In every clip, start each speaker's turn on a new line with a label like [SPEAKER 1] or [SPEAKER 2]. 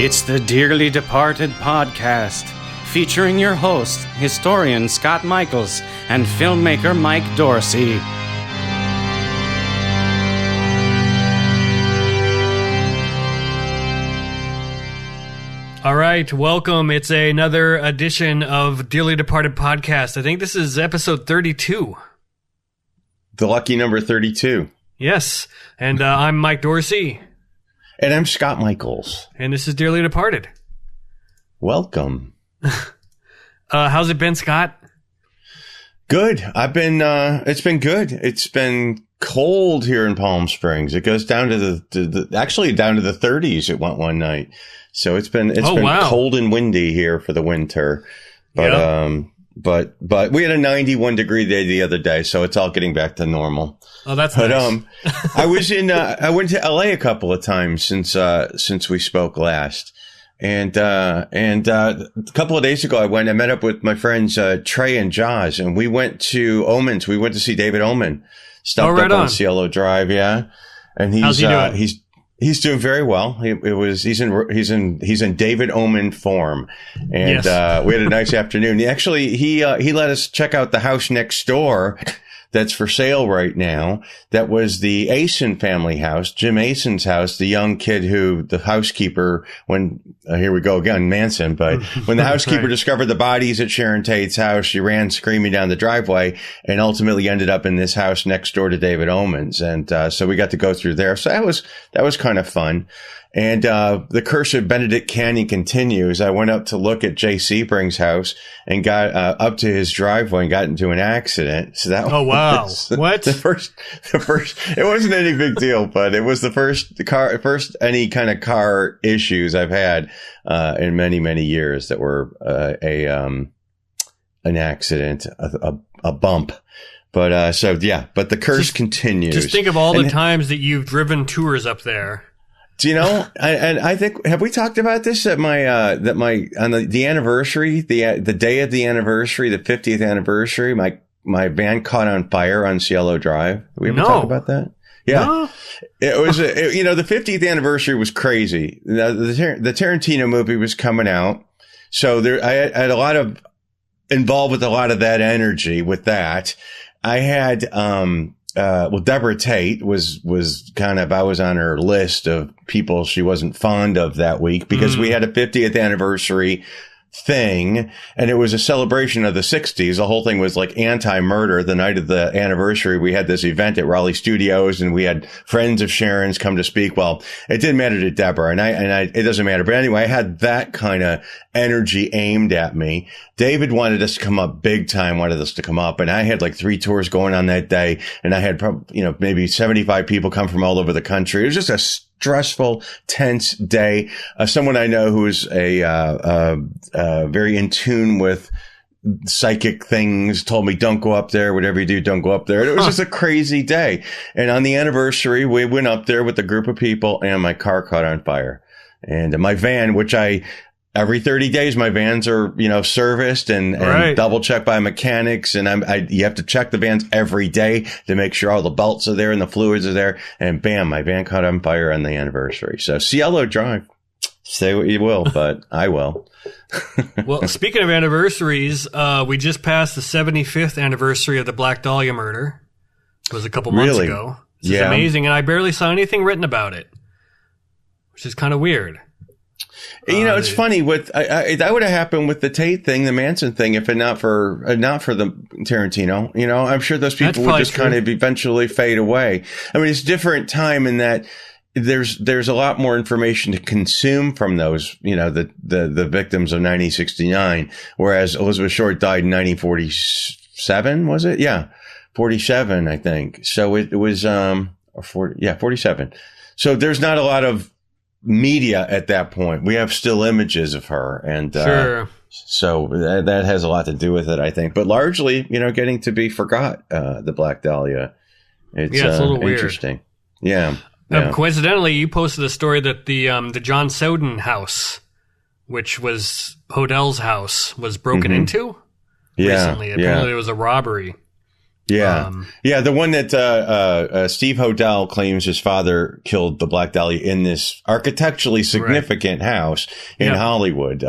[SPEAKER 1] It's the Dearly Departed podcast, featuring your hosts, historian Scott Michaels and filmmaker Mike Dorsey.
[SPEAKER 2] All right, welcome. It's another edition of Dearly Departed podcast. I think this is episode 32.
[SPEAKER 3] The lucky number 32.
[SPEAKER 2] Yes, and I'm Mike Dorsey.
[SPEAKER 3] And I'm Scott Michaels.
[SPEAKER 2] And this is Dearly Departed.
[SPEAKER 3] Welcome.
[SPEAKER 2] How's it been, Scott?
[SPEAKER 3] Good. It's been good. It's been cold here in Palm Springs. It goes down to actually down to the 30s. It went one night. So it's been
[SPEAKER 2] wow.
[SPEAKER 3] Cold and windy here for the winter. But,
[SPEAKER 2] yep.
[SPEAKER 3] But we had a 91 degree day the other day, so it's all getting back to normal.
[SPEAKER 2] Oh, that's nice.
[SPEAKER 3] I went to LA a couple of times since we spoke last. And a couple of days ago, I met up with my friends, Trey and Jaws, and we went to Omen's. We went to see David Omen, stopped up on Cielo Drive. Yeah. And
[SPEAKER 2] how's he doing?
[SPEAKER 3] He's doing very well. He's in David Omen form. And,
[SPEAKER 2] yes.
[SPEAKER 3] We had a nice afternoon. He let us check out the house next door that's for sale right now. That was the Asen family house, Jim Asen's house, the young kid the housekeeper, here we go again, Manson, but when the housekeeper
[SPEAKER 2] right.
[SPEAKER 3] discovered the bodies at Sharon Tate's house, she ran screaming down the driveway and ultimately ended up in this house next door to David Omen's. And, so we got to go through there. So that was kind of fun. And, the curse of Benedict Canyon continues. I went up to look at Jay Sebring's house and got, up to his driveway and got into an accident. So that
[SPEAKER 2] wow. What?
[SPEAKER 3] The first, it wasn't any big deal, but it was the first any kind of car issues I've had, in many, many years that were, an accident, a bump. But, but the curse continues.
[SPEAKER 2] Just think of all the times that you've driven tours up there.
[SPEAKER 3] Do you know? I think, have we talked about this at on the anniversary, the day of the anniversary, the 50th anniversary, my van caught on fire on Cielo Drive. Did we ever talk about that? Yeah.
[SPEAKER 2] No.
[SPEAKER 3] It was, the 50th anniversary was crazy. The Tarantino movie was coming out. So I had a lot of involved with a lot of that energy with that. I had, Deborah Tate was I was on her list of people she wasn't fond of that week because we had a 50th anniversary thing and it was a celebration of the 60s. The whole thing was like anti-murder. The night of the anniversary, we had this event at Raleigh Studios and we had friends of Sharon's come to speak. Well, it didn't matter to Deborah and it doesn't matter. But anyway, I had that kind of energy aimed at me. David wanted us to come up big time, wanted us to come up. And I had like 3 tours going on that day. And I had maybe 75 people come from all over the country. It was just a stressful, tense day. Someone I know who is very in tune with psychic things told me, don't go up there. Whatever you do, don't go up there. And it was just a crazy day. And on the anniversary, we went up there with a group of people and my car caught on fire. And my van, which every 30 days, my vans are, serviced and
[SPEAKER 2] right.
[SPEAKER 3] double checked by mechanics. And you have to check the vans every day to make sure all the belts are there and the fluids are there. And bam, my van caught on fire on the anniversary. So Cielo Drive, say what you will, but I will.
[SPEAKER 2] Well, speaking of anniversaries, we just passed the 75th anniversary of the Black Dahlia murder. It was a couple months ago. This is amazing. And I barely saw anything written about it, which is kind of weird.
[SPEAKER 3] It's funny that would have happened with the Tate thing, the Manson thing, if not for the Tarantino. I'm sure those people would just kind of eventually fade away. I mean, it's a different time in that there's a lot more information to consume from those, the victims of 1969, whereas Elizabeth Short died in 1947, was it? Yeah. 47, I think. So it was, 47. So there's not a lot of media at that point. We have still images of her and
[SPEAKER 2] sure.
[SPEAKER 3] So that has a lot to do with it, I think, but largely getting to be forgot, the Black Dahlia. It's
[SPEAKER 2] a little weird.
[SPEAKER 3] Interesting. Yeah.
[SPEAKER 2] Coincidentally, you posted a story that the John Soden house, which was Hodell's house, was broken into recently. Apparently there was a robbery.
[SPEAKER 3] Yeah. The one that Steve Hodel claims his father killed the Black Dahlia in this architecturally significant house in Hollywood.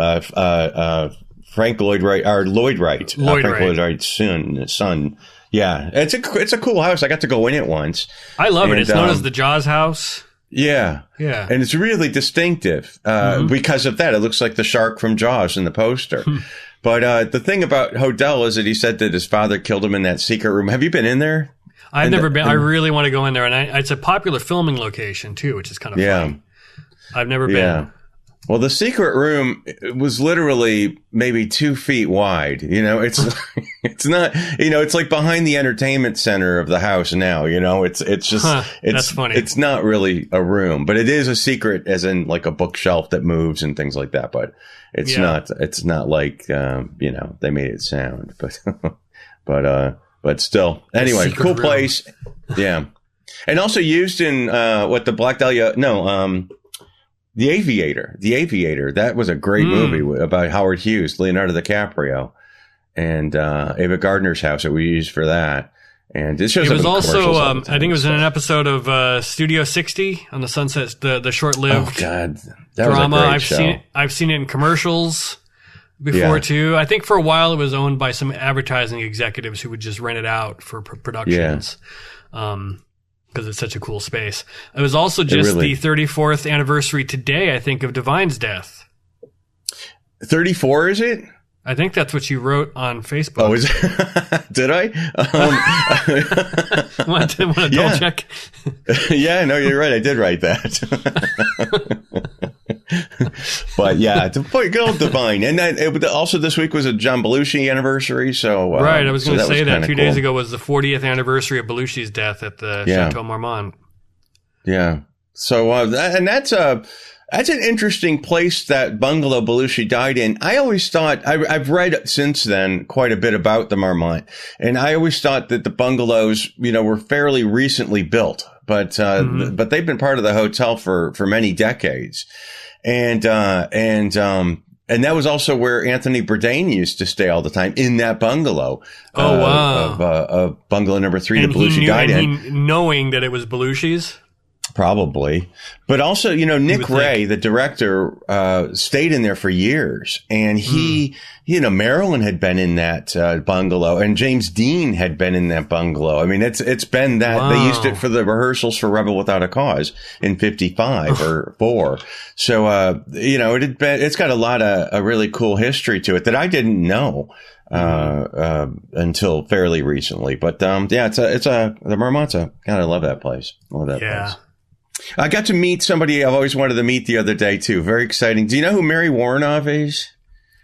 [SPEAKER 3] Frank Lloyd Wright, or Lloyd Wright. Frank Lloyd Wright's son. Yeah. It's a cool house. I got to go in it once.
[SPEAKER 2] I love it. It's known as the Jaws house.
[SPEAKER 3] Yeah.
[SPEAKER 2] Yeah.
[SPEAKER 3] And it's really distinctive because of that. It looks like the shark from Jaws in the poster. But the thing about Hodel is that he said that his father killed him in that secret room. Have you been in there?
[SPEAKER 2] I've never been. I really want to go in there. And it's a popular filming location, too, which is kind of fun. I've never been.
[SPEAKER 3] Well, the secret room was literally maybe 2 feet wide. It's it's not. It's like behind the entertainment center of the house now. It's just
[SPEAKER 2] that's funny.
[SPEAKER 3] It's not really a room, but it is a secret, as in like a bookshelf that moves and things like that. But it's not. It's not like they made it sound. But still. Anyway, cool room. Place. Yeah, and also used in the Black Dahlia. No. The Aviator. That was a great movie about Howard Hughes, Leonardo DiCaprio, and Ava Gardner's house that we used for that. And it shows. It was also,
[SPEAKER 2] I think it was in an episode of Studio 60 on the Sunset, the short-lived
[SPEAKER 3] that
[SPEAKER 2] drama.
[SPEAKER 3] Was a great show.
[SPEAKER 2] I've seen it in commercials before too. I think for a while it was owned by some advertising executives who would just rent it out for productions. Because it's such a cool space. It was also just the 34th anniversary today, I think, of Divine's death.
[SPEAKER 3] 34, is it?
[SPEAKER 2] I think that's what you wrote on Facebook.
[SPEAKER 3] Oh, is it? Did I?
[SPEAKER 2] Want to double check?
[SPEAKER 3] Yeah, no, you're right. I did write that. But yeah, good old Divine. And also this week was a John Belushi anniversary. So
[SPEAKER 2] right, I was going to say that 2 days ago was the 40th anniversary of Belushi's death at the Chateau Marmont. Yeah.
[SPEAKER 3] So and that's an interesting place, that bungalow Belushi died in. I always thought, I've read since then quite a bit about the Marmont, and I always thought that the bungalows, were fairly recently built, but they've been part of the hotel for many decades. And that was also where Anthony Bourdain used to stay all the time, in that bungalow.
[SPEAKER 2] Oh, wow.
[SPEAKER 3] Of bungalow number 3 that Belushi died in.
[SPEAKER 2] Knowing that it was Belushi's?
[SPEAKER 3] Probably. But also, Nick Ray, the director, stayed in there for years. And Marilyn had been in that bungalow, and James Dean had been in that bungalow. I mean, it's been that. Wow. They used it for the rehearsals for Rebel Without a Cause in 55 or 4. So, it's got a lot of a really cool history to it that I didn't know until fairly recently. But the Marmont's God, I love that place. I love that place. I got to meet somebody I've always wanted to meet the other day, too. Very exciting. Do you know who Mary Woronov is?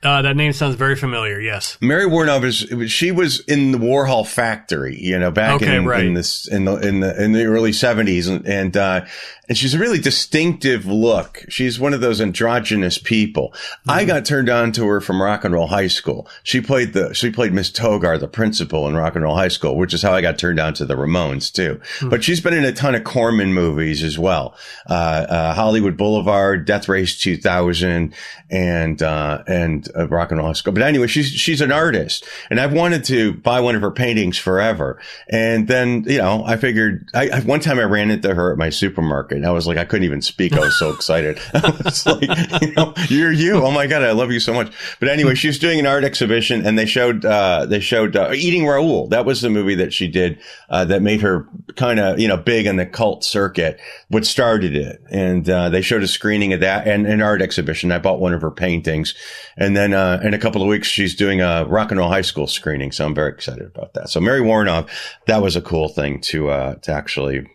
[SPEAKER 2] That name sounds very familiar, yes.
[SPEAKER 3] Mary Woronov she was in the Warhol factory, back in the early 70s. And she's a really distinctive look. She's one of those androgynous people. Mm-hmm. I got turned on to her from Rock and Roll High School. She played Miss Togar, the principal in Rock and Roll High School, which is how I got turned on to the Ramones too. Mm-hmm. But she's been in a ton of Corman movies as well. Hollywood Boulevard, Death Race 2000, and Rock and Roll High School. But anyway, she's an artist, and I've wanted to buy one of her paintings forever. And then, I figured one time I ran into her at my supermarket. And I was like, I couldn't even speak. I was so excited. I was like, you're you. Oh my God, I love you so much. But anyway, she was doing an art exhibition, and they showed Eating Raoul. That was the movie that she did, that made her kind of, big in the cult circuit, what started it. And, they showed a screening of that and an art exhibition. I bought one of her paintings. And then, in a couple of weeks, she's doing a Rock and Roll High School screening. So I'm very excited about that. So Mary Woronov, that was a cool thing to actually,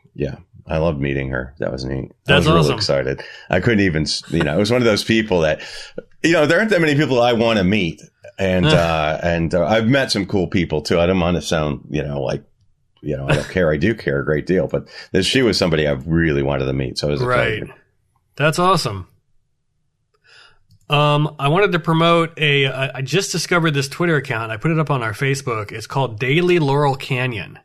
[SPEAKER 3] I loved meeting her. That was neat.
[SPEAKER 2] That's
[SPEAKER 3] I was
[SPEAKER 2] awesome.
[SPEAKER 3] Really excited. I couldn't even, it was one of those people that, there aren't that many people I want to meet. And I've met some cool people too. I don't want to sound, I don't care. I do care a great deal, but she was somebody I really wanted to meet. So I was excited.
[SPEAKER 2] Right. That's awesome. I wanted to promote I just discovered this Twitter account. I put it up on our Facebook. It's called Daily Laurel Canyon.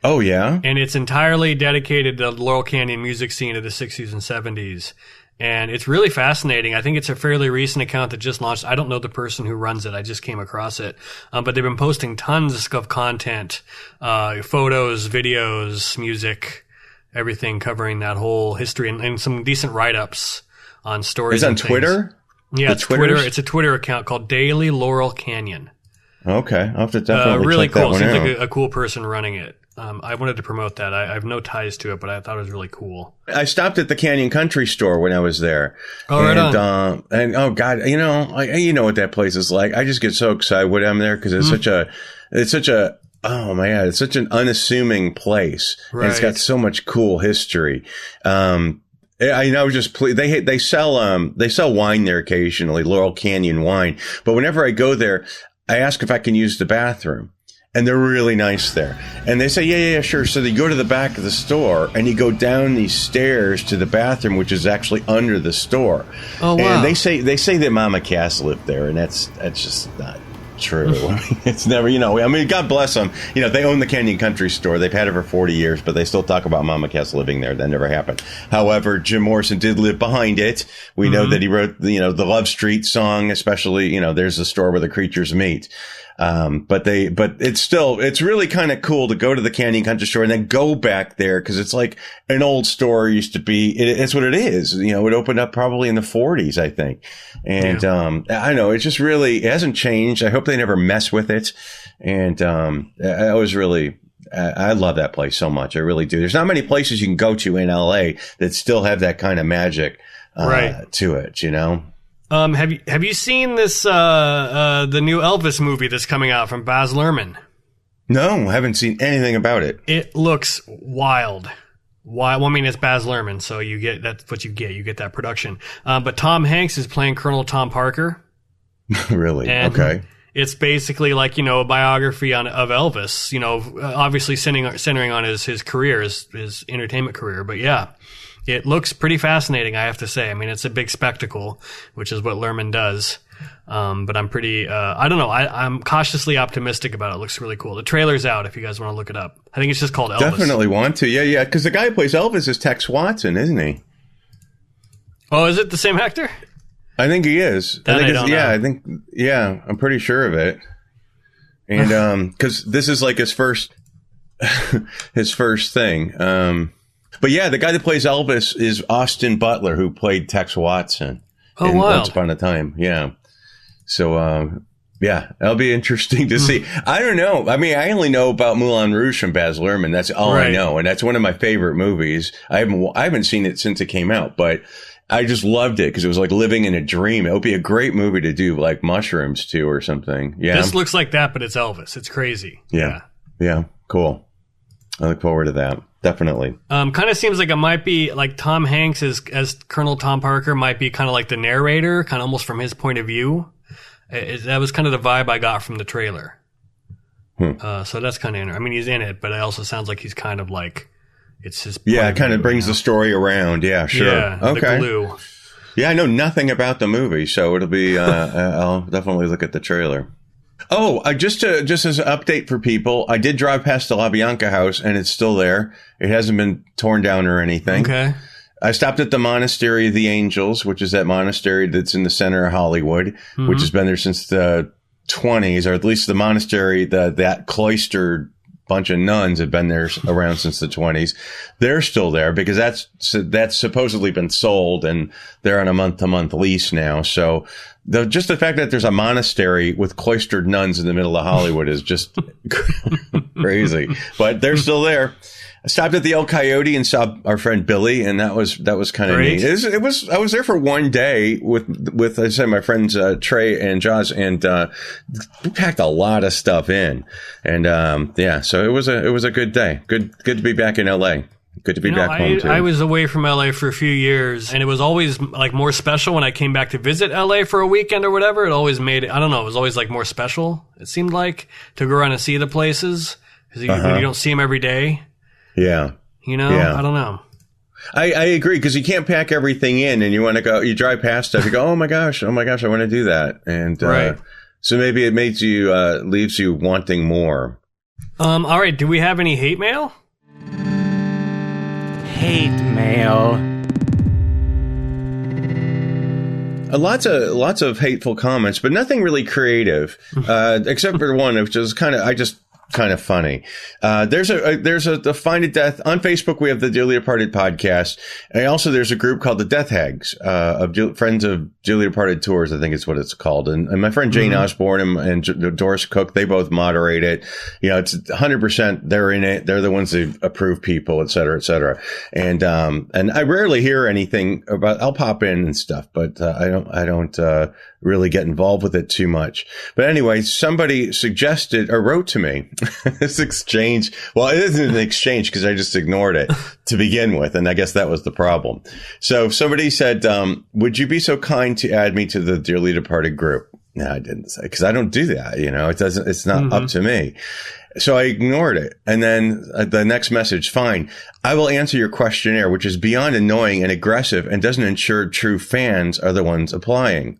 [SPEAKER 3] Oh, yeah?
[SPEAKER 2] And it's entirely dedicated to the Laurel Canyon music scene of the 60s and 70s. And it's really fascinating. I think it's a fairly recent account that just launched. I don't know the person who runs it. I just came across it. But they've been posting tons of content, photos, videos, music, everything covering that whole history and some decent write-ups on stories.
[SPEAKER 3] Is it on Twitter?
[SPEAKER 2] Yeah, it's Twitter. It's a Twitter account called Daily Laurel Canyon.
[SPEAKER 3] Okay. I'll have to definitely
[SPEAKER 2] really
[SPEAKER 3] check
[SPEAKER 2] cool.
[SPEAKER 3] that one
[SPEAKER 2] Seems
[SPEAKER 3] out.
[SPEAKER 2] like a cool person running it. I wanted to promote that. I have no ties to it, but I thought it was really cool.
[SPEAKER 3] I stopped at the Canyon Country Store when I was there.
[SPEAKER 2] Oh, right on.
[SPEAKER 3] And oh God, you know what that place is like. I just get so excited when I'm there because it's oh my God, it's such an unassuming place.
[SPEAKER 2] Right.
[SPEAKER 3] And it's got so much cool history. I was just they sell wine there occasionally, Laurel Canyon wine. But whenever I go there, I ask if I can use the bathroom. And they're really nice there. And they say, yeah, sure. So they go to the back of the store and you go down these stairs to the bathroom, which is actually under the store.
[SPEAKER 2] Oh, wow.
[SPEAKER 3] And they say that Mama Cass lived there, and that's just not true. It's never, God bless them. They own the Canyon Country Store. They've had it for 40 years, but they still talk about Mama Cass living there. That never happened. However, Jim Morrison did live behind it. We know that he wrote, the Love Street song, especially, there's the store where the creatures meet. But it's really kind of cool to go to the Canyon Country Store and then go back there because it's like an old store used to be. It's what it is. It opened up probably in the 40s, I think. And, I know it's just really, it hasn't changed. I hope they never mess with it. And, I love that place so much. I really do. There's not many places you can go to in LA that still have that kind of magic, to it,
[SPEAKER 2] Have you seen this the new Elvis movie that's coming out from Baz Luhrmann?
[SPEAKER 3] No, I haven't seen anything about it.
[SPEAKER 2] It looks wild. Well, I mean, it's Baz Luhrmann, so that's what you get. You get that production. But Tom Hanks is playing Colonel Tom Parker.
[SPEAKER 3] Really?
[SPEAKER 2] And
[SPEAKER 3] okay.
[SPEAKER 2] It's basically like, a biography of Elvis, obviously centering on his career, his entertainment career. But yeah. It looks pretty fascinating, I have to say. I mean, it's a big spectacle, which is what Luhrmann does. But I'm pretty, I don't know. I'm cautiously optimistic about it. It looks really cool. The trailer's out if you guys want to look it up. I think it's just called Elvis.
[SPEAKER 3] Definitely want to. Yeah. Because the guy who plays Elvis is Tex Watson, isn't he?
[SPEAKER 2] Oh, is it the same actor?
[SPEAKER 3] I think he is. I'm pretty sure of it. And, cause this is like his first thing. But yeah, the guy that plays Elvis is Austin Butler, who played Tex Watson in Once Upon a Time. Yeah. So, that'll be interesting to see. I don't know. I mean, I only know about Moulin Rouge from Baz Luhrmann. That's all I know. And that's one of my favorite movies. I haven't seen it since it came out, but I just loved it because it was like living in a dream. It would be a great movie to do like Mushrooms to or something. Yeah.
[SPEAKER 2] This looks like that, but it's Elvis. It's crazy.
[SPEAKER 3] Yeah. Cool. I look forward to that. Definitely.
[SPEAKER 2] Kind of seems like it might be like Tom Hanks as Colonel Tom Parker might be kind of like the narrator, kind of almost from his point of view. That was kind of the vibe I got from the trailer. So that's kind of, I mean, he's in it, but it also sounds like he's kind of like, it's his. Yeah,
[SPEAKER 3] it kind of brings the story around. Yeah, sure.
[SPEAKER 2] Yeah,
[SPEAKER 3] okay.
[SPEAKER 2] The glue.
[SPEAKER 3] Yeah, I know nothing about the movie, so it'll be, I'll definitely look at the trailer. Oh, just as an update for people, I did drive past the La Bianca house and it's still there. It hasn't been torn down or anything.
[SPEAKER 2] Okay.
[SPEAKER 3] I stopped at the Monastery of the Angels, which is that monastery that's in the center of Hollywood, which has been there since the 20s, or at least the monastery, that cloistered bunch of nuns have been there around since the 20s. They're still there because that's supposedly been sold and they're on a month-to-month lease now. So just the fact that there's a monastery with cloistered nuns in the middle of Hollywood is just crazy. But they're still there. I stopped at the El Coyote and saw our friend Billy, and that was kind of neat. I was there for one day with I said my friends Trey and Jaws, and we packed a lot of stuff in, and so it was a good day. Good to be back in LA. Good to be back home too.
[SPEAKER 2] I was away from LA for a few years, and it was always like more special when I came back to visit LA for a weekend or whatever. It always made it. I don't know. It was always like more special. It seemed like to go around and see the places because you don't see them every day.
[SPEAKER 3] Yeah.
[SPEAKER 2] I don't know.
[SPEAKER 3] I agree because you can't pack everything in and you want to go, you drive past stuff, you go, oh my gosh, I want to do that. And so maybe it makes you, leaves you wanting more.
[SPEAKER 2] All right. Do we have any hate mail?
[SPEAKER 1] Hate mail.
[SPEAKER 3] Lots of hateful comments, but nothing really creative, except for one, which is kind of funny. There's a Find a Death on Facebook. We have the Dearly Departed podcast. And also there's a group called the Death Hags, Friends of Dearly Departed Tours, I think is what it's called. And my friend Jane Osborne and Doris Cook, they both moderate it. It's 100%. They're in it. They're the ones who approve people, et cetera, et cetera. And I rarely hear anything about, I'll pop in and stuff, but I don't really get involved with it too much. But anyway, somebody suggested or wrote to me this exchange. Well, it isn't an exchange because I just ignored it to begin with. And I guess that was the problem. So somebody said, would you be so kind to add me to the Dearly Departed group? No, I didn't say, because I don't do that. It's not up to me. So I ignored it. And then the next message, fine. I will answer your questionnaire, which is beyond annoying and aggressive and doesn't ensure true fans are the ones applying.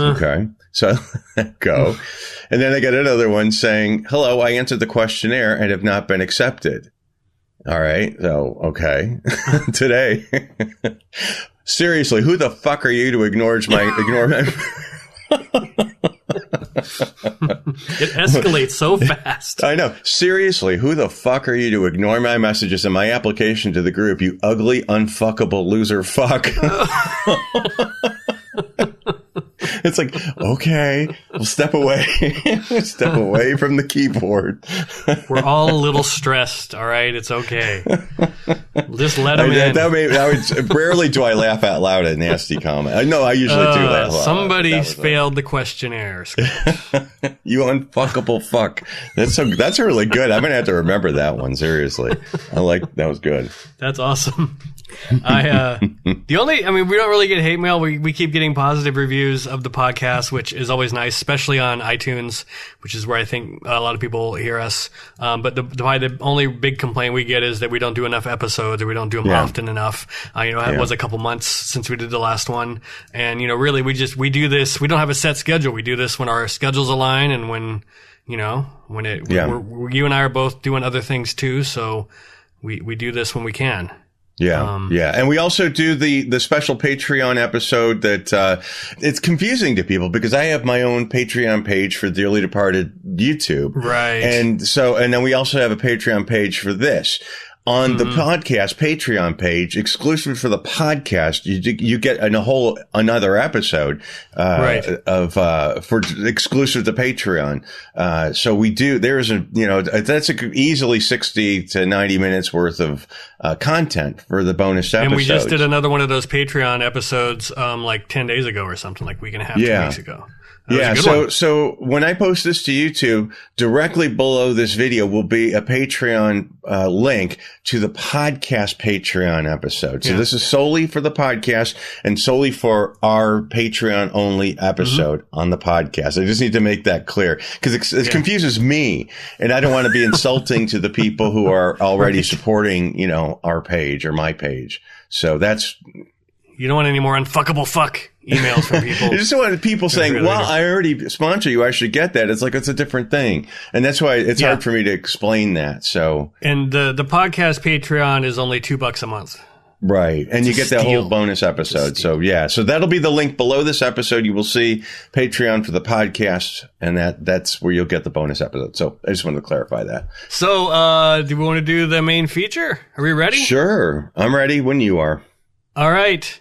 [SPEAKER 3] Okay. So go. And then I get another one saying, hello, I answered the questionnaire and have not been accepted. All right. So, okay. Today. Seriously, who the fuck are you to ignore my
[SPEAKER 2] It escalates so fast.
[SPEAKER 3] I know. Seriously, who the fuck are you to ignore my messages and my application to the group, you ugly, unfuckable loser fuck? It's like, okay, we'll step away. Step away from the keyboard.
[SPEAKER 2] We're all a little stressed, all right? It's okay. Just let them in.
[SPEAKER 3] Rarely do I laugh out loud at nasty comment. I know I usually do laugh out.
[SPEAKER 2] Somebody's failed the questionnaire.
[SPEAKER 3] You unfuckable fuck. That's really good. I'm going to have to remember that one, seriously. That was good.
[SPEAKER 2] That's awesome. We don't really get hate mail. We keep getting positive reviews of the podcast, which is always nice, especially on iTunes, which is where I think a lot of people hear us. But the only big complaint we get is that we don't do enough episodes, or we don't do them often enough. It was a couple months since we did the last one. And, really we do this. We don't have a set schedule. We do this when our schedules align and when you and I are both doing other things too. So we do this when we can.
[SPEAKER 3] Yeah. And we also do the special Patreon episode that, it's confusing to people because I have my own Patreon page for Dearly Departed YouTube.
[SPEAKER 2] Right.
[SPEAKER 3] And then we also have a Patreon page for this. On the podcast Patreon page, exclusive for the podcast, you get another episode, for exclusive to Patreon. So we do, that's easily 60 to 90 minutes worth of, content for the bonus episodes.
[SPEAKER 2] And we just did another one of those Patreon episodes, 10 days ago or something, like a week and a half, 2 weeks ago.
[SPEAKER 3] So when I post this to YouTube, directly below this video will be a Patreon link to the podcast Patreon episode. So this is solely for the podcast and solely for our Patreon only episode on the podcast. I just need to make that clear because it confuses me, and I don't want to be insulting to the people who are already supporting, our page or my page. So that's.
[SPEAKER 2] You don't want any more unfuckable fuck emails from people.
[SPEAKER 3] You just want people saying, well, I already sponsor you. I should get that. It's like, it's a different thing. And that's why it's hard for me to explain that. So.
[SPEAKER 2] And the podcast Patreon is only $2 a month.
[SPEAKER 3] Right. And you get that whole bonus episode. So so that'll be the link below this episode. You will see Patreon for the podcast, and that's where you'll get the bonus episode. So I just wanted to clarify that.
[SPEAKER 2] So, do we want to do the main feature? Are we ready?
[SPEAKER 3] Sure. I'm ready when you are.
[SPEAKER 2] All right.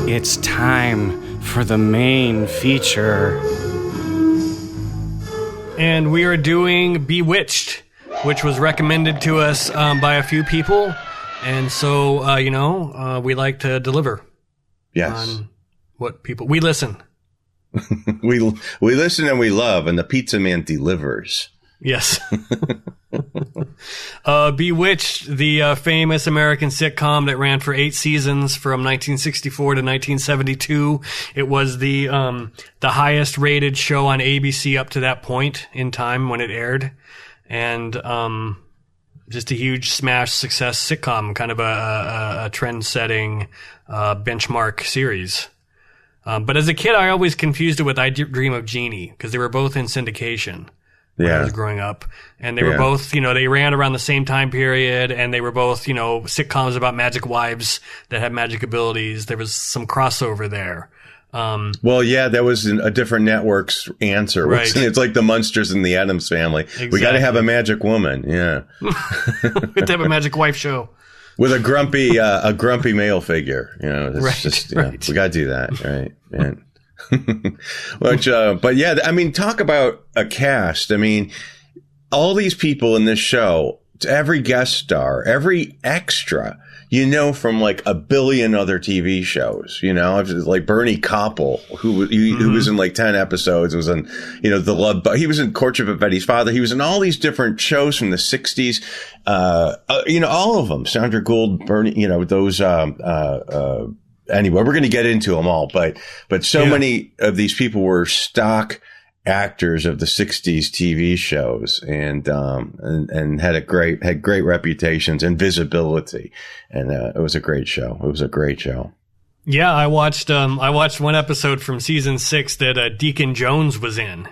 [SPEAKER 1] It's time for the main feature.
[SPEAKER 2] And we are doing Bewitched, which was recommended to us by a few people. And so, we like to deliver.
[SPEAKER 3] Yes.
[SPEAKER 2] On what people... We listen.
[SPEAKER 3] we listen and we love, and the pizza man delivers.
[SPEAKER 2] Yes. Bewitched, the famous American sitcom that ran for 8 seasons from 1964 to 1972. It was the highest rated show on ABC up to that point in time when it aired. And just a huge smash success sitcom, kind of a trend-setting benchmark series. But as a kid, I always confused it with I Dream of Jeannie because they were both in syndication. when I was growing up. And they were both, they ran around the same time period, and they were both, sitcoms about magic wives that had magic abilities. There was some crossover there.
[SPEAKER 3] That was a different network's answer.
[SPEAKER 2] Right.
[SPEAKER 3] It's like the Munsters and the Addams Family.
[SPEAKER 2] Exactly.
[SPEAKER 3] We got to have a magic woman. Yeah.
[SPEAKER 2] We have to have a magic wife show.
[SPEAKER 3] With a grumpy male figure. Right. We got to do that. Right. Man. Talk about a cast. I mean, all these people in this show, every guest star, every extra, from like a billion other TV shows, like Bernie Koppel, who was in like 10 episodes, was in, The Love, but he was in Courtship of Betty's Father. He was in all these different shows from the 60s. All of them, Sandra Gould, Bernie, those, anyway, we're going to get into them all, but so many of these people were stock actors of the 60s TV shows and had great reputations and visibility. And it was a great show. Yeah,
[SPEAKER 2] I watched one episode from season 6 that Deacon Jones was in,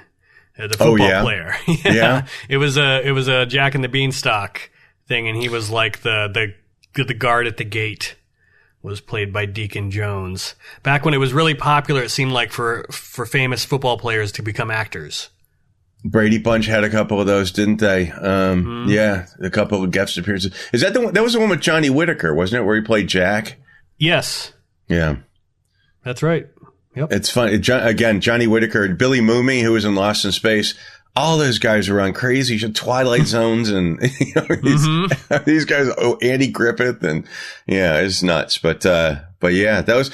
[SPEAKER 2] the football player. Yeah. It was a Jack and the Beanstalk thing, and he was like the guard at the gate. Was played by Deacon Jones. Back when it was really popular, it seemed like for famous football players to become actors.
[SPEAKER 3] Brady Bunch had a couple of those, didn't they? Yeah, a couple of guest appearances. Is that the one? That was the one with Johnny Whitaker, wasn't it? Where he played Jack?
[SPEAKER 2] Yes.
[SPEAKER 3] Yeah.
[SPEAKER 2] That's right. Yep.
[SPEAKER 3] It's fun. Again, Johnny Whitaker, Billy Mooney, who was in Lost in Space. All those guys were on crazy Twilight Zones and these guys. Oh, Andy Griffith and it's nuts. But yeah, those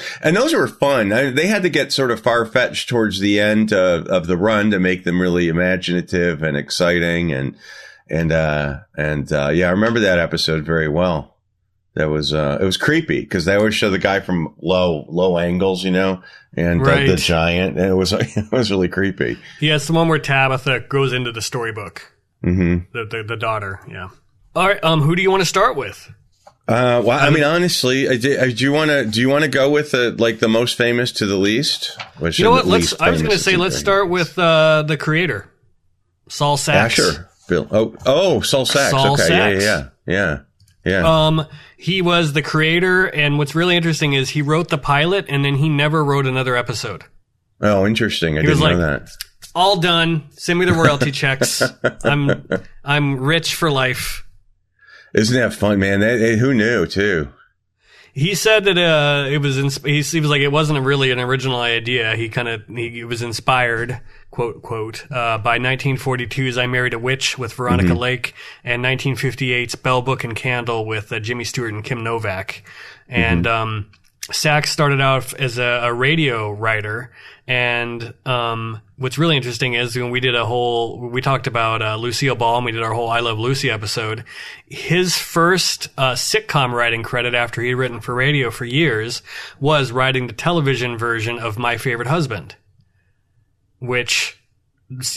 [SPEAKER 3] were fun. They had to get sort of far fetched towards the end of the run to make them really imaginative and exciting. I remember that episode very well. That was it was creepy because they always show the guy from low angles, and the giant, and it was really creepy.
[SPEAKER 2] Yeah, it's the one where Tabitha goes into the storybook.
[SPEAKER 3] Mm-hmm.
[SPEAKER 2] The daughter. Yeah. All right. Who do you want to start with?
[SPEAKER 3] Honestly, do you want to go with the most famous to the least?
[SPEAKER 2] You know what? Let's start with the creator, Saul Sacks.
[SPEAKER 3] Sure. Bill. Saul Sacks.
[SPEAKER 2] Saul Sacks.
[SPEAKER 3] Yeah.
[SPEAKER 2] He was the creator, and what's really interesting is he wrote the pilot, and then he never wrote another episode.
[SPEAKER 3] Oh, interesting. I didn't know that.
[SPEAKER 2] All done. Send me the royalty checks. I'm rich for life.
[SPEAKER 3] Isn't that fun, man? Who knew, too?
[SPEAKER 2] He said that he was like it wasn't really an original idea. He was inspired, quote, by 1942's I Married a Witch with Veronica Lake and 1958's Bell, Book and Candle with Jimmy Stewart and Kim Novak. And Sacks started out as a radio writer. And what's really interesting is when we talked about Lucille Ball, and we did our whole I Love Lucy episode. His first sitcom writing credit after he had written for radio for years was writing the television version of My Favorite Husband, which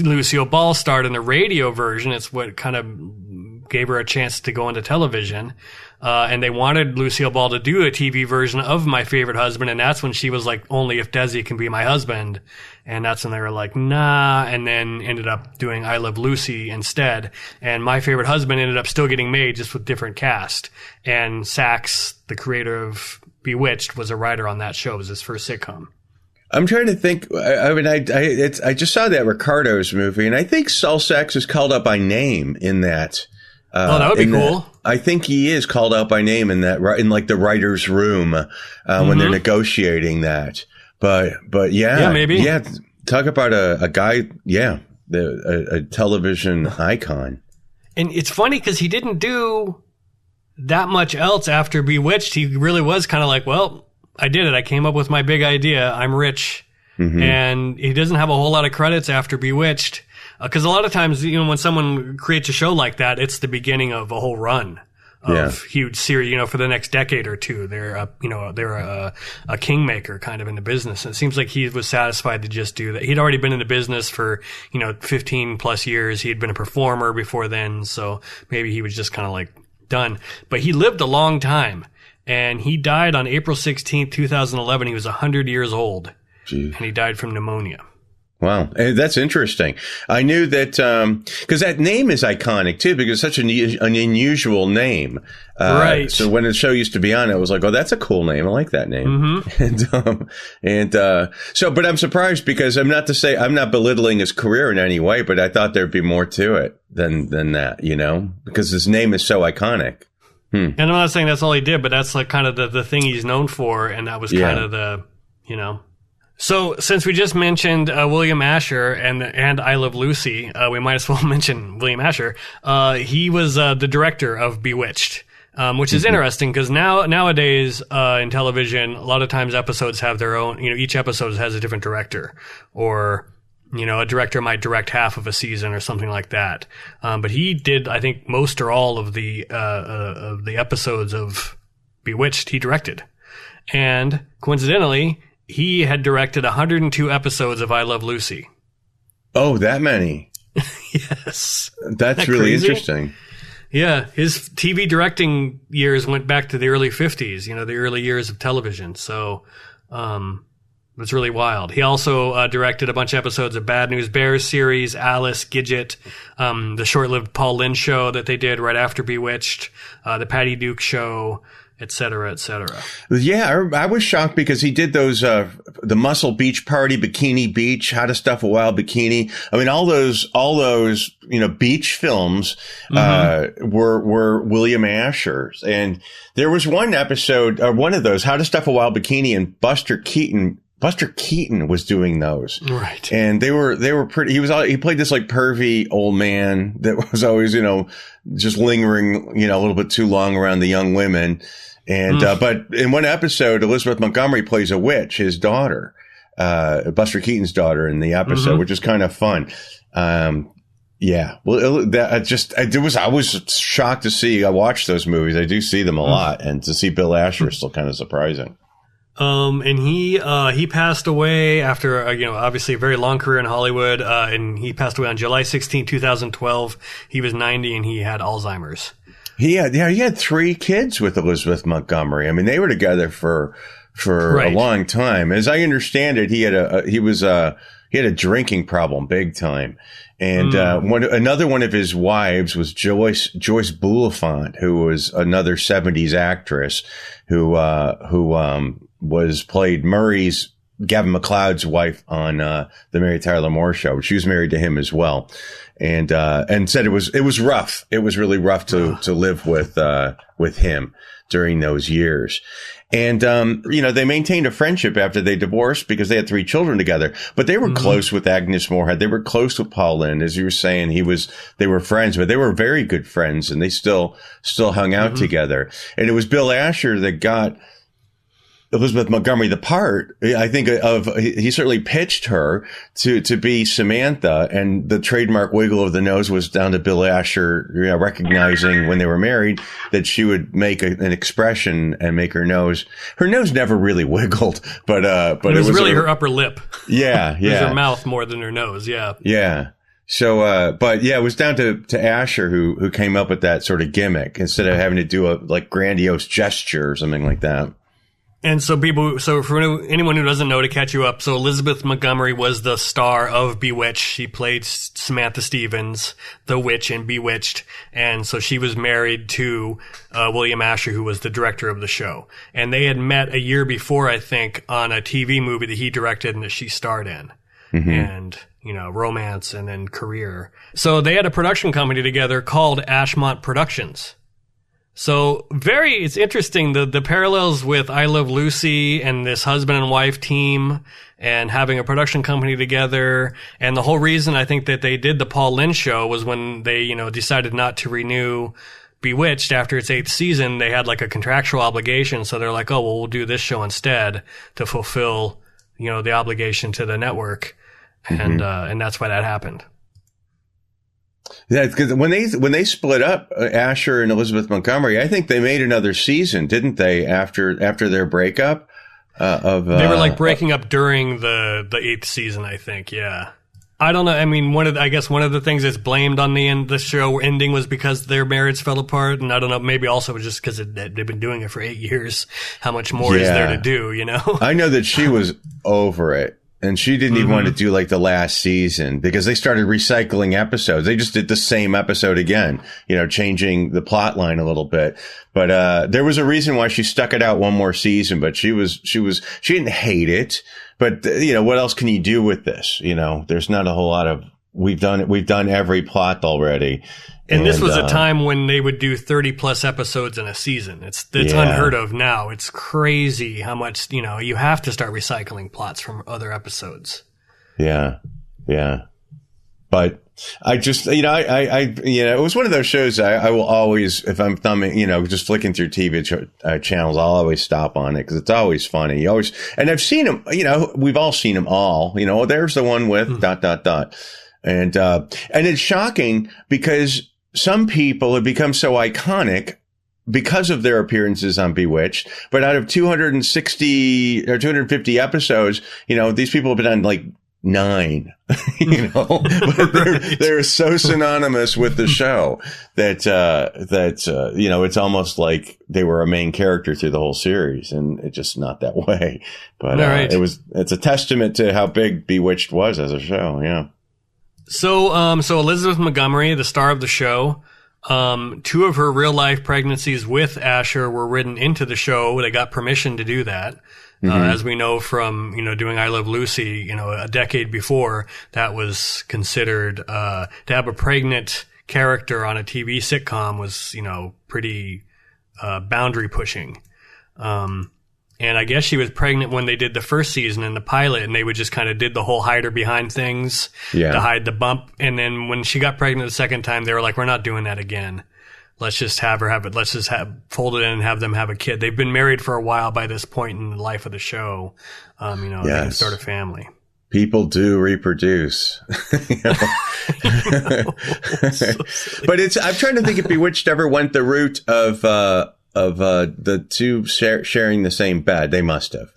[SPEAKER 2] Lucille Ball starred in the radio version. It's what kind of gave her a chance to go into television. And they wanted Lucille Ball to do a TV version of My Favorite Husband, and that's when she was like, only if Desi can be my husband. And that's when they were like, nah, and then ended up doing I Love Lucy instead. And My Favorite Husband ended up still getting made, just with different cast. And Sacks, the creator of Bewitched, was a writer on that show. It was his first sitcom.
[SPEAKER 3] I'm trying to think. I just saw that Ricardo's movie, and I think Saul Sacks is called out by name in that.
[SPEAKER 2] That would be cool.
[SPEAKER 3] I think he is called out by name in like the writer's room when they're negotiating that. But
[SPEAKER 2] maybe.
[SPEAKER 3] Yeah, talk about a guy. Yeah, a television icon.
[SPEAKER 2] And it's funny because he didn't do that much else after Bewitched. He really was kind of like, well, I did it. I came up with my big idea. I'm rich. And he doesn't have a whole lot of credits after Bewitched. Because a lot of times, when someone creates a show like that, it's the beginning of a whole run of huge series, for the next decade or two. They're a kingmaker kind of in the business. And it seems like he was satisfied to just do that. He'd already been in the business for, 15 plus years. He had been a performer before then. So maybe he was just kind of like done. But he lived a long time, and he died on April 16th, 2011. He was 100 years old.
[SPEAKER 3] Jeez.
[SPEAKER 2] And he died from pneumonia.
[SPEAKER 3] Wow. That's interesting. I knew that, because that name is iconic too, because it's such an unusual name.
[SPEAKER 2] Right.
[SPEAKER 3] So when the show used to be on, I was like, oh, that's a cool name. I like that name. Mm-hmm. But I'm surprised because I'm not belittling his career in any way, but I thought there'd be more to it than that, because his name is so iconic.
[SPEAKER 2] And I'm not saying that's all he did, but that's like kind of the thing he's known for. And that was kind of the, So, since we just mentioned William Asher and I Love Lucy, we might as well mention William Asher. He was the director of Bewitched, which is interesting because nowadays in television, a lot of times episodes have their own. Each episode has a different director, or a director might direct half of a season or something like that. But he did, I think, most or all of the episodes of Bewitched. He directed, and coincidentally, he had directed 102 episodes of I Love Lucy.
[SPEAKER 3] Oh, that many.
[SPEAKER 2] Yes.
[SPEAKER 3] That's really crazy? Interesting.
[SPEAKER 2] Yeah. His TV directing years went back to the early 50s, the early years of television. So it's really wild. He also directed a bunch of episodes of Bad News Bears series, Alice, Gidget, the short-lived Paul Lynde show that they did right after Bewitched, the Patty Duke show, et cetera, et cetera.
[SPEAKER 3] Yeah, I was shocked because he did those, the Muscle Beach Party, Bikini Beach, How to Stuff a Wild Bikini. I mean, all those, beach films, were William Asher's. And there was one episode, one of those, How to Stuff a Wild Bikini, and Buster Keaton was doing those.
[SPEAKER 2] Right.
[SPEAKER 3] And they were pretty, he played this like pervy old man that was always, just lingering, a little bit too long around the young women. And, but in one episode, Elizabeth Montgomery plays a witch, his daughter, Buster Keaton's daughter in the episode, which is kind of fun. Yeah. Well, I was shocked to see, I watched those movies. I do see them a lot, and to see Bill Asher is still kind of surprising.
[SPEAKER 2] And he passed away after, obviously a very long career in Hollywood. And he passed away on July 16, 2012. He was 90 and he had Alzheimer's.
[SPEAKER 3] He had 3 kids with Elizabeth Montgomery. I mean, they were together for a long time. As I understand it, he had a drinking problem big time. And, another one of his wives was Joyce Bulifant, who was another 70s actress who played Gavin McLeod's wife on, the Mary Tyler Moore Show. She was married to him as well. And said it was rough. It was really rough to live with him during those years. And, they maintained a friendship after they divorced because they had 3 children together, but they were close with Agnes Moorehead. They were close with Paul Lynde. As you were saying, they were friends, but they were very good friends, and they still hung out together. And it was Bill Asher that got Elizabeth Montgomery the part. I think he certainly pitched her to be Samantha, and the trademark wiggle of the nose was down to Bill Asher, recognizing when they were married that she would make an expression and make her nose never really wiggled, but it was really
[SPEAKER 2] her upper lip.
[SPEAKER 3] Yeah.
[SPEAKER 2] It was her mouth more than her nose. Yeah.
[SPEAKER 3] Yeah. So, it was down to Asher who came up with that sort of gimmick instead of having to do a grandiose gesture or something like that.
[SPEAKER 2] And so for anyone who doesn't know, to catch you up, so Elizabeth Montgomery was the star of Bewitched. She played Samantha Stevens, the witch in Bewitched. And so she was married to William Asher, who was the director of the show. And they had met a year before, I think, on a TV movie that he directed and that she starred in. And, romance and then career. So they had a production company together called Ashmont Productions. So it's interesting, the parallels with I Love Lucy and this husband and wife team and having a production company together. And the whole reason I think that they did the Paul Lynde show was when they, decided not to renew Bewitched after its 8th season. They had like a contractual obligation. So they're like, oh, well, we'll do this show instead to fulfill, the obligation to the network. And that's why that happened.
[SPEAKER 3] Yeah, because when they split up, Asher and Elizabeth Montgomery, I think they made another season, didn't they? After their breakup, they
[SPEAKER 2] were breaking up during the 8th season, I think. Yeah, I don't know. I mean, one of the things that's blamed on the show ending was because their marriage fell apart, and I don't know. Maybe also just because they've been doing it for 8 years. How much more is there to do?
[SPEAKER 3] I know that she was over it. And she didn't even want to do like the last season because they started recycling episodes. They just did the same episode again, changing the plot line a little bit. But, there was a reason why she stuck it out one more season, but she didn't hate it. But, what else can you do with this? There's not a whole lot of, we've done every plot already.
[SPEAKER 2] And this was a time when they would do 30 plus episodes in a season. It's unheard of now. It's crazy how much, you have to start recycling plots from other episodes.
[SPEAKER 3] Yeah. Yeah. But I just, it was one of those shows I will always, if I'm thumbing, just flicking through TV channels, I'll always stop on it because it's always funny. And I've seen them, we've all seen them all, there's the one with ... And it's shocking because some people have become so iconic because of their appearances on Bewitched. But out of 260 or 250 episodes, these people have been on like 9, but they're so synonymous with the show that it's almost like they were a main character through the whole series, and it's just not that way. But it's a testament to how big Bewitched was as a show. Yeah.
[SPEAKER 2] So Elizabeth Montgomery, the star of the show, 2 of her real life pregnancies with Asher were written into the show. They got permission to do that. As we know from, doing I Love Lucy, a decade before, that was considered, to have a pregnant character on a TV sitcom was, pretty, boundary pushing. And I guess she was pregnant when they did the first season in the pilot, and they would just kind of did the whole hide her behind things to hide the bump. And then when she got pregnant the second time, they were like, we're not doing that again. Let's just have her have it. Let's just fold it in and have them have a kid. They've been married for a while by this point in the life of the show. They can start a family. People do reproduce.
[SPEAKER 3] But I'm trying to think if Bewitched ever went the route of the 2 sharing the same bed. They must have.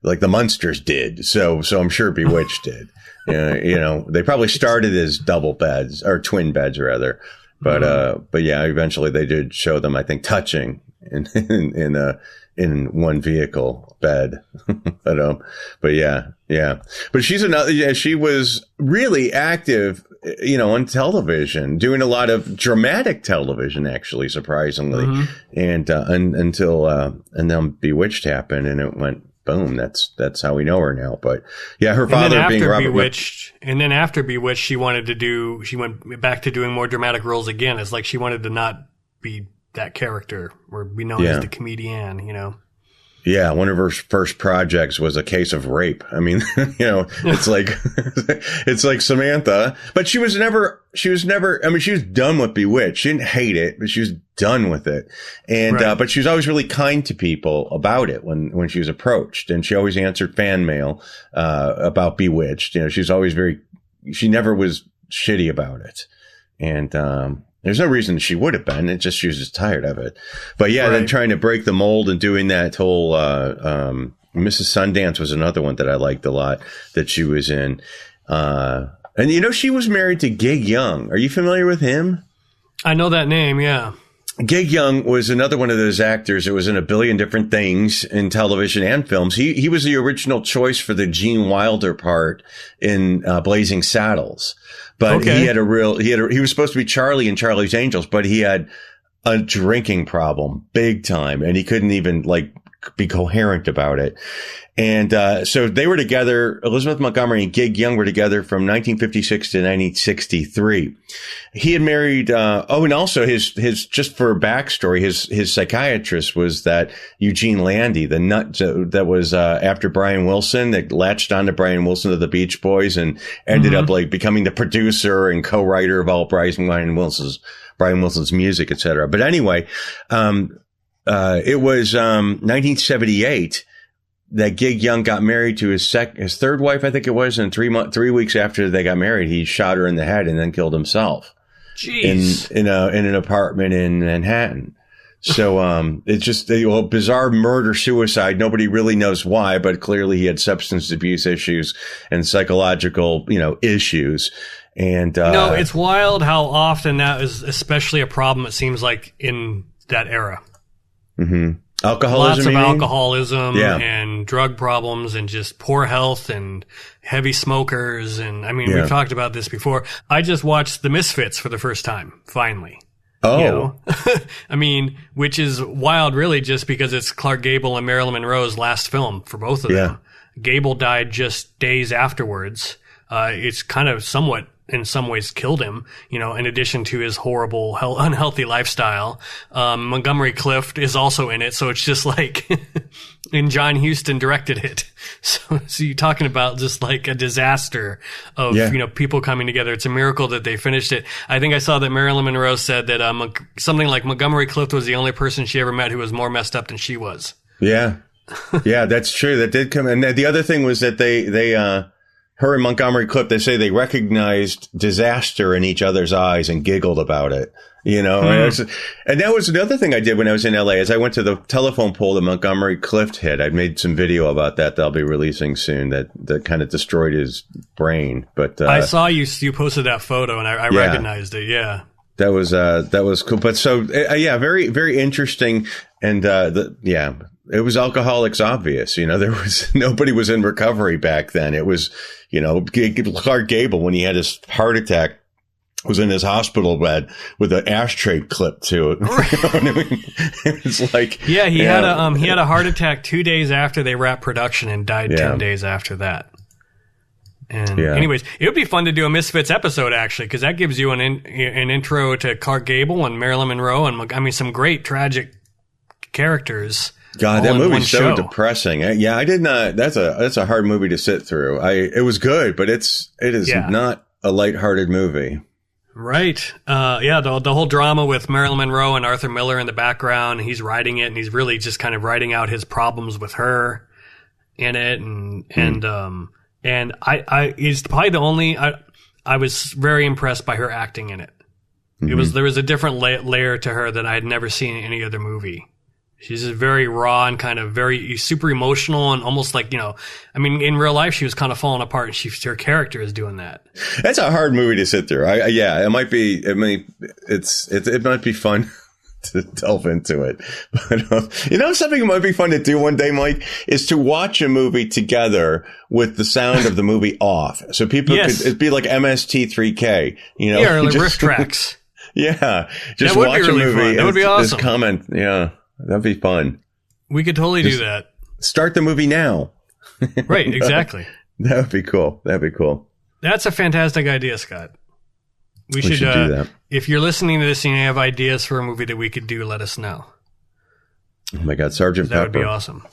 [SPEAKER 3] Like the Munsters did. So I'm sure Bewitched did. They probably started as double beds or twin beds rather. But yeah, eventually they did show them, I think, touching in one vehicle bed. But yeah. But she's she was really active, on television, doing a lot of dramatic television, actually, surprisingly. And then Bewitched happened and it went boom. That's how we know her now. But yeah, her father being Robert.
[SPEAKER 2] And then after Bewitched, she went back to doing more dramatic roles again. It's like she wanted to not be that character or be known as the comedian,
[SPEAKER 3] Yeah, one of her first projects was a case of rape. I mean, it's like Samantha, but she was never, I mean, she was done with Bewitched. She didn't hate it, but she was done with it. And, but she was always really kind to people about it when she was approached, and she always answered fan mail, about Bewitched. She never was shitty about it. And, there's no reason she would have been. It's just she was just tired of it. But yeah, then trying to break the mold and doing that whole Mrs. Sundance was another one that I liked a lot that she was in. And she was married to Gig Young. Are you familiar with him?
[SPEAKER 2] I know that name, yeah.
[SPEAKER 3] Gig Young was another one of those actors that was in a billion different things in television and films. He was the original choice for the Gene Wilder part in Blazing Saddles. But he was supposed to be Charlie in Charlie's Angels, but he had a drinking problem big time, and he couldn't even be coherent about it. And so they were together. Elizabeth Montgomery and Gig Young were together from 1956 to 1963. He had married. And also his just for backstory, his psychiatrist was that Eugene Landy, the nut that was after Brian Wilson, that latched onto Brian Wilson of the Beach Boys and ended up becoming the producer and co-writer of all Brian Wilson's music, etc. But anyway, it was 1978. That Gig Young got married to his third wife, I think it was, and 3 weeks after they got married, he shot her in the head and then killed himself.
[SPEAKER 2] Jeez.
[SPEAKER 3] In an apartment in Manhattan. So, it's just a bizarre murder suicide. Nobody really knows why, but clearly he had substance abuse issues and psychological, issues. And,
[SPEAKER 2] it's wild how often that is especially a problem, it seems like, in that era.
[SPEAKER 3] Mm-hmm. Alcoholism,
[SPEAKER 2] lots of alcoholism
[SPEAKER 3] Yeah.
[SPEAKER 2] and drug problems and just poor health and heavy smokers. And I mean,
[SPEAKER 3] Yeah.
[SPEAKER 2] we've talked about this before. I just watched The Misfits for the first time, finally.
[SPEAKER 3] Oh,
[SPEAKER 2] You know? I mean, which is wild, really, just because it's Clark Gable and Marilyn Monroe's last film for both of them. Gable died just days afterwards. It's kind of somewhat, in some ways, killed him, you know, in addition to his horrible, unhealthy lifestyle. Montgomery Clift is also in it, so it's just like, and John Huston directed it. So you're talking about just like a disaster of, you know, people coming together. It's a miracle that they finished it. I think I saw that Marilyn Monroe said that something like Montgomery Clift was the only person she ever met who was more messed up than she was.
[SPEAKER 3] Yeah. Yeah, that's true. That did come. And the other thing was that her and Montgomery Clift, they say they recognized disaster in each other's eyes and giggled about it. You know, and that was another thing I did when I was in LA is I went to the telephone pole that Montgomery Clift hit. I made some video about that I'll be releasing soon that kind of destroyed his brain. But
[SPEAKER 2] I saw you posted that photo and I recognized it. Yeah.
[SPEAKER 3] That was cool. But so, very, very interesting. And, it was Alcoholics Obvious. You know, nobody was in recovery back then. It was, you know, Clark Gable, when he had his heart attack, was in his hospital bed with an ashtray clipped to it. You know what I mean? It's like,
[SPEAKER 2] he had a heart attack 2 days after they wrapped production and died 10 days after that. And anyways, it would be fun to do a Misfits episode, actually, because that gives you an intro to Clark Gable and Marilyn Monroe and, I mean, some great tragic characters.
[SPEAKER 3] God, that movie's so depressing. I did not. That's a hard movie to sit through. It was good, but it is not a lighthearted movie.
[SPEAKER 2] Right. The whole drama with Marilyn Monroe and Arthur Miller in the background. He's writing it, and he's really just kind of writing out his problems with her in it, and I it's probably the only I was very impressed by her acting in it. There was a different layer to her that I had never seen in any other movie. She's just very raw and kind of very super emotional and almost like, you know, I mean, in real life, she was kind of falling apart and her character is doing that.
[SPEAKER 3] That's a hard movie to sit through. It might be, it might be fun to delve into it. But, you know, something that might be fun to do one day, Mike, is to watch a movie together with the sound of the movie off. So people could, it'd be like MST3K, you know?
[SPEAKER 2] Yeah, or riff tracks.
[SPEAKER 3] Yeah. Just watch a movie.
[SPEAKER 2] Fun. That would be awesome.
[SPEAKER 3] Just comment. Yeah. That'd be fun.
[SPEAKER 2] We could totally do that.
[SPEAKER 3] Start the movie now.
[SPEAKER 2] Right, exactly.
[SPEAKER 3] That would be cool.
[SPEAKER 2] That's a fantastic idea, Scott. We should do that. If you're listening to this and you have ideas for a movie that we could do, let us know.
[SPEAKER 3] Oh my God, Sergeant Pepper.
[SPEAKER 2] That would be awesome.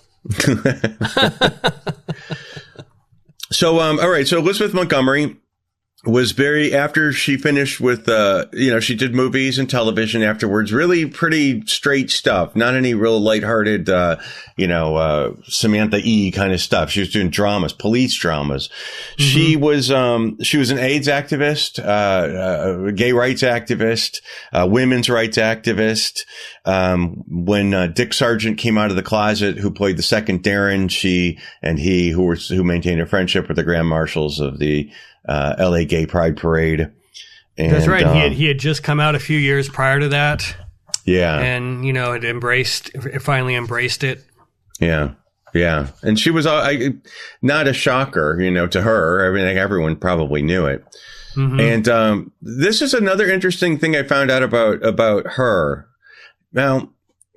[SPEAKER 3] So, all right. So Elizabeth Montgomery was after she finished with, she did movies and television afterwards, really pretty straight stuff, not any real lighthearted, Samantha E kind of stuff. She was doing dramas, police dramas. She was an AIDS activist, gay rights activist, women's rights activist. When Dick Sargent came out of the closet, who played the second Darrin, she and he, who maintained a friendship with the Grand Marshals of the LA Gay Pride Parade. And,
[SPEAKER 2] that's right. He had just come out a few years prior to that.
[SPEAKER 3] Yeah.
[SPEAKER 2] And, had finally embraced it.
[SPEAKER 3] Yeah. Yeah. And she was not a shocker, to her. I mean, everyone probably knew it. And this is another interesting thing I found out about her. Now,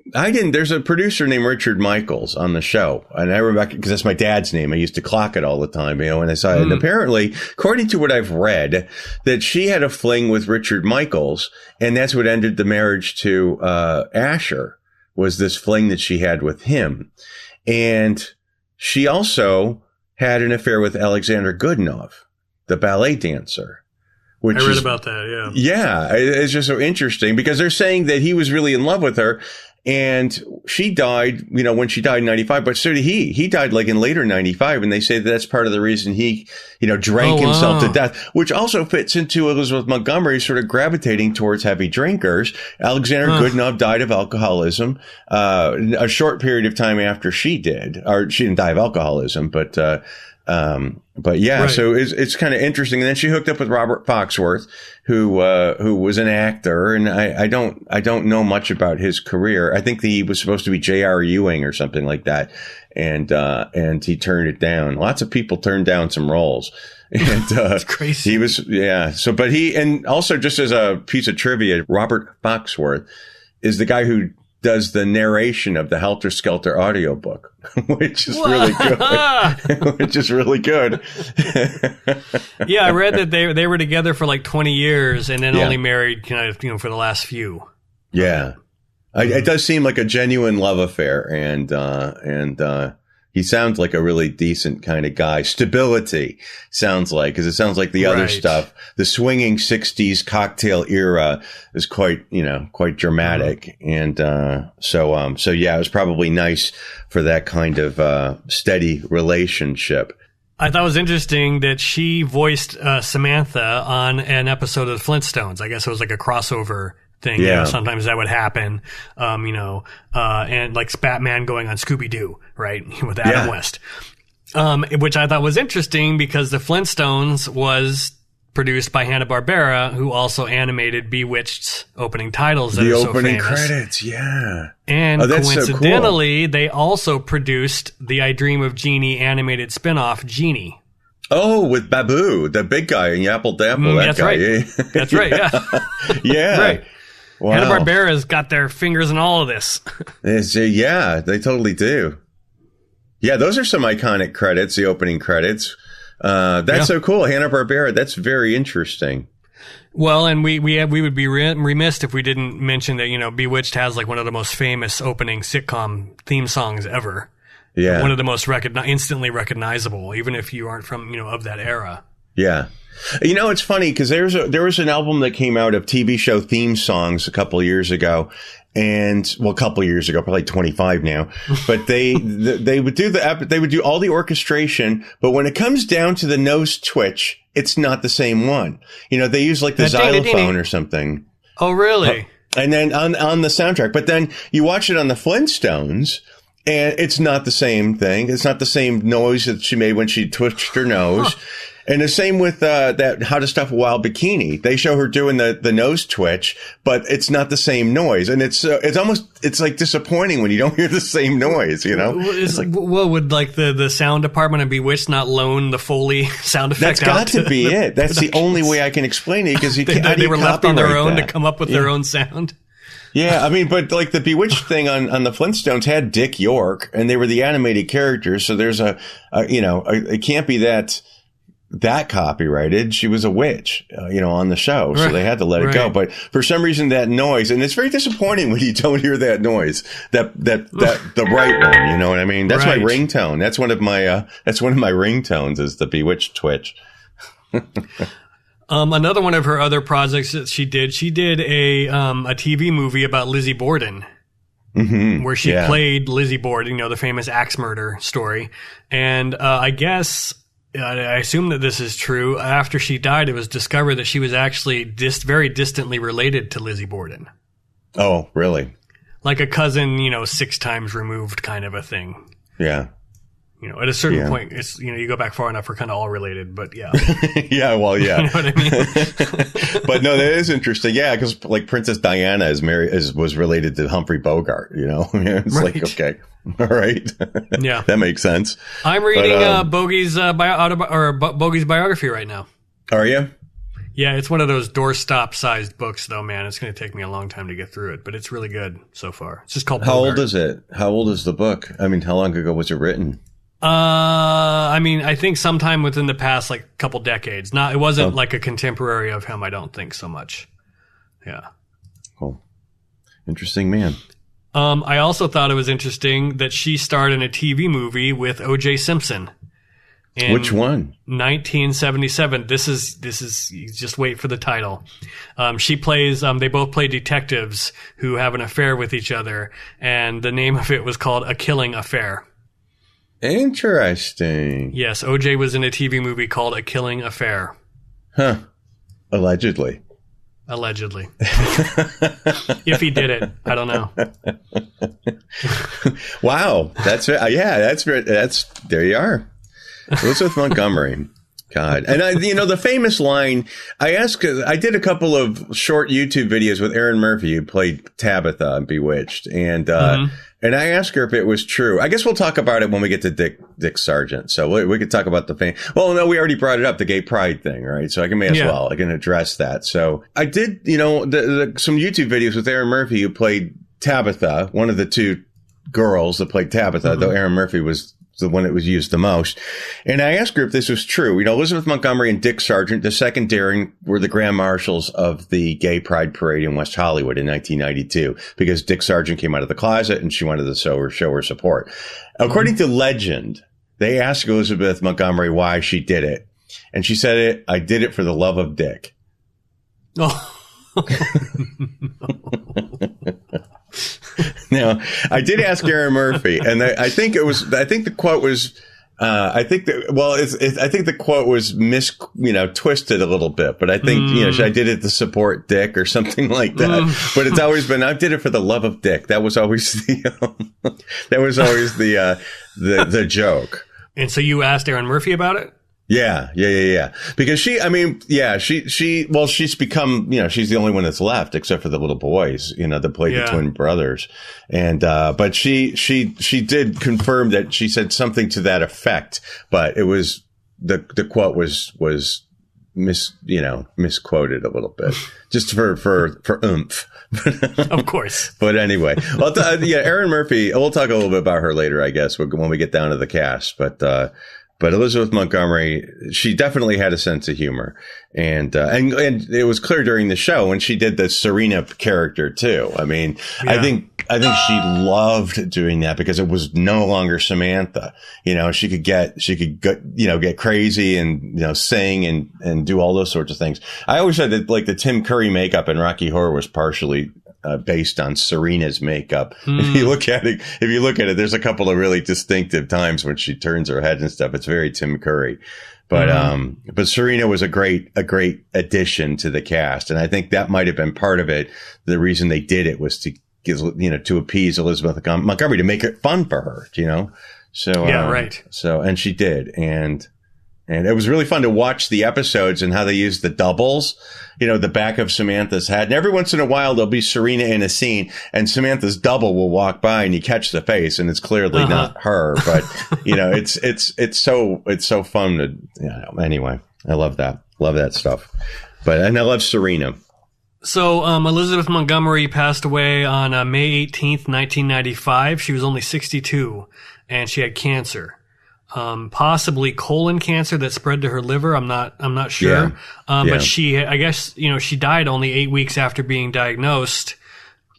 [SPEAKER 3] there's a producer named Richard Michaels on the show. And I remember, because that's my dad's name. I used to clock it all the time, and I saw it. And apparently, according to what I've read, that she had a fling with Richard Michaels. And that's what ended the marriage to Asher, was this fling that she had with him. And she also had an affair with Alexander Goodenough, the ballet dancer.
[SPEAKER 2] I read about that, yeah.
[SPEAKER 3] Yeah, it's just so interesting because they're saying that he was really in love with her. And she died, when she died in 95, but so did he. He died like in later 95. And they say that's part of the reason he, drank himself to death, which also fits into Elizabeth Montgomery sort of gravitating towards heavy drinkers. Alexander Goodenough died of alcoholism, a short period of time after she did, or she didn't die of alcoholism, but, But yeah, right. So it's kind of interesting. And then she hooked up with Robert Foxworth, who was an actor, and I don't know much about his career. I think he was supposed to be J.R. Ewing or something like that, and he turned it down. Lots of people turned down some roles. And
[SPEAKER 2] that's crazy.
[SPEAKER 3] He was, yeah. So, but and also just as a piece of trivia, Robert Foxworth is the guy who does the narration of the Helter Skelter audiobook, which is really good. Which is really good.
[SPEAKER 2] Yeah, I read that they were together for like 20 years and then only married kind of, for the last few.
[SPEAKER 3] Yeah. It does seem like a genuine love affair, and he sounds like a really decent kind of guy. Stability sounds like, because it sounds like the other stuff, the swinging 60s cocktail era is quite dramatic. And, so yeah, it was probably nice for that kind of, steady relationship.
[SPEAKER 2] I thought it was interesting that she voiced, Samantha on an episode of the Flintstones. I guess it was like a crossover thing.
[SPEAKER 3] Yeah.
[SPEAKER 2] Sometimes that would happen, and like Batman going on Scooby-Doo, right? With Adam West. Which I thought was interesting because the Flintstones was produced by Hanna-Barbera, who also animated Bewitched's opening titles that are so famous. The opening
[SPEAKER 3] credits, yeah.
[SPEAKER 2] And coincidentally, they also produced the I Dream of Jeannie animated spinoff, Jeannie.
[SPEAKER 3] Oh, with Babu, the big guy in Yapple Dapple, that
[SPEAKER 2] that's
[SPEAKER 3] guy.
[SPEAKER 2] Right. That's right, yeah.
[SPEAKER 3] Yeah.
[SPEAKER 2] Right.
[SPEAKER 3] Wow.
[SPEAKER 2] Hanna-Barbera's got their fingers in all of this.
[SPEAKER 3] Yeah, they totally do. Yeah, those are some iconic credits, the opening credits. That's so cool. Hanna-Barbera, that's very interesting.
[SPEAKER 2] Well, and we would be remiss if we didn't mention that, Bewitched has like one of the most famous opening sitcom theme songs ever.
[SPEAKER 3] Yeah.
[SPEAKER 2] One of the most instantly recognizable, even if you aren't from, of that era.
[SPEAKER 3] Yeah. It's funny because there was an album that came out of TV show theme songs a couple of years ago. Probably 25 now, but they would do all the orchestration, but when it comes down to the nose twitch, it's not the same one. They use like the xylophone or something.
[SPEAKER 2] Oh, really?
[SPEAKER 3] And then on the soundtrack, but then you watch it on the Flintstones, and it's not the same thing. It's not the same noise that she made when she twitched her nose. Huh. And the same with that How to Stuff a Wild Bikini. They show her doing the nose twitch, but it's not the same noise. And it's like disappointing when you don't hear the same noise,
[SPEAKER 2] It's like, well, would like the sound department of Bewitched not loan the Foley sound effect?
[SPEAKER 3] That's got to be it. That's the only way I can explain it, because
[SPEAKER 2] they were left on their own to come up with their own sound.
[SPEAKER 3] Yeah, I mean, but like the Bewitched thing on the Flintstones had Dick York, and they were the animated characters. So there's it can't be that copyrighted. She was a witch, on the show. So they had to let it go. But for some reason that noise, and it's very disappointing when you don't hear that noise, that the right one, you know what I mean? That's my ringtone. That's one of my ringtones is the Bewitched twitch.
[SPEAKER 2] Another one of her other projects that she did a TV movie about Lizzie Borden.
[SPEAKER 3] Mm-hmm.
[SPEAKER 2] Where she played Lizzie Borden, the famous axe murder story. And, I guess, I assume that this is true. After she died, it was discovered that she was actually very distantly related to Lizzie Borden.
[SPEAKER 3] Oh, really?
[SPEAKER 2] Like a cousin, 6 times removed kind of a thing.
[SPEAKER 3] Yeah.
[SPEAKER 2] At a certain point, it's, you go back far enough, we're kind of all related, but yeah.
[SPEAKER 3] Yeah, well, yeah.
[SPEAKER 2] You know what I mean?
[SPEAKER 3] But no, that is interesting. Yeah, because like Princess Diana was related to Humphrey Bogart, It's like, okay. All right.
[SPEAKER 2] Yeah.
[SPEAKER 3] That makes sense.
[SPEAKER 2] I'm reading Bogey's Bogey's biography right now.
[SPEAKER 3] Are you?
[SPEAKER 2] Yeah, it's one of those doorstop sized books though, man. It's going to take me a long time to get through it, but it's really good so far. It's just called
[SPEAKER 3] How
[SPEAKER 2] Bogart.
[SPEAKER 3] old is it? How old is the book? I mean, how long ago was it written?
[SPEAKER 2] I think sometime within the past couple decades. It wasn't like a contemporary of him, I don't think so much. Yeah.
[SPEAKER 3] Cool. Interesting man.
[SPEAKER 2] I also thought it was interesting that she starred in a TV movie with O.J. Simpson.
[SPEAKER 3] Which one?
[SPEAKER 2] 1977. This is, you just wait for the title. She plays, they both play detectives who have an affair with each other, and the name of it was called A Killing Affair.
[SPEAKER 3] Interesting.
[SPEAKER 2] Yes, O.J. was in a TV movie called A Killing Affair.
[SPEAKER 3] Huh. Allegedly.
[SPEAKER 2] If he did it, I don't know.
[SPEAKER 3] Wow. That's there you are. Elizabeth Montgomery. God. And the famous line, I did a couple of short YouTube videos with Erin Murphy, who played Tabitha in Bewitched. And I asked her if it was true. I guess we'll talk about it when we get to Dick Sargent. So we could talk about the fame. Well, no, we already brought it up, the gay pride thing, right? So I can I can address that. So I did, some YouTube videos with Erin Murphy, who played Tabitha, one of the two girls that played Tabitha, though Erin Murphy was the one that was used the most. And I asked her if this was true. Elizabeth Montgomery and Dick Sargent, the second Darrin, were the grand marshals of the gay pride parade in West Hollywood in 1992, because Dick Sargent came out of the closet and she wanted to show her support. According to legend, they asked Elizabeth Montgomery why she did it. And she said, I did it for the love of Dick. Oh. Now, I did ask Erin Murphy, and I think the quote was, I think the quote was twisted a little bit, but I think, I did it to support Dick or something like that. But it's always been, I did it for the love of Dick. That was always the joke.
[SPEAKER 2] And so you asked Erin Murphy about it?
[SPEAKER 3] Yeah. Because she's become, she's the only one that's left except for the little boys, that played the twin brothers. And, but she did confirm that she said something to that effect, but it was, the quote was misquoted a little bit just for oomph.
[SPEAKER 2] Of course.
[SPEAKER 3] But anyway, Erin Murphy, we'll talk a little bit about her later, I guess, when we get down to the cast, but Elizabeth Montgomery, she definitely had a sense of humor, and it was clear during the show when she did the Serena character too. I mean, I think she loved doing that because it was no longer Samantha. She could get crazy and sing and do all those sorts of things. I always said that the Tim Curry makeup in Rocky Horror was partially based on Serena's makeup. If you look at it, there's a couple of really distinctive times when she turns her head and stuff. It's very Tim Curry. But Serena was a great addition to the cast. And I think that might have been part of it. The reason they did it was to give, to appease Elizabeth Montgomery, to make it fun for her, So,
[SPEAKER 2] right.
[SPEAKER 3] So, and she did. And it was really fun to watch the episodes and how they used the doubles, the back of Samantha's head. And every once in a while, there'll be Serena in a scene and Samantha's double will walk by and you catch the face and it's clearly not her. But, it's so fun to, anyway, I love that. Love that stuff. And I love Serena.
[SPEAKER 2] So, Elizabeth Montgomery passed away on May 18th, 1995. She was only 62 and she had cancer. Possibly colon cancer that spread to her liver. I'm not sure. But I guess, she died only 8 weeks after being diagnosed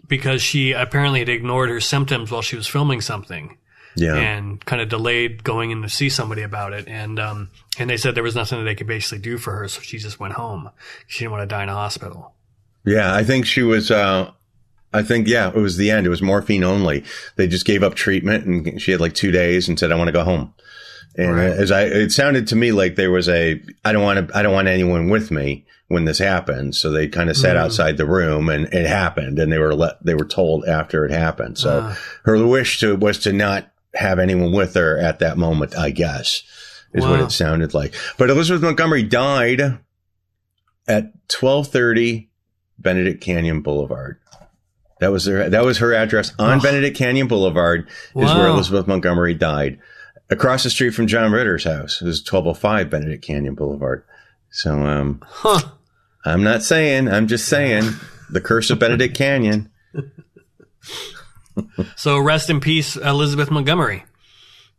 [SPEAKER 2] because she apparently had ignored her symptoms while she was filming something. Yeah. And kind of delayed going in to see somebody about it. And they said there was nothing that they could basically do for her. So she just went home. She didn't want to die in a hospital. Yeah.
[SPEAKER 3] I think she was, it was the end. It was morphine only. They just gave up treatment and she had 2 days and said, I want to go home. And it sounded to me like there was I don't want anyone with me when this happened. So they kind of sat outside the room and it happened and they were told after it happened. So her wish was to not have anyone with her at that moment, I guess, is what it sounded like. But Elizabeth Montgomery died at 1230 Benedict Canyon Boulevard. That was her address on Benedict Canyon Boulevard is where Elizabeth Montgomery died. Across the street from John Ritter's house. It was 1205 Benedict Canyon Boulevard. So, I'm not saying, I'm just saying the curse of Benedict Canyon.
[SPEAKER 2] So rest in peace, Elizabeth Montgomery.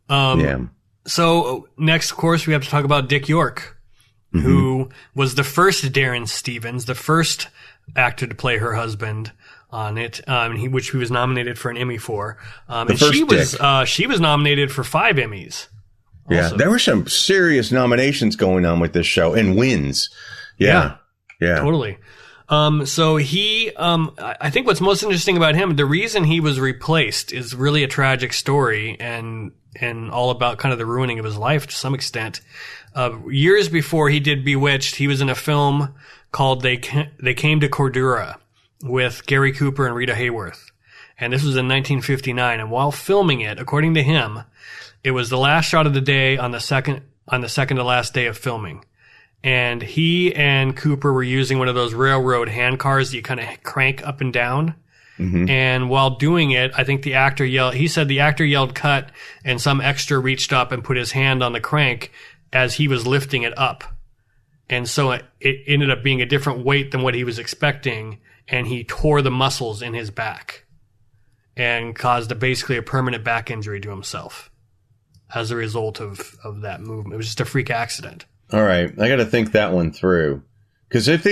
[SPEAKER 2] So next, of course, we have to talk about Dick York, who was the first Darrin Stevens, the first actor to play her husband on it, which he was nominated for an Emmy for. And she was nominated for 5 Emmys. Also.
[SPEAKER 3] Yeah, there were some serious nominations going on with this show and wins. Yeah.
[SPEAKER 2] Totally. So he, I think what's most interesting about him, the reason he was replaced is really a tragic story and all about kind of the ruining of his life to some extent. Years before he did Bewitched, he was in a film called They Came to Cordura with Gary Cooper and Rita Hayworth. And this was in 1959. And while filming it, according to him, it was the last shot of the day on the second on the second to last day of filming. And he and Cooper were using one of those railroad hand cars that you kind of crank up and down. Mm-hmm. And while doing it, I think the actor yelled cut, and some extra reached up and put his hand on the crank as he was lifting it up. And so it ended up being a different weight than what he was expecting, and he tore the muscles in his back and caused basically a permanent back injury to himself as a result of that movement. It was just a freak accident. All right.
[SPEAKER 3] I got to think that one through. Because if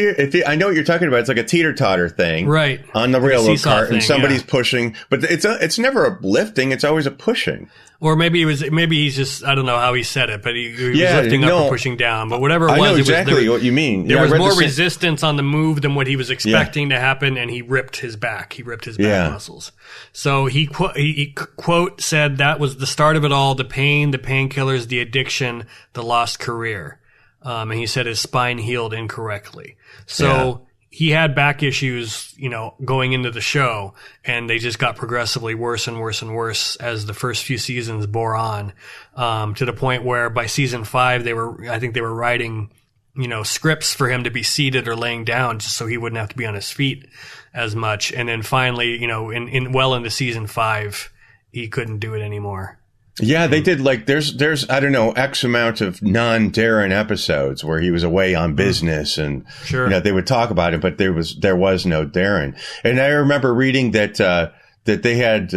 [SPEAKER 3] I know what you're talking about, it's like a teeter-totter thing,
[SPEAKER 2] right?
[SPEAKER 3] On the railroad cart, and somebody's pushing, but it's never a lifting; it's always a pushing.
[SPEAKER 2] Or maybe he's just, I don't know how he said it, but he was lifting up or pushing down. But whatever it was,
[SPEAKER 3] I know exactly what you mean.
[SPEAKER 2] There was more resistance on the move than what he was expecting to happen, and he ripped his back. He ripped his back muscles. So he quote said that was the start of it all: the pain, the painkillers, the addiction, the lost career. And he said his spine healed incorrectly. So he had back issues, going into the show, and they just got progressively worse and worse and worse as the first few seasons bore on, to the point where by season 5, I think they were writing, scripts for him to be seated or laying down just so he wouldn't have to be on his feet as much. And then finally, into season 5, he couldn't do it anymore.
[SPEAKER 3] Yeah, they did there's I don't know, X amount of non-Darrin episodes where he was away on business, and they would talk about it, but there was no Darrin. And I remember reading that they had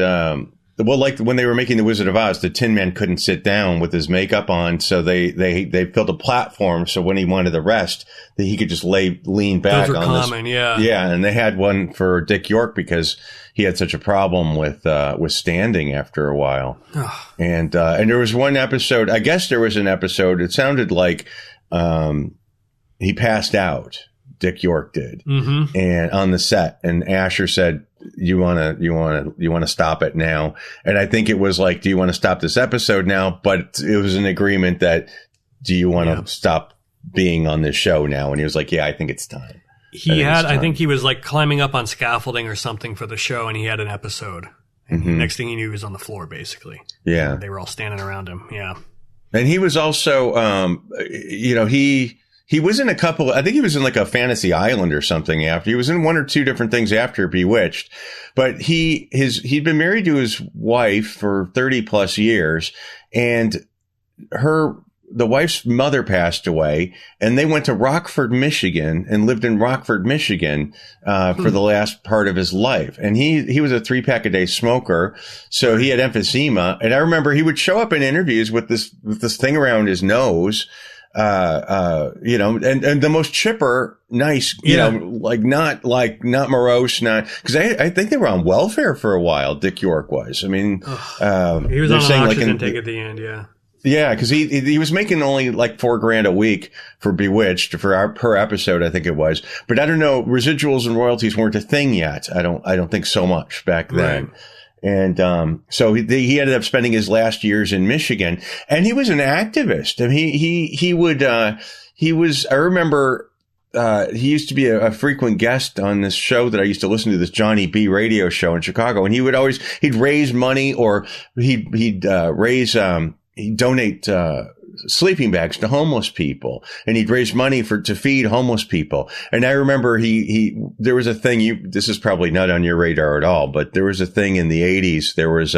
[SPEAKER 3] like when they were making The Wizard of Oz, the Tin Man couldn't sit down with his makeup on, so they built a platform so when he wanted to rest, that he could just lean back.
[SPEAKER 2] Those are
[SPEAKER 3] on
[SPEAKER 2] common,
[SPEAKER 3] this.
[SPEAKER 2] Yeah,
[SPEAKER 3] and they had one for Dick York because he had such a problem with standing after a while. And there was one episode, I guess there was an episode, it sounded like he passed out. Dick York did. Mm-hmm. And on the set, and Asher said, you want to stop it now. And I think it was like, do you want to stop this episode now? But it was an agreement that, do you want to stop being on this show now? And he was like, yeah, I think it's time.
[SPEAKER 2] I think he was like climbing up on scaffolding or something for the show, and he had an episode. And next thing he knew, he was on the floor, basically. Yeah. And they were all standing around him. Yeah.
[SPEAKER 3] And he was also, he was in a couple, I think he was in like a Fantasy Island or something after. He was in one or two different things after Bewitched. But he'd been married to his wife for 30 plus years, and the wife's mother passed away, and they went to Rockford, Michigan, and lived in Rockford, Michigan, for the last part of his life. And he was a 3-pack a day smoker, so he had emphysema. And I remember he would show up in interviews with this thing around his nose, and the most chipper, nice, not morose, because I think they were on welfare for a while. Dick York was. I mean,
[SPEAKER 2] he was on an oxygen tank at the end. Yeah.
[SPEAKER 3] Yeah, because he was making only like $4,000 a week for Bewitched per episode, I think it was. But I don't know, residuals and royalties weren't a thing yet. I don't think so much back then. Right. And so he ended up spending his last years in Michigan, and he was an activist. I mean, I remember he used to be a frequent guest on this show that I used to listen to, this Johnny B radio show in Chicago, and he'd raise money, or he'd donate sleeping bags to homeless people, and he'd raise money to feed homeless people. And I remember there was a thing, this is probably not on your radar at all, but there was a thing in the 80s. There was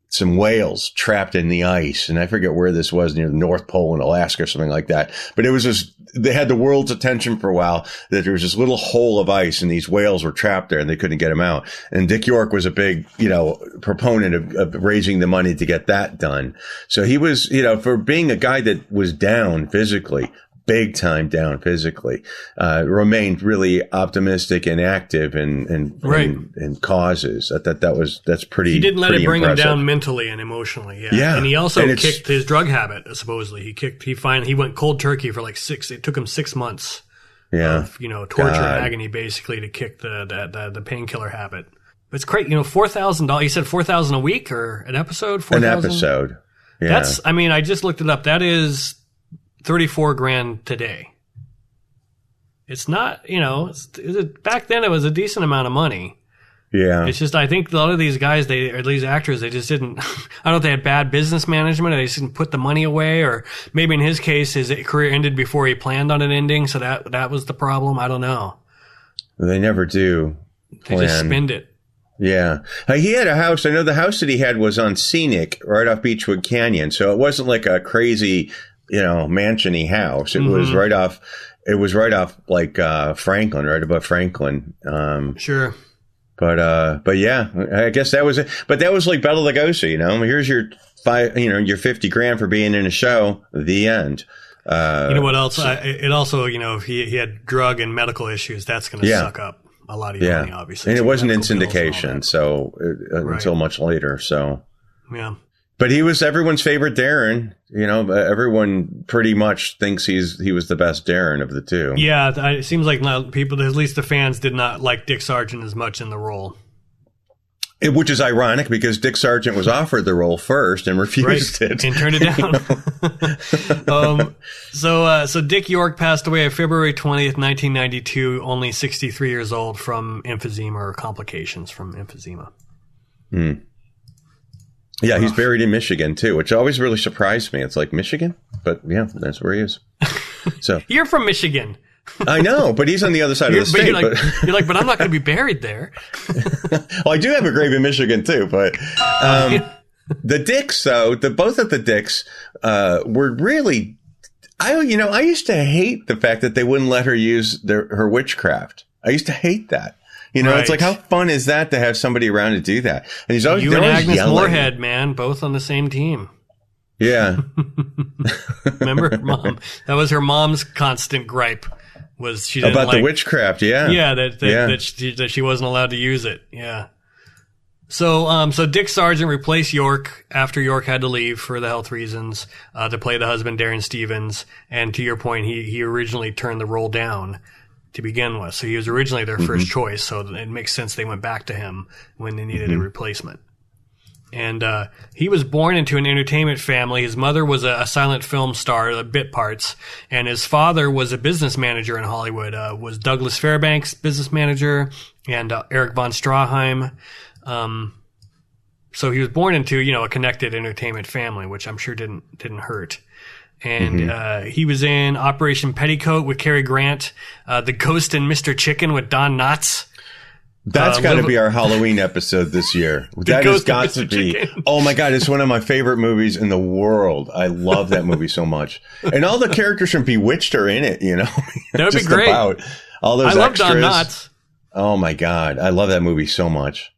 [SPEAKER 3] some whales trapped in the ice, and I forget where this was, near the North Pole in Alaska or something like that. But it was they had the world's attention for a while, that there was this little hole of ice and these whales were trapped there and they couldn't get them out. And Dick York was a big, proponent of raising the money to get that done. So he was, for being a guy that was down physically, big time down physically, remained really optimistic and active in causes. That's pretty.
[SPEAKER 2] He didn't let it bring
[SPEAKER 3] impressive.
[SPEAKER 2] him down mentally and emoally. Yeah. And he also kicked his drug habit. Supposedly, he went cold turkey for like it took him 6 months.
[SPEAKER 3] Yeah.
[SPEAKER 2] Of, torture and agony, basically, to kick the painkiller habit. But it's great. $4,000. You said $4,000 a week or an episode? 4,000?
[SPEAKER 3] An episode. Yeah.
[SPEAKER 2] I just looked it up. That is $34,000 today. It's not, back then it was a decent amount of money.
[SPEAKER 3] Yeah.
[SPEAKER 2] It's just, I think a lot of these guys, or these actors, they just didn't, I don't know if they had bad business management or they just didn't put the money away, or maybe in his case, his career ended before he planned on it ending. So that was the problem. I don't know.
[SPEAKER 3] They never do plan.
[SPEAKER 2] They just spend it.
[SPEAKER 3] Yeah. He had a house. I know the house that he had was on Scenic, right off Beechwood Canyon. So it wasn't like a crazy, mansion-y house. It was right off, like, Franklin, right above Franklin.
[SPEAKER 2] Sure.
[SPEAKER 3] But yeah, I guess that was it. But that was like Bela Lugosi, here's your your 50 grand for being in a show. The end.
[SPEAKER 2] You know what else? It also, if he had drug and medical issues, that's going to suck up a lot of your money, obviously.
[SPEAKER 3] And it wasn't in syndication, until much later. So,
[SPEAKER 2] yeah.
[SPEAKER 3] But he was everyone's favorite Darrin. Everyone pretty much thinks he was the best Darrin of the two.
[SPEAKER 2] Yeah, it seems like people, at least the fans, did not like Dick Sargent as much in the role.
[SPEAKER 3] Which is ironic because Dick Sargent was offered the role first and refused it.
[SPEAKER 2] And turned it down. So Dick York passed away on February 20th, 1992, only 63 years old from emphysema or complications from emphysema.
[SPEAKER 3] Yeah, he's buried in Michigan, too, which always really surprised me. It's like, Michigan? But yeah, that's where he is. So
[SPEAKER 2] You're from Michigan.
[SPEAKER 3] I know, but he's on the other side of the state.
[SPEAKER 2] But I'm not going to be buried there.
[SPEAKER 3] Well, I do have a grave in Michigan, too. But the Dicks, though, both of the Dicks were really... I used to hate the fact that they wouldn't let her use her witchcraft. I used to hate that. It's like, how fun is that to have somebody around to do that? And he's always,
[SPEAKER 2] and Agnes Moorehead, man, both on the same team.
[SPEAKER 3] Yeah.
[SPEAKER 2] Remember her mom? That was her mom's constant gripe. Was she didn't
[SPEAKER 3] about the witchcraft? Yeah.
[SPEAKER 2] Yeah, that she wasn't allowed to use it. Yeah. So Dick Sargent replaced York after York had to leave for the health reasons to play the husband, Darrin Stevens. And to your point, he originally turned the role down to begin with. So he was originally their first choice. So it makes sense they went back to him when they needed a replacement. And he was born into an entertainment family. His mother was a silent film star, bit parts, and his father was a business manager in Hollywood. Was Douglas Fairbanks' business manager, and Eric von Stroheim. So he was born into a connected entertainment family, which I'm sure didn't hurt. And he was in Operation Petticoat with Cary Grant, The Ghost and Mr. Chicken with Don Knotts.
[SPEAKER 3] That's got to be our Halloween episode this year. That has got to be. Chicken. Oh my God, it's one of my favorite movies in the world. I love that movie so much. And all the characters from Bewitched are in it,
[SPEAKER 2] That would be great.
[SPEAKER 3] All those
[SPEAKER 2] I
[SPEAKER 3] extras.
[SPEAKER 2] love Don Knotts.
[SPEAKER 3] Oh my God, I love that movie so much.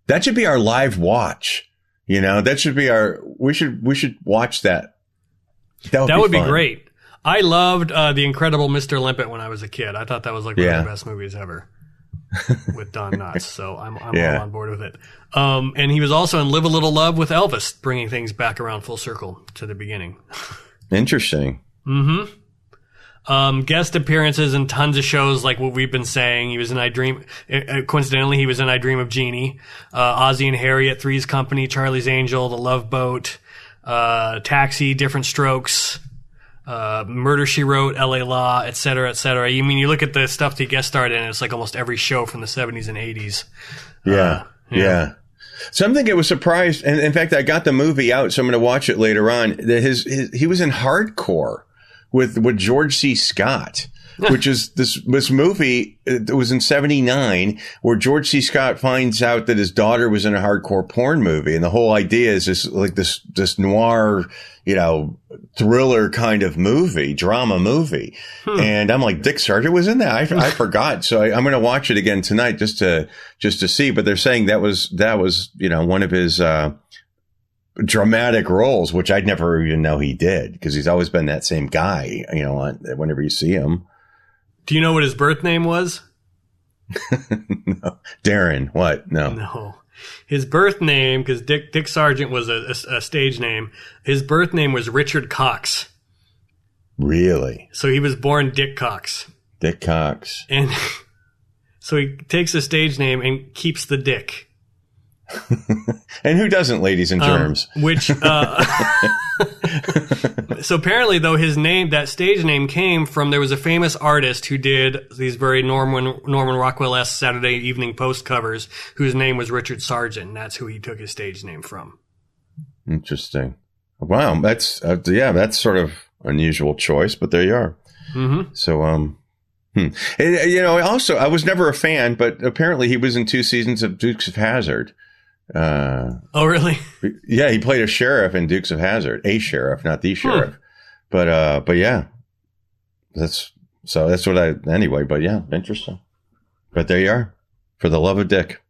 [SPEAKER 3] That should be our live watch. That should be we should watch that. That would
[SPEAKER 2] be great. I loved The Incredible Mr. Limpet when I was a kid. I thought that was like one of the best movies ever with Don Knotts. So I'm all on board with it. And he was also in Live a Little Love with Elvis, bringing things back around full circle to the beginning.
[SPEAKER 3] Interesting.
[SPEAKER 2] Guest appearances in tons of shows, like what we've been saying. He was in coincidentally, he was in I Dream of Jeannie, Ozzie and Harriet, Three's Company, Charlie's Angel, The Love Boat, Taxi, Different Strokes, Murder, She Wrote, LA Law, et cetera, et cetera. You look at the stuff he guest starred in, it's like almost every show from the 70s and 80s.
[SPEAKER 3] Yeah. So I'm thinking it was surprised. And in fact, I got the movie out, so I'm going to watch it later on. That he was in Hardcore with George C. Scott, which is this movie. It was in '79 where George C. Scott finds out that his daughter was in a hardcore porn movie. And the whole idea is this noir, thriller kind of movie, drama movie. And I'm like, Dick Sargent was in that. I forgot. So I'm going to watch it again tonight just to see. But they're saying that was one of his, dramatic roles, which I'd never even know he did because he's always been that same guy, whenever you see him.
[SPEAKER 2] Do you know what his birth name was?
[SPEAKER 3] No. Darrin. What?
[SPEAKER 2] No. His birth name, because Dick Sargent was a stage name. His birth name was Richard Cox.
[SPEAKER 3] Really?
[SPEAKER 2] So he was born Dick Cox.
[SPEAKER 3] Dick Cox.
[SPEAKER 2] And so he takes a stage name and keeps the Dick.
[SPEAKER 3] And who doesn't, ladies and germs?
[SPEAKER 2] So apparently, though, his name, that stage name, came from, there was a famous artist who did these very Norman Rockwell-esque Saturday Evening Post covers, whose name was Richard Sargent, and that's who he took his stage name from.
[SPEAKER 3] Interesting. Wow, that's that's sort of unusual choice, but there you are.
[SPEAKER 2] Mm-hmm.
[SPEAKER 3] So, And, also, I was never a fan, but apparently he was in 2 seasons of Dukes of Hazzard.
[SPEAKER 2] Oh, really?
[SPEAKER 3] Yeah, he played a sheriff in Dukes of Hazzard, a sheriff, not the sheriff. But yeah, that's what anyway, but yeah, interesting. But there you are, for the love of Dick.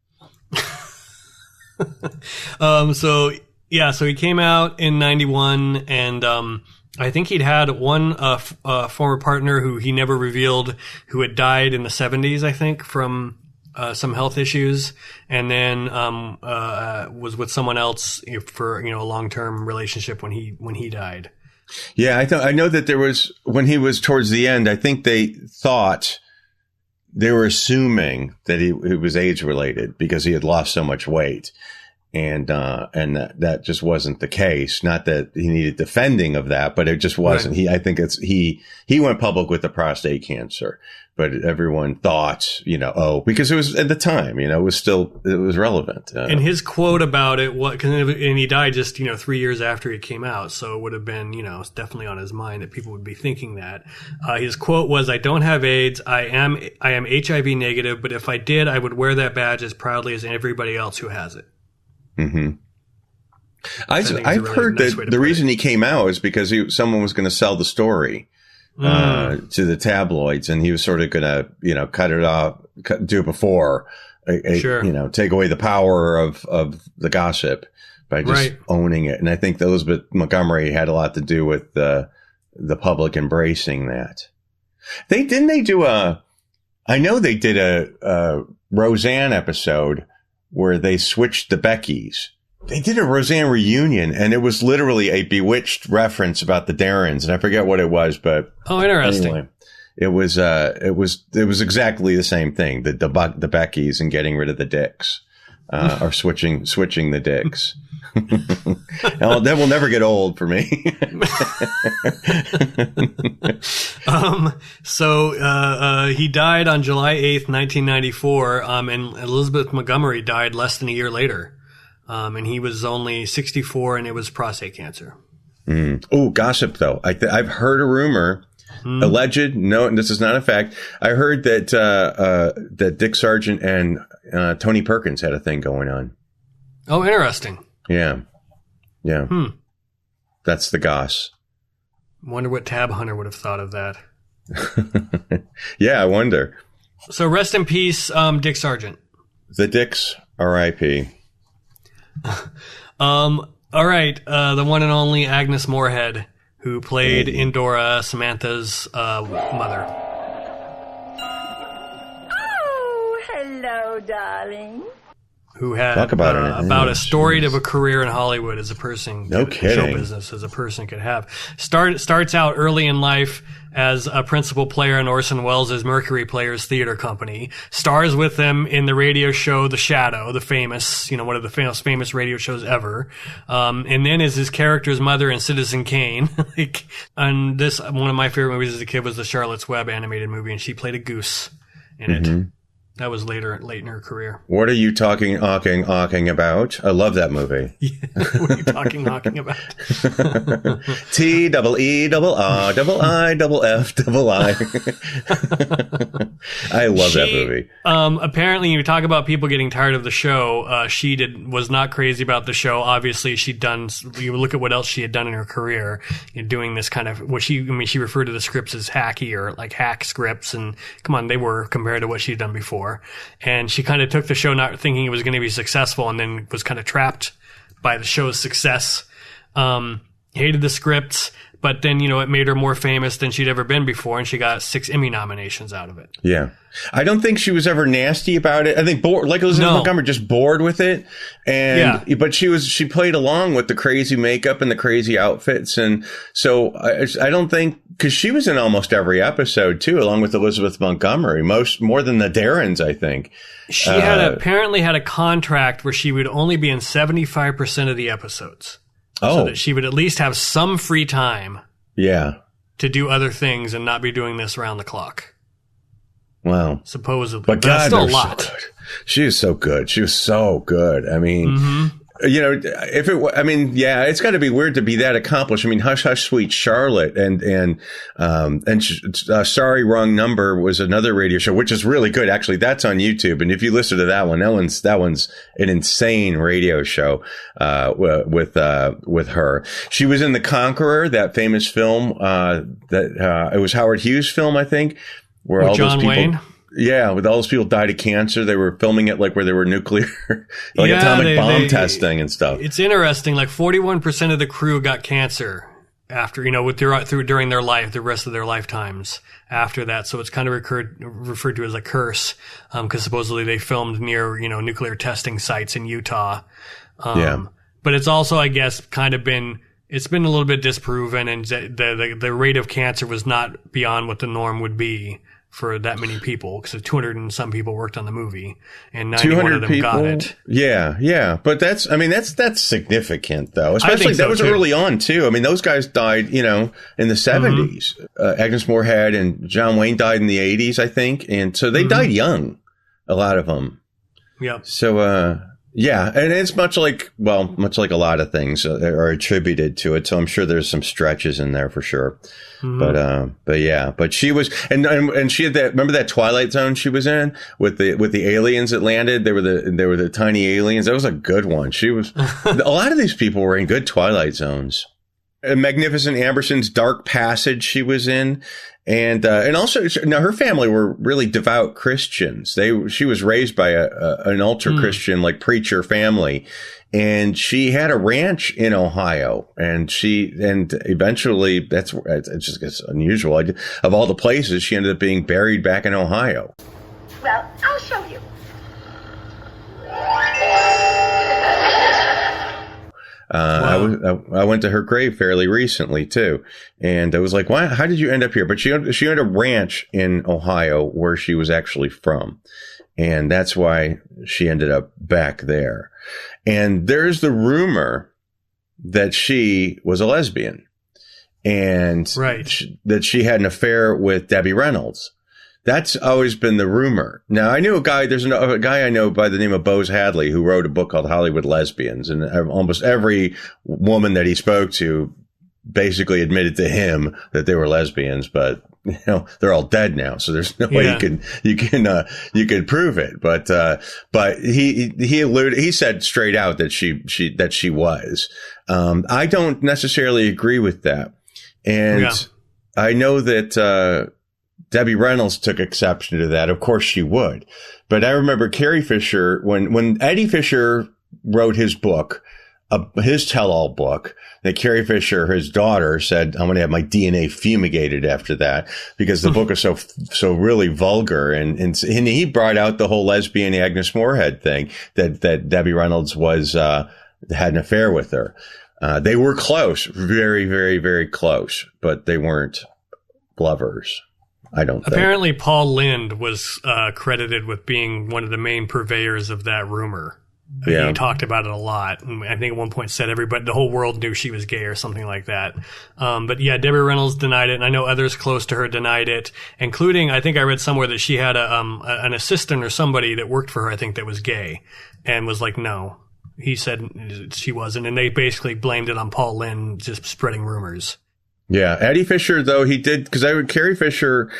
[SPEAKER 2] So he came out in 91, and I think he'd had one former partner who he never revealed, who had died in the 70s, I think, from some health issues, and then was with someone else for a long-term relationship when he died.
[SPEAKER 3] Yeah, I know that there was, when he was towards the end, I think they were assuming that he was AIDS related because he had lost so much weight. And that just wasn't the case. Not that he needed defending of that, but it just wasn't. Right. I think he went public with the prostate cancer, but everyone thought, because it was at the time, it was relevant.
[SPEAKER 2] And his quote about it, and he died just, 3 years after he came out. So it would have been, it's definitely on his mind that people would be thinking that. His quote was, "I don't have AIDS. I am HIV negative, but if I did, I would wear that badge as proudly as everybody else who has it."
[SPEAKER 3] Mm-hmm. I've heard that the reason he came out is because someone was going to sell the story to the tabloids, and he was sort of going to, cut it off, do it before,
[SPEAKER 2] sure.
[SPEAKER 3] Take away the power of the gossip by just owning it. And I think Elizabeth Montgomery had a lot to do with the public embracing that. I know they did a Roseanne episode where they switched the Beckys. They did a Roseanne reunion, and it was literally a Bewitched reference about the Darrins, and I forget what it was, but
[SPEAKER 2] interesting.
[SPEAKER 3] Anyway, it was exactly the same thing. The Beckys and getting rid of the Dicks, or switching the Dicks. That will never get old for me.
[SPEAKER 2] He died on July 8th, 1994, and Elizabeth Montgomery died less than a year later. And he was only 64, and it was prostate cancer.
[SPEAKER 3] Oh, gossip, though. I've heard a rumor, alleged, no, this is not a fact. I heard that Dick Sargent and Tony Perkins had a thing going on.
[SPEAKER 2] Oh, interesting.
[SPEAKER 3] Yeah. That's the goss.
[SPEAKER 2] Wonder what Tab Hunter would have thought of that.
[SPEAKER 3] Yeah, I wonder.
[SPEAKER 2] So rest in peace, Dick Sargent.
[SPEAKER 3] The Dicks, R.I.P.
[SPEAKER 2] All right, the one and only Agnes Moorehead, who played Indora, Samantha's mother.
[SPEAKER 4] Oh, hello, darling.
[SPEAKER 2] Who had about as storied of a career in Hollywood as a person,
[SPEAKER 3] no kidding,
[SPEAKER 2] show business as a person could have. Starts out early in life as a principal player in Orson Welles' Mercury Players Theater Company. Stars with them in the radio show The Shadow, the famous, one of the famous radio shows ever. And then is his character's mother in Citizen Kane. And one of my favorite movies as a kid was the Charlotte's Web animated movie, and she played a goose in it. That was late in her career.
[SPEAKER 3] What are you talking about? I love that movie.
[SPEAKER 2] What are you talking about?
[SPEAKER 3] TEERRIIFFI. I love that movie.
[SPEAKER 2] Apparently, you talk about people getting tired of the show. She was not crazy about the show. Obviously, you look at what else she had done in her career, doing this kind of she referred to the scripts as hacky or like hack scripts, and come on, they were compared to what she'd done before. And she kind of took the show not thinking it was going to be successful, and then was kind of trapped by the show's success. Hated the scripts, but then, it made her more famous than she'd ever been before, and she got 6 Emmy nominations out of it.
[SPEAKER 3] Yeah. I don't think she was ever nasty about it. I think like Elizabeth Montgomery, just bored with it. But she played along with the crazy makeup and the crazy outfits. And so I don't think because she was in almost every episode too, along with Elizabeth Montgomery, more than the Darrins, I think.
[SPEAKER 2] She apparently had a contract where she would only be in 75% of the episodes.
[SPEAKER 3] Oh.
[SPEAKER 2] So that she would at least have some free time.
[SPEAKER 3] Yeah.
[SPEAKER 2] To do other things and not be doing this around the clock.
[SPEAKER 3] Wow.
[SPEAKER 2] Supposedly.
[SPEAKER 3] But God,
[SPEAKER 2] that's still a lot.
[SPEAKER 3] So good. She is so good. She was so good. I mean, you know, it's got to be weird to be that accomplished. I mean, Hush Hush Sweet Charlotte and Sorry Wrong Number was another radio show, which is really good. Actually, that's on YouTube. And if you listen to that one's an insane radio show, with her. She was in The Conqueror, that famous film, it was Howard Hughes' film, I think, where
[SPEAKER 2] with
[SPEAKER 3] all
[SPEAKER 2] John
[SPEAKER 3] those people.
[SPEAKER 2] Wayne?
[SPEAKER 3] Yeah, with all those people died of cancer. They were filming it like where there were nuclear, atomic bomb testing and stuff.
[SPEAKER 2] It's interesting. Like 41% of the crew got cancer after, during their life, the rest of their lifetimes after that. So it's kind of referred to as a curse, because supposedly they filmed near, nuclear testing sites in Utah. But it's also, I guess, it's been a little bit disproven, and the rate of cancer was not beyond what the norm would be for that many people, because 200 and some people worked on the movie, and 91 of them
[SPEAKER 3] people
[SPEAKER 2] got it.
[SPEAKER 3] Yeah. But that's significant, though. Especially that was early on, too. I mean, those guys died, in the 70s. Agnes Moorehead and John Wayne died in the 80s, I think. And so they died young, a lot of them.
[SPEAKER 2] Yeah.
[SPEAKER 3] So, yeah, and it's much like a lot of things are attributed to it. So I'm sure there's some stretches in there for sure. But she was, and she had that, remember that Twilight Zone she was in with the aliens that landed? They were the tiny aliens. That was a good one. She was, a lot of these people were in good Twilight Zones. Magnificent Amberson's Dark Passage she was in. And also, now her family were really devout Christians. She was raised by an ultra Christian, like preacher family. And she had a ranch in Ohio, and eventually it's just unusual. Of all the places, she ended up being buried back in Ohio.
[SPEAKER 4] Well, I'll show you.
[SPEAKER 3] I went to her grave fairly recently too, and I was like, "Why? How did you end up here?" But she had a ranch in Ohio where she was actually from, and that's why she ended up back there. And there's the rumor that she was a lesbian, and that she had an affair with Debbie Reynolds. That's always been the rumor. Now, I knew a guy, there's a guy I know by the name of Bose Hadley who wrote a book called Hollywood Lesbians. And almost every woman that he spoke to basically admitted to him that they were lesbians, but they're all dead now. So there's no way you can prove it. But he said straight out that she was. I don't necessarily agree with that. And I know that, Debbie Reynolds took exception to that. Of course she would. But I remember Carrie Fisher, when Eddie Fisher wrote his book, his tell-all book, that Carrie Fisher, his daughter, said, I'm going to have my DNA fumigated after that because the book is so really vulgar. And he brought out the whole lesbian Agnes Moorehead thing that Debbie Reynolds had an affair with her. They were close, very, very, very close, but they weren't lovers. I don't think.
[SPEAKER 2] Apparently, Paul Lynde was credited with being one of the main purveyors of that rumor. He talked about it a lot. And I think at one point said the whole world knew she was gay or something like that. But yeah, Debbie Reynolds denied it. And I know others close to her denied it, including, I think I read somewhere that she had an assistant or somebody that worked for her, I think, that was gay, and was like, no. He said she wasn't. And they basically blamed it on Paul Lynde just spreading rumors.
[SPEAKER 3] Yeah, Eddie Fisher, though, he did, because Carrie Fisher,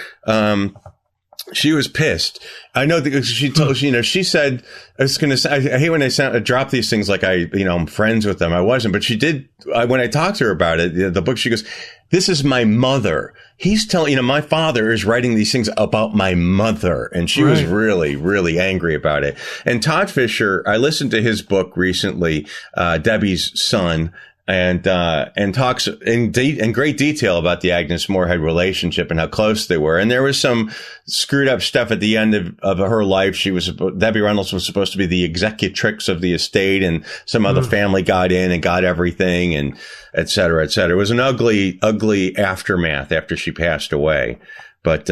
[SPEAKER 3] she was pissed. I know that she told, she said, I hate when I drop these things like I'm friends with them. I wasn't, but she did, when I talked to her about it, the book, she goes, this is my mother. He's telling, my father is writing these things about my mother. And she was really, really angry about it. And Todd Fisher, I listened to his book recently, Debbie's son. and talks in great detail about the Agnes Moorehead relationship and how close they were. And there was some screwed up stuff at the end of her life. Debbie Reynolds was supposed to be the executrix of the estate, and some other family got in and got everything, and et cetera, et cetera. It was an ugly, ugly aftermath after she passed away. But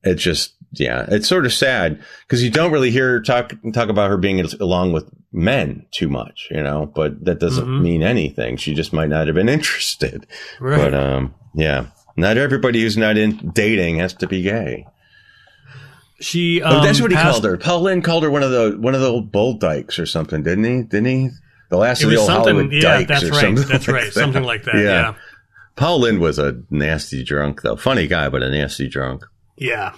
[SPEAKER 3] it just, yeah, it's sort of sad because you don't really hear her talk about her being along with men too much, but that doesn't mean anything. She just might not have been interested.
[SPEAKER 2] Right.
[SPEAKER 3] But, yeah, not everybody who's not in dating has to be gay.
[SPEAKER 2] She,
[SPEAKER 3] that's what he called her. Paul Lynde called her one of the old bull dykes or something, didn't he? The last of the old Hollywood dykes
[SPEAKER 2] that's
[SPEAKER 3] or
[SPEAKER 2] right.
[SPEAKER 3] something.
[SPEAKER 2] That's
[SPEAKER 3] like
[SPEAKER 2] right.
[SPEAKER 3] that.
[SPEAKER 2] Something like that. Yeah.
[SPEAKER 3] Paul Lynde was a nasty drunk, though. Funny guy, but a nasty drunk.
[SPEAKER 2] Yeah.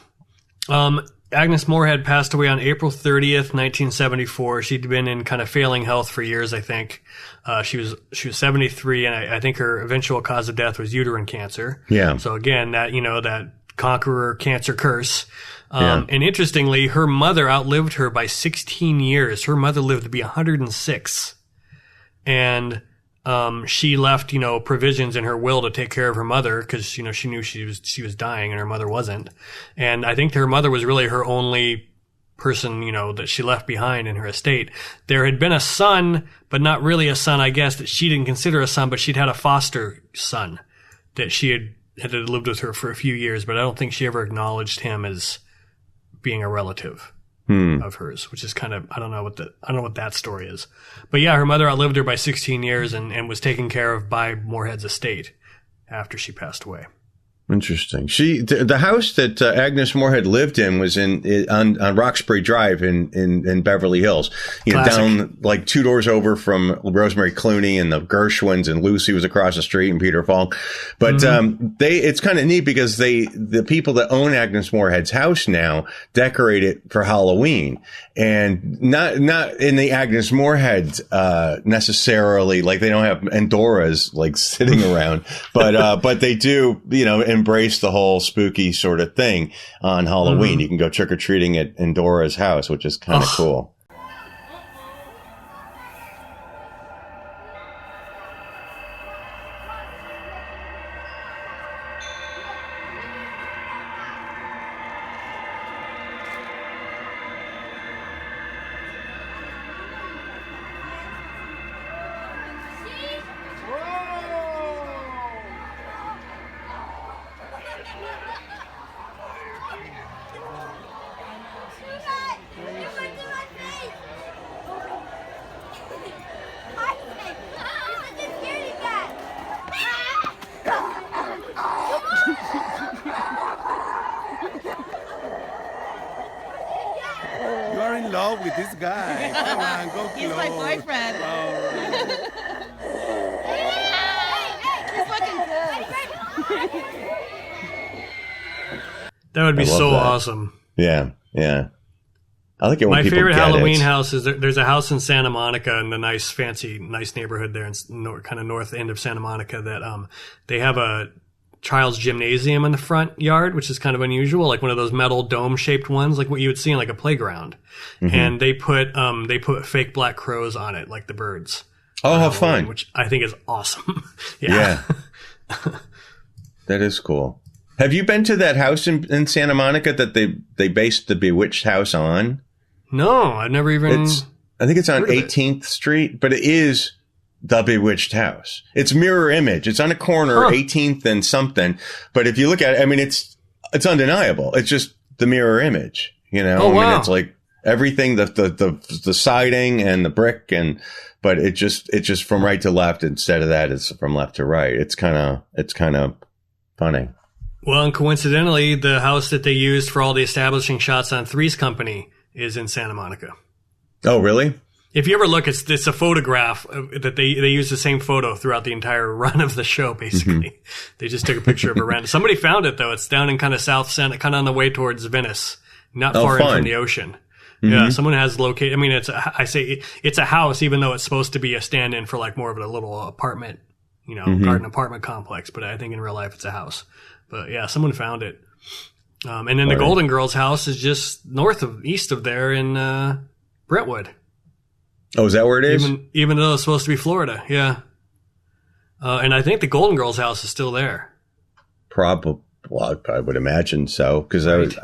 [SPEAKER 2] Agnes Moorehead passed away on April 30th, 1974. She'd been in kind of failing health for years, I think. She was 73, and I think her eventual cause of death was uterine cancer.
[SPEAKER 3] Yeah.
[SPEAKER 2] So again, that conqueror cancer curse. And interestingly, her mother outlived her by 16 years. Her mother lived to be 106. And she left, provisions in her will to take care of her mother because, she knew she was dying and her mother wasn't. And I think her mother was really her only person, that she left behind in her estate. There had been a son, but not really a son, I guess, that she didn't consider a son, but she'd had a foster son that she had lived with her for a few years, but I don't think she ever acknowledged him as being a relative of hers, which is kind of, I don't know what that story is. But yeah, her mother outlived her by 16 years and was taken care of by Moorehead's estate after she passed away.
[SPEAKER 3] Interesting. The house that Agnes Moorehead lived in was on Roxbury Drive in Beverly Hills. Down like 2 doors over from Rosemary Clooney and the Gershwins, and Lucy was across the street and Peter Falk. But it's kind of neat because the people that own Agnes Moorehead's house now decorate it for Halloween, and not in the Agnes Moorehead necessarily, like they don't have Endoras like sitting around, but they do embrace the whole spooky sort of thing on Halloween. You can go trick or treating at Endora's house, which is kind of cool.
[SPEAKER 5] With this guy. Come on, go close.
[SPEAKER 6] He's my boyfriend. He's looking good.
[SPEAKER 2] That would be so awesome.
[SPEAKER 3] Yeah. I like it when
[SPEAKER 2] my
[SPEAKER 3] people
[SPEAKER 2] favorite
[SPEAKER 3] get
[SPEAKER 2] Halloween
[SPEAKER 3] it.
[SPEAKER 2] house is there's a house in Santa Monica in the nice neighborhood there in kind of north end of Santa Monica that they have a child's gymnasium in the front yard, which is kind of unusual, like one of those metal dome shaped ones, like what you would see in like a playground. And they put fake black crows on it, like the birds.
[SPEAKER 3] Oh, how fun.
[SPEAKER 2] Which I think is awesome.
[SPEAKER 3] Yeah. That is cool. Have you been to that house in Santa Monica that they based the Bewitched house on?
[SPEAKER 2] No, I've never even.
[SPEAKER 3] I think it's on 18th Street, but it is the Bewitched house. It's mirror image. It's on a corner, 18th and something. But if you look at it, I mean, it's undeniable. It's just the mirror image,
[SPEAKER 2] Oh, wow.
[SPEAKER 3] I mean, it's like everything, the siding and the brick, but it's just from right to left instead of that. It's from left to right. It's kind of funny.
[SPEAKER 2] Well, and coincidentally, the house that they used for all the establishing shots on Three's Company is in Santa Monica.
[SPEAKER 3] Oh, really?
[SPEAKER 2] If you ever look, it's a photograph that they use the same photo throughout the entire run of the show, basically. They just took a picture of a random. Somebody found it, though. It's down in kind of South Santa, kind of on the way towards Venice, not far in from the ocean. Yeah, someone has located. I mean, it's a house, even though it's supposed to be a stand-in for like more of a little apartment, garden apartment complex. But I think in real life it's a house. But yeah, someone found it. And then the Golden Girls house is just east of there in Brentwood.
[SPEAKER 3] Oh, is that where it is?
[SPEAKER 2] Even though it's supposed to be Florida, yeah. And I think the Golden Girls house is still there.
[SPEAKER 3] Probably, well, I would imagine so, because
[SPEAKER 2] Right.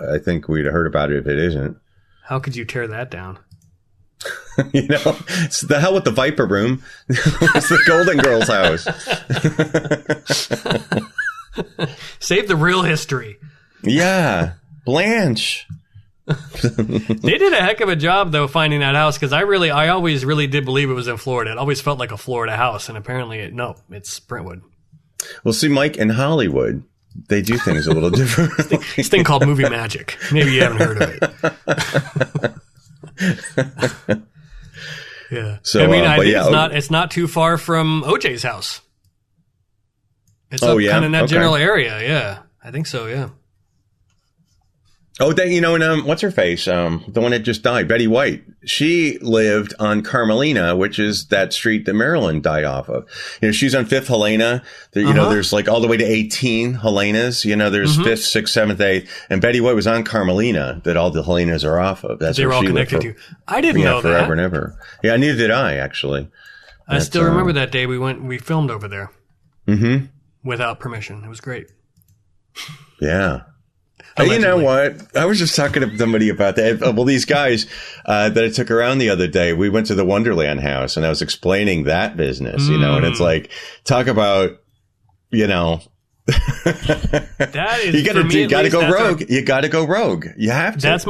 [SPEAKER 3] I think we'd have heard about it if it isn't.
[SPEAKER 2] How could you tear that down?
[SPEAKER 3] It's the hell with the Viper Room. It's the Golden Girls house.
[SPEAKER 2] Save the real history.
[SPEAKER 3] Yeah, Blanche.
[SPEAKER 2] They did a heck of a job, though, finding that house, because I always really did believe it was in Florida. It always felt like a Florida house, and apparently, it's Brentwood.
[SPEAKER 3] Well, see, Mike, in Hollywood, they do things a little different.
[SPEAKER 2] This thing called movie magic. Maybe you haven't heard of it. Yeah.
[SPEAKER 3] So,
[SPEAKER 2] I mean, I think
[SPEAKER 3] yeah,
[SPEAKER 2] it's not too far from OJ's house. It's
[SPEAKER 3] Oh,
[SPEAKER 2] up
[SPEAKER 3] yeah?
[SPEAKER 2] kind of in that
[SPEAKER 3] Okay.
[SPEAKER 2] general area. Yeah, I think so. Yeah.
[SPEAKER 3] Oh, and what's her face? The one that just died, Betty White. She lived on Carmelina, which is that street that Marilyn died off of. She's on 5th Helena. There's like all the way to 18 Helenas. There's 5th, 6th, 7th, 8th. And Betty White was on Carmelina that all the Helenas are off of. That's
[SPEAKER 2] They were
[SPEAKER 3] where
[SPEAKER 2] all
[SPEAKER 3] she
[SPEAKER 2] connected
[SPEAKER 3] lived
[SPEAKER 2] to. I didn't know
[SPEAKER 3] forever
[SPEAKER 2] that.
[SPEAKER 3] and ever. Yeah, neither did I, actually.
[SPEAKER 2] I still remember that day we filmed over there.
[SPEAKER 3] Mm-hmm.
[SPEAKER 2] Without permission. It was great.
[SPEAKER 3] Yeah. You know what? I was just talking to somebody about that. Well, these guys that I took around the other day, we went to the Wonderland house, and I was explaining that business, and it's like, talk about,
[SPEAKER 2] That is,
[SPEAKER 3] you got to go rogue. You got to go rogue. You have to.
[SPEAKER 2] That's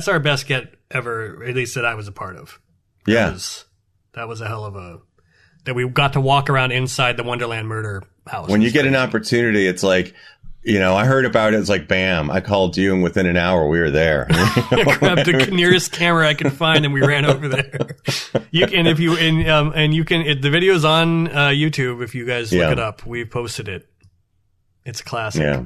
[SPEAKER 2] our best get ever, at least that I was a part of.
[SPEAKER 3] Yeah.
[SPEAKER 2] That was a hell of a, that we got to walk around inside the Wonderland murder house.
[SPEAKER 3] When you get an opportunity, it's like, I heard about it. It's like, bam, I called you, and within an hour we were there.
[SPEAKER 2] I grabbed the nearest camera I could find, and we ran over there. The video's on YouTube. If you guys look it up, we posted it. It's a classic.
[SPEAKER 3] Yeah,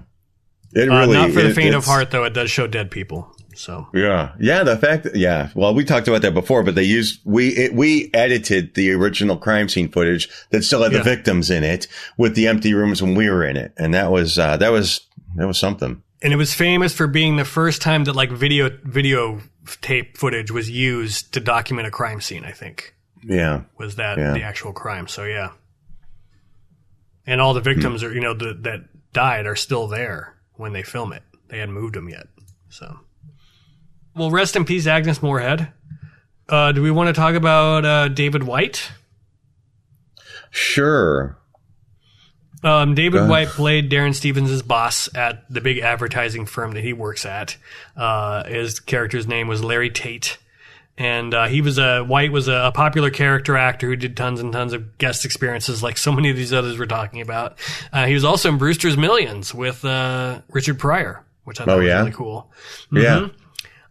[SPEAKER 3] it really.
[SPEAKER 2] Not for the faint of heart, though. It does show dead people. So
[SPEAKER 3] yeah. The fact that, well, we talked about that before, but we edited the original crime scene footage that still had the victims in it with the empty rooms when we were in it, and that was something.
[SPEAKER 2] And it was famous for being the first time that like video tape footage was used to document a crime scene. I think. Yeah. Was that the actual crime? So yeah. And all the victims are that died are still there when they film it. They hadn't moved them yet. So. Well, rest in peace, Agnes Moorehead. Do we want to talk about David White?
[SPEAKER 3] Sure.
[SPEAKER 2] David White played Darren Stevens' boss at the big advertising firm that he works at. His character's name was Larry Tate. And White was a popular character actor who did tons and tons of guest experiences like so many of these others we're talking about. He was also in Brewster's Millions with Richard Pryor, which I thought was really cool. Mm-hmm.
[SPEAKER 3] Yeah.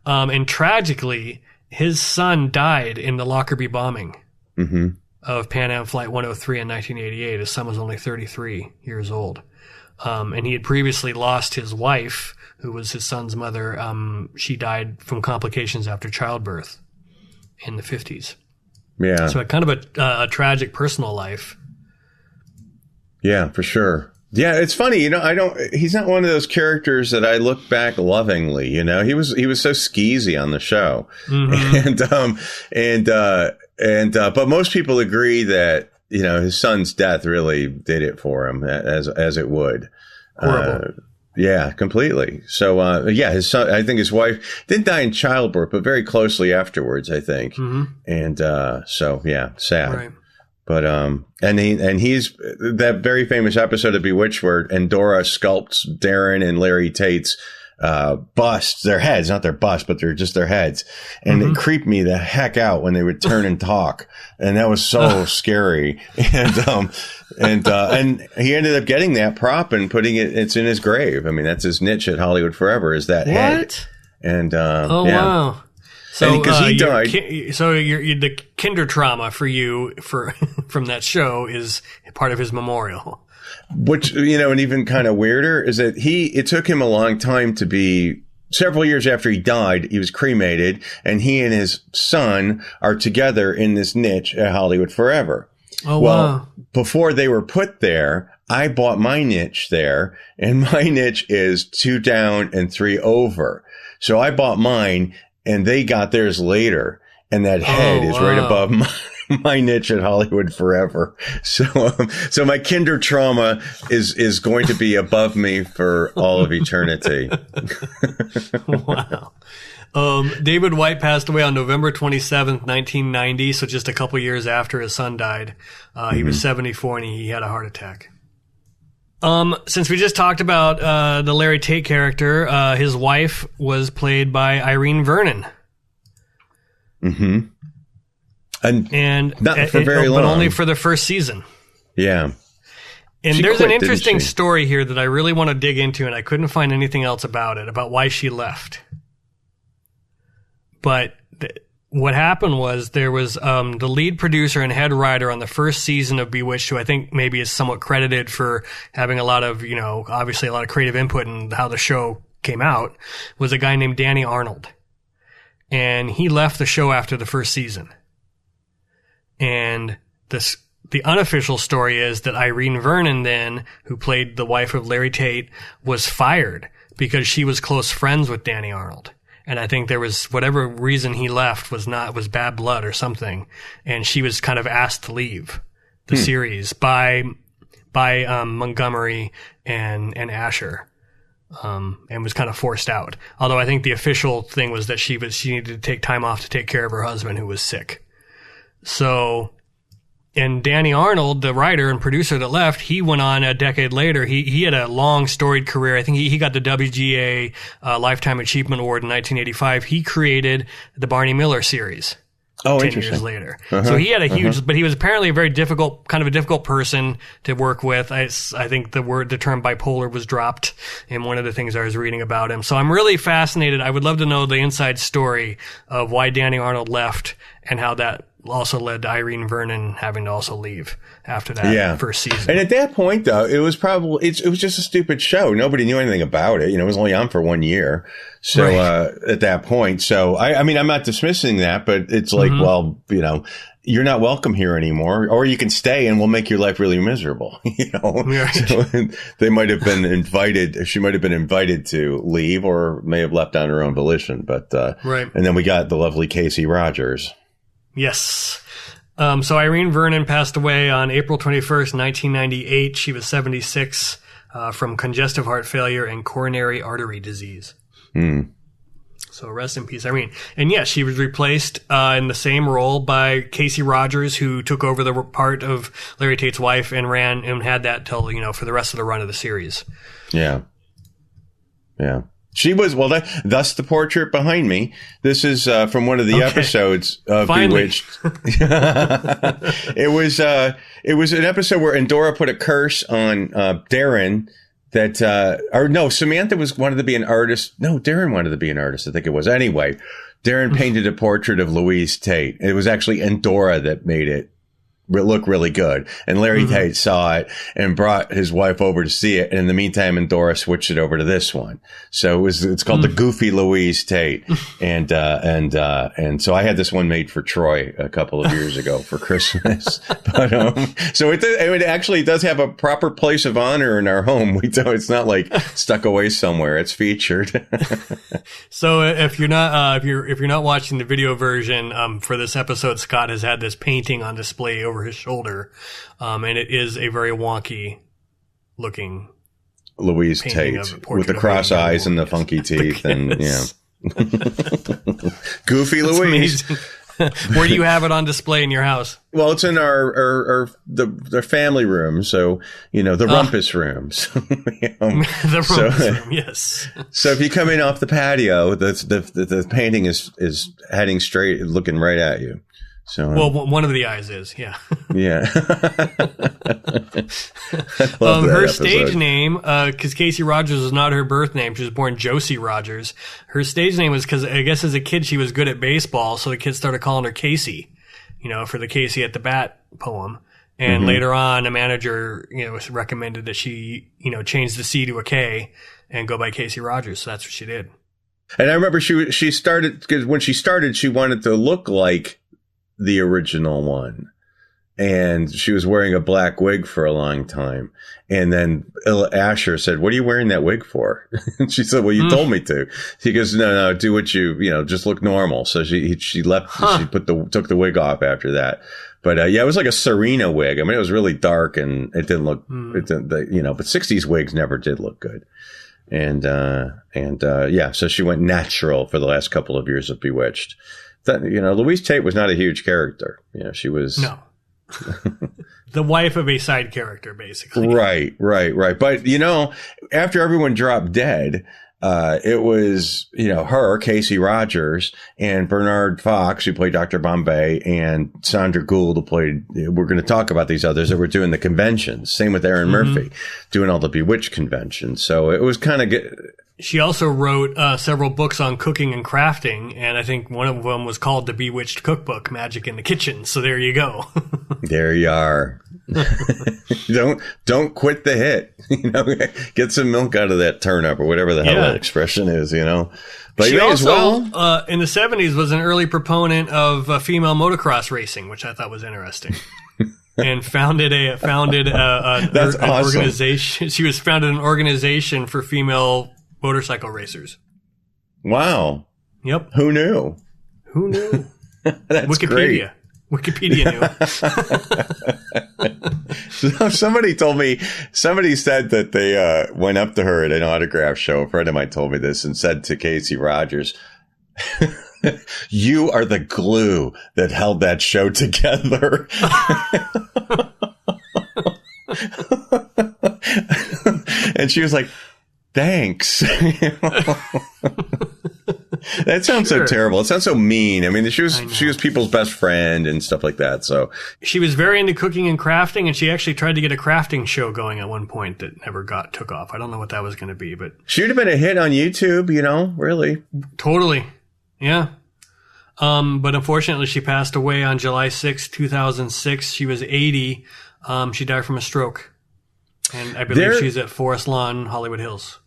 [SPEAKER 2] And tragically, his son died in the Lockerbie bombing of Pan Am Flight 103 in 1988. His son was only 33 years old. And he had previously lost his wife, who was his son's mother. She died from complications after childbirth in the 50s. Yeah. So kind of a tragic personal life.
[SPEAKER 3] Yeah, for sure. Yeah, it's funny, he's not one of those characters that I look back lovingly, he was so skeezy on the show. But most people agree that, his son's death really did it for him as it would.
[SPEAKER 2] Horrible.
[SPEAKER 3] Yeah, completely. So, his son, I think his wife didn't die in childbirth, but very closely afterwards, I think. And, sad. Right. But, and he's that very famous episode of Bewitched where Endora sculpts Darren and Larry Tate's, busts, their heads, not their busts, but they're just their heads. And it creeped me the heck out when they would turn and talk. And that was so scary. And he ended up getting that prop and putting it's in his grave. I mean, that's his niche at Hollywood Forever is that head. And,
[SPEAKER 2] wow. So,
[SPEAKER 3] because he died.
[SPEAKER 2] The kinder trauma for you from that show is part of his memorial.
[SPEAKER 3] Which, and even kind of weirder is that it took him a long time to be, several years after he died, he was cremated, and he and his son are together in this niche at Hollywood Forever.
[SPEAKER 2] Oh, wow.
[SPEAKER 3] Before they were put there, I bought my niche there, and my niche is 2 down and 3 over. So I bought mine, and they got theirs later. and that head is right above my niche at Hollywood forever. So my kinder trauma is going to be above me for all of eternity.
[SPEAKER 2] Wow. David White passed away on November 27th, 1990. So just a couple years after his son died. He was 74 and he had a heart attack. Since we just talked about, the Larry Tate character, his wife was played by Irene Vernon.
[SPEAKER 3] Mm-hmm.
[SPEAKER 2] And
[SPEAKER 3] not for very long.
[SPEAKER 2] But only for the first season.
[SPEAKER 3] Yeah.
[SPEAKER 2] And there's an interesting story here that I really want to dig into, and I couldn't find anything else about it, about why she left. But what happened was there was the lead producer and head writer on the first season of Bewitched, who I think maybe is somewhat credited for having a lot of, obviously a lot of creative input in how the show came out, was a guy named Danny Arnold. And he left the show after the first season. And the unofficial story is that Irene Vernon then, who played the wife of Larry Tate, was fired because she was close friends with Danny Arnold. And I think there was whatever reason he left was bad blood or something. And she was kind of asked to leave the series by Montgomery and Asher. And was kind of forced out. Although I think the official thing was that she needed to take time off to take care of her husband who was sick. So, and Danny Arnold, the writer and producer that left, he went on a decade later. He had a long storied career. I think he got the WGA Lifetime Achievement Award in 1985. He created the Barney Miller series. 10 years later. So he had a huge, but he was apparently a very difficult person to work with. I think the term bipolar was dropped in one of the things I was reading about him. So I'm really fascinated. I would love to know the inside story of why Danny Arnold left and how that also led to Irene Vernon having to also leave after that first season.
[SPEAKER 3] And at that point, though, it was just a stupid show. Nobody knew anything about it. It was only on for 1 year. So, at that point, so I'm not dismissing that, but it's like, well, you're not welcome here anymore, or you can stay and we'll make your life really miserable. So they might have been invited. She might have been invited to leave or may have left on her own volition. But, and then we got the lovely Casey Rogers.
[SPEAKER 2] Yes. So Irene Vernon passed away on April 21st, 1998. She was 76 from congestive heart failure and coronary artery disease. So rest in peace, Irene. And yes, she was replaced in the same role by Casey Rogers, who took over the part of Larry Tate's wife and ran and had that till, for the rest of the run of the series. Yeah. Yeah. She was, thus the portrait behind me. This is from one of the episodes of Bewitched. It was an episode where Endora put a curse on Darrin that, Samantha wanted to be an artist. No, Darrin wanted to be an artist, I think it was. Anyway, Darrin painted a portrait of Louise Tate. It was actually Endora that made it look really good. And Larry Tate saw it and brought his wife over to see it. And in the meantime, Endora switched it over to this one. So it's called the Goofy Louise Tate. And so I had this one made for Troy a couple of years ago for Christmas. But, so it actually does have a proper place of honor in our home. It's not like stuck away somewhere. It's featured. So if you're not watching the video version, for this episode, Scott has had this painting on display over his shoulder, and it is a very wonky looking
[SPEAKER 3] Louise Tate with the cross eyes and the funky teeth, and Goofy Louise.
[SPEAKER 2] Where do you have it on display in your house?
[SPEAKER 3] Well, it's in the family room, so the rumpus rooms.
[SPEAKER 2] The rumpus room, yes.
[SPEAKER 3] So if you come in off the patio, the painting is heading straight, looking right at you. So,
[SPEAKER 2] one of the eyes is, yeah.
[SPEAKER 3] Yeah.
[SPEAKER 2] Her stage name, because Casey Rogers was not her birth name. She was born Josie Rogers. Her stage name was because I guess as a kid she was good at baseball, so the kids started calling her Casey, for the Casey at the Bat poem. And later on, a manager, recommended that she, change the C to a K and go by Casey Rogers. So that's what she did.
[SPEAKER 3] And I remember she started, because when she started, she wanted to look like the original one. and she was wearing a black wig for a long time. And then Asher said, "What are you wearing that wig for?" And she said, "Well, you told me to." He goes, "No, do what just look normal." So she left. Huh. She took the wig off after that. But it was like a Serena wig. I mean, it was really dark and it didn't look. It didn't, but 60s wigs never did look good. And so she went natural for the last couple of years of Bewitched. Louise Tate was not a huge character. She was
[SPEAKER 2] no. The wife of a side character, basically.
[SPEAKER 3] Right. But, after everyone dropped dead, it was, her, Casey Rogers, and Bernard Fox, who played Dr. Bombay, and Sandra Gould, who played, we're going to talk about these others that were doing the conventions. Same with Erin Murphy, doing all the Bewitched conventions. So it was kind of good.
[SPEAKER 2] She also wrote several books on cooking and crafting, and I think one of them was called The Bewitched Cookbook, Magic in the Kitchen. So there you go.
[SPEAKER 3] There you are. Don't quit the hit. Get some milk out of that turnip or whatever the hell that expression is. But
[SPEAKER 2] she also, in the 70s, was an early proponent of female motocross racing, which I thought was interesting. And founded an organization. She was founded an organization for female motorcycle racers.
[SPEAKER 3] Wow.
[SPEAKER 2] Yep.
[SPEAKER 3] Who knew? That's
[SPEAKER 2] Wikipedia.
[SPEAKER 3] Great.
[SPEAKER 2] Wikipedia
[SPEAKER 3] knew. So somebody said that they went up to her at an autograph show. A friend of mine told me this and said to Casey Rogers, "You are the glue that held that show together." And she was like, "Thanks." That sounds so terrible. It sounds so mean. I mean, she was people's best friend and stuff like that. So
[SPEAKER 2] she was very into cooking and crafting, and she actually tried to get a crafting show going at one point that never took off. I don't know what that was going to be, but
[SPEAKER 3] she would have been a hit on YouTube. Really,
[SPEAKER 2] totally, yeah. But unfortunately, she passed away on July 6, 2006. She was 80. She died from a stroke, and I believe she's at Forest Lawn, Hollywood Hills.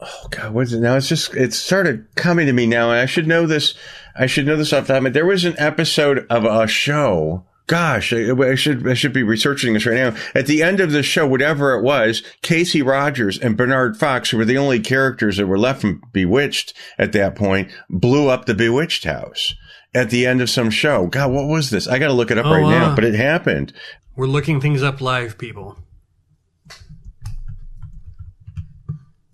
[SPEAKER 3] Oh God, what is it now? It started coming to me now, and I should know this off the top of my head. There was an episode of a show. Gosh, I should be researching this right now. At the end of the show, whatever it was, Casey Rogers and Bernard Fox, who were the only characters that were left from Bewitched at that point, blew up the Bewitched house at the end of some show. God, what was this? I got to look it up now, but it happened.
[SPEAKER 2] We're looking things up live, people.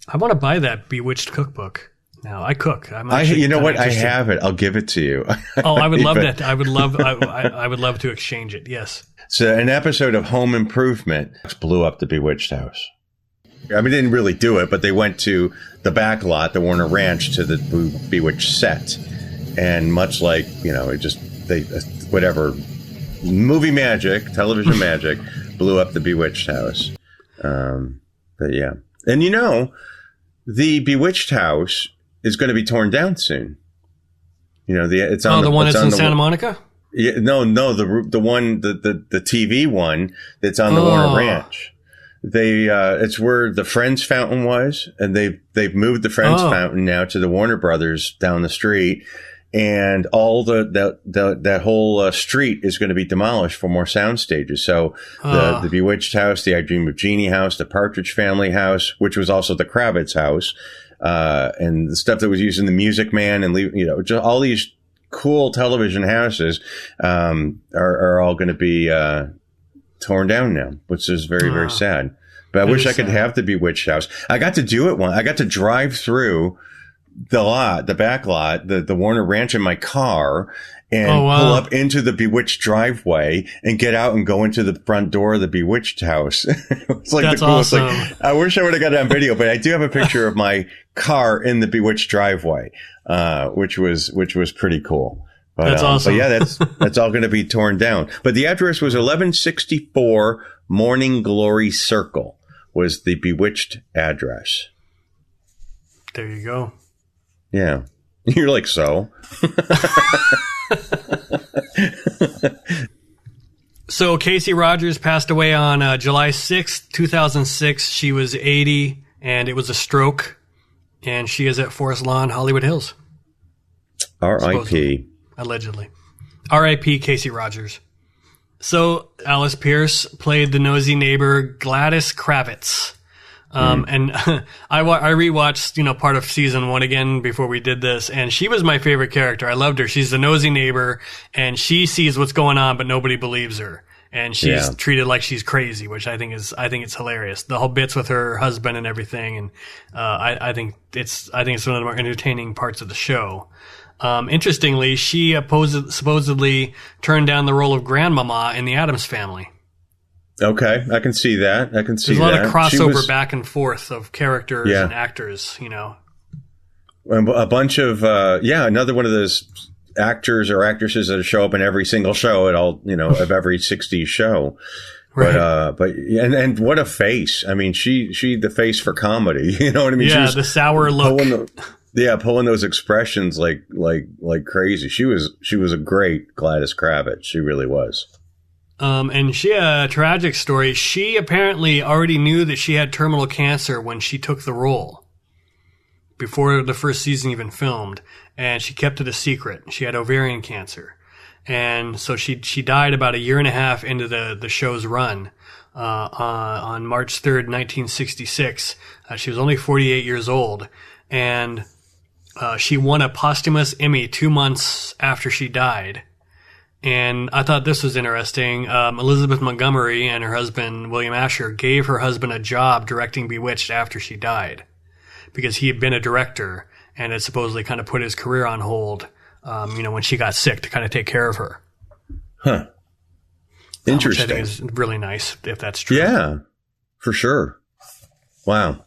[SPEAKER 2] I want to buy that Bewitched cookbook. Now I cook.
[SPEAKER 3] You know what? I have it. I'll give it to you.
[SPEAKER 2] Oh, I would love that. I would love to exchange it. Yes.
[SPEAKER 3] So an episode of Home Improvement blew up the Bewitched house. I mean, they didn't really do it, but they went to the back lot, the Warner Ranch, to the Bewitched set, and much like movie magic, television magic, blew up the Bewitched house. But yeah, and the Bewitched house is going to be torn down soon. It's on
[SPEAKER 2] the one that's in Santa Monica.
[SPEAKER 3] Yeah, no, the one, the TV one that's on the Warner Ranch. It's where the Friends fountain was, and they've moved the Friends fountain now to the Warner Brothers down the street, and all that whole street is going to be demolished for more sound stages. So the Bewitched house, the I Dream of Jeannie house, the Partridge Family house, which was also the Kravitz house, and the stuff that was used in the Music Man, and just all these cool television houses are all going to be torn down now, which is very, very sad. But I wish I could have the Bewitched house. I got to do it once. I got to drive through the back lot, the Warner Ranch in my car, and pull up into the Bewitched driveway and get out and go into the front door of the Bewitched house. It's like
[SPEAKER 2] That's
[SPEAKER 3] the coolest
[SPEAKER 2] awesome.
[SPEAKER 3] thing. I wish I would have got it on video, but I do have a picture of my car in the Bewitched driveway, which was pretty cool. But,
[SPEAKER 2] that's awesome.
[SPEAKER 3] But yeah, that's all going to be torn down. But the address was 1164 Morning Glory Circle was the Bewitched address.
[SPEAKER 2] There you go.
[SPEAKER 3] Yeah. You're like, so?
[SPEAKER 2] So Casey Rogers passed away on July 6th, 2006. She was 80, and it was a stroke. And she is at Forest Lawn, Hollywood Hills.
[SPEAKER 3] R.I.P.
[SPEAKER 2] Allegedly. R.I.P. Casey Rogers. So Alice Pierce played the nosy neighbor Gladys Kravitz. And I rewatched, part of season 1 again before we did this, and she was my favorite character. I loved her. She's the nosy neighbor, and she sees what's going on, but nobody believes her. And she's treated like she's crazy, which I think it's hilarious. The whole bits with her husband and everything, and I think it's one of the more entertaining parts of the show. Interestingly, she supposedly turned down the role of Grandmama in the Addams Family.
[SPEAKER 3] Okay, I can see that. There's a
[SPEAKER 2] lot of crossover back and forth of characters and actors,
[SPEAKER 3] A bunch of, another one of those actors or actresses that show up in every single show at all, of every 60s show. Right. And what a face. I mean, she the face for comedy. You know what I mean?
[SPEAKER 2] Yeah, the sour look.
[SPEAKER 3] Pulling those expressions like crazy. She was a great Gladys Kravitz. She really was.
[SPEAKER 2] And she had a tragic story. She apparently already knew that she had terminal cancer when she took the role, before the first season even filmed, and she kept it a secret. She had ovarian cancer. And so she died about a year and a half into the show's run, on March 3rd, 1966. She was only 48 years old, and she won a posthumous Emmy 2 months after she died. And I thought this was interesting. Elizabeth Montgomery and her husband, William Asher, gave her husband a job directing Bewitched after she died, because he had been a director and had supposedly kind of put his career on hold, when she got sick, to kind of take care of her.
[SPEAKER 3] Huh. Interesting.
[SPEAKER 2] Which I think is really nice, if that's true.
[SPEAKER 3] Yeah, for sure. Wow.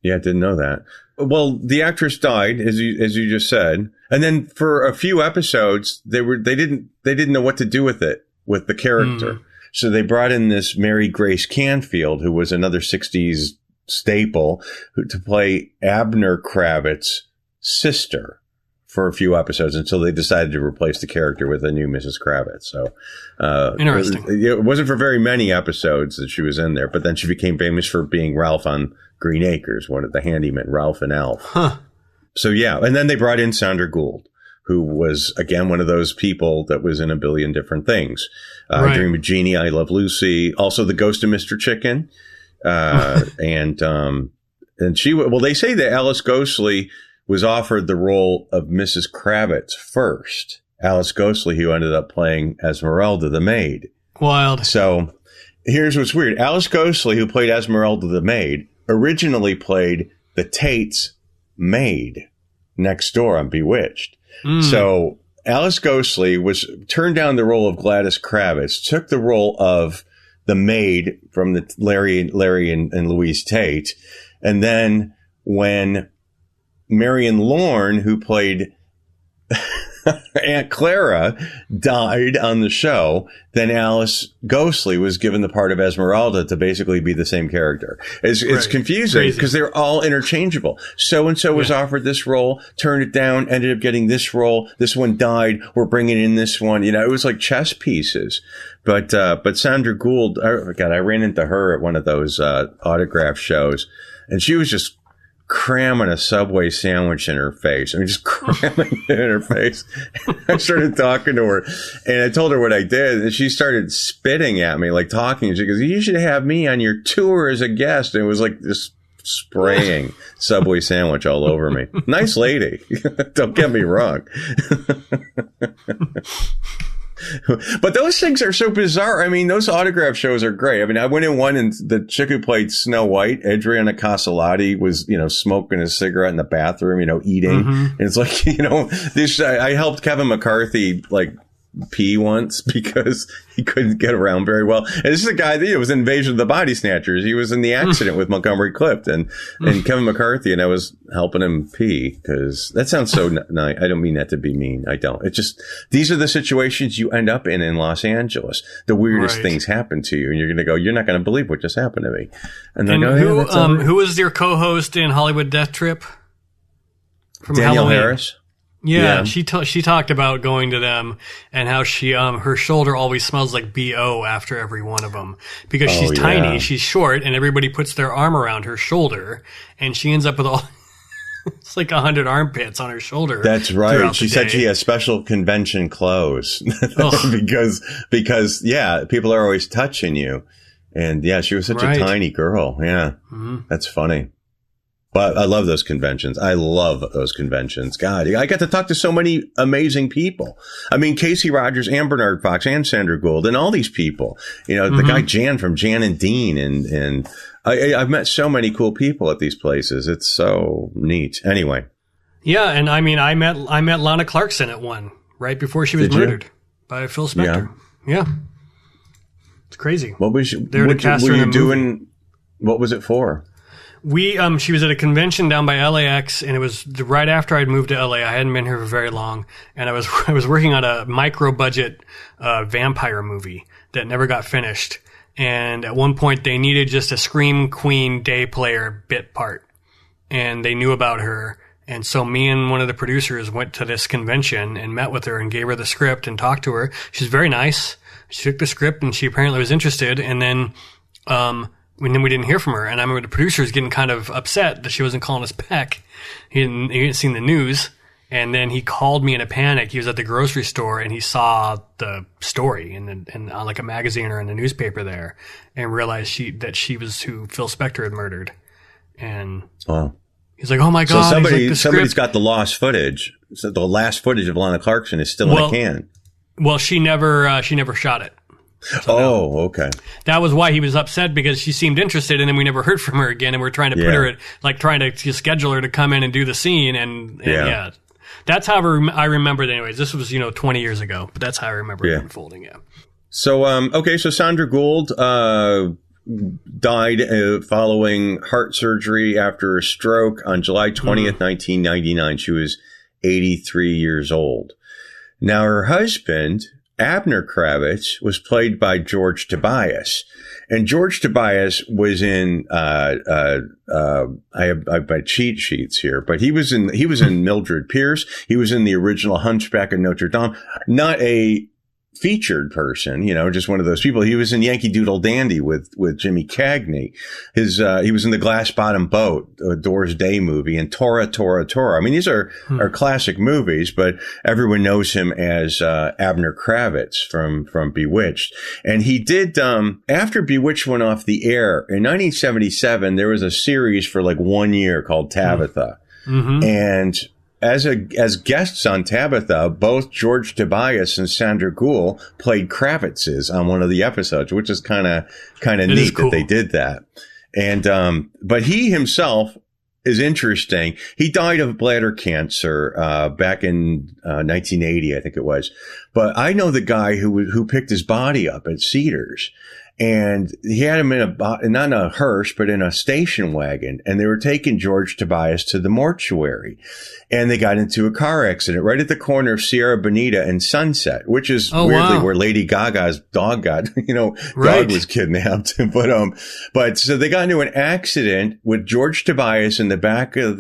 [SPEAKER 3] Yeah, I didn't know that. Well, the actress died, as you just said, and then for a few episodes, they didn't know what to do with the character. So they brought in this Mary Grace Canfield, who was another 60s staple, to play Abner Kravitz's sister for a few episodes, until they decided to replace the character with a new Mrs. Kravitz. So,
[SPEAKER 2] interesting.
[SPEAKER 3] It wasn't for very many episodes that she was in there, but then she became famous for being Ralph on Green Acres, one of the handymen, Ralph and Alf.
[SPEAKER 2] Huh.
[SPEAKER 3] So and then they brought in Sandra Gould, who was, again, one of those people that was in a billion different things. I Dream of Jeannie, I Love Lucy, also The Ghost of Mr. Chicken. And she, they say that Alice Ghostley was offered the role of Mrs. Kravitz first. Alice Ghostley, who ended up playing Esmeralda the maid.
[SPEAKER 2] Wild.
[SPEAKER 3] So here's what's weird. Alice Ghostley, who played Esmeralda the maid, originally played the Tate's maid next door on Bewitched. So Alice Ghostley turned down the role of Gladys Kravitz, took the role of the maid from the Larry and Louise Tate. And then when Marion Lorne, who played Aunt Clara, died on the show, then Alice Ghostley was given the part of Esmeralda to basically be the same character. It's confusing because they're all interchangeable. So-and-so was offered this role, turned it down, ended up getting this role. This one died. We're bringing in this one. It was like chess pieces. But Sandra Gould, I ran into her at one of those autograph shows, and she was just cramming a Subway sandwich in her face. I mean, just cramming it in her face. I started talking to her, and I told her what I did, and she started spitting at me, like talking. She goes, "You should have me on your tour as a guest." And it was like this spraying Subway sandwich all over me. Nice lady. Don't get me wrong. But those things are so bizarre. I mean, those autograph shows are great. I mean, I went in one, and the chick who played Snow White, Adriana Casalati, was, smoking a cigarette in the bathroom, eating. And it's like, I helped Kevin McCarthy, pee once because he couldn't get around very well. And this is a guy that was in Invasion of the Body Snatchers. He was in the accident with Montgomery Clift and Kevin McCarthy, and I was helping him pee, because that sounds so nice. I don't mean that to be mean. I don't. It's just, these are the situations you end up in Los Angeles. The weirdest things happen to you, and you're going to go, you're not going to believe what just happened to me. And
[SPEAKER 2] who was your co-host in Hollywood Death Trip? From
[SPEAKER 3] Danielle
[SPEAKER 2] Halloween?
[SPEAKER 3] Harris.
[SPEAKER 2] Yeah, she talked about going to them and how she her shoulder always smells like BO after every one of them, because she's tiny, she's short, and everybody puts their arm around her shoulder, and she ends up with all It's like 100 armpits on her shoulder.
[SPEAKER 3] That's right. She said she has special convention clothes because yeah, people are always touching you. And yeah, she was such a tiny girl. Yeah. That's funny. But I love those conventions. I love those conventions. God, I got to talk to so many amazing people. I mean, Casey Rogers and Bernard Fox and Sandra Gould and all these people. You know, the guy Jan from Jan and Dean, and I've met so many cool people at these places. It's so neat. Anyway.
[SPEAKER 2] Yeah, and I mean, I met Lana Clarkson at one right before she was murdered by Phil Spector. Yeah. It's crazy.
[SPEAKER 3] What was you doing? What was it for?
[SPEAKER 2] She was at a convention down by LAX, and it was right after I'd moved to LA. I hadn't been here for very long, and I was working on a micro budget vampire movie that never got finished. And at one point, they needed just a Scream Queen day player bit part, and they knew about her. And so me and one of the producers went to this convention and met with her and gave her the script and talked to her. She's very nice. She took the script, and she apparently was interested. And then we didn't hear from her, and I remember the producer was getting kind of upset that she wasn't calling us back. He hadn't seen the news, and then he called me in a panic. He was at the grocery store, and he saw the story in on like a magazine or in the newspaper there, and realized that she was who Phil Spector had murdered. And he's like, "Oh my God!"
[SPEAKER 3] So somebody's got the lost footage. So the last footage of Lana Clarkson is still in a can. Well,
[SPEAKER 2] she never shot it. So
[SPEAKER 3] okay.
[SPEAKER 2] That was why he was upset, because she seemed interested, and then we never heard from her again, and we're trying to put her trying to schedule her to come in and do the scene, and that's how I remember it. Anyways, this was 20 years ago, but that's how I remember it unfolding. Yeah.
[SPEAKER 3] So so Sandra Gould died following heart surgery after a stroke on July 20th, 1999. She was 83 years old. Now her husband, Abner Kravitz, was played by George Tobias, and George Tobias was in. I have my cheat sheets here, but he was in Mildred Pierce. He was in the original Hunchback of Notre Dame. Not a featured person, just one of those people. He was in Yankee Doodle Dandy with Jimmy Cagney. He was in the Glass Bottom Boat, a Doors Day movie, and Tora, Tora, Tora. I mean, these are classic movies, but everyone knows him as Abner Kravitz from Bewitched. And he did, after Bewitched went off the air in 1977, there was a series for like 1 year called Tabitha. And as guests on Tabitha, both George Tobias and Sandra Gould played Kravitzes on one of the episodes, which is kind of neat that they did that. And but he himself is interesting. He died of bladder cancer back in 1980, I think it was. But I know the guy who picked his body up at Cedars. And he had him not in a hearse, but in a station wagon. And they were taking George Tobias to the mortuary. And they got into a car accident right at the corner of Sierra Bonita and Sunset, which is weirdly where Lady Gaga's dog got, dog was kidnapped. But so they got into an accident with George Tobias in the back of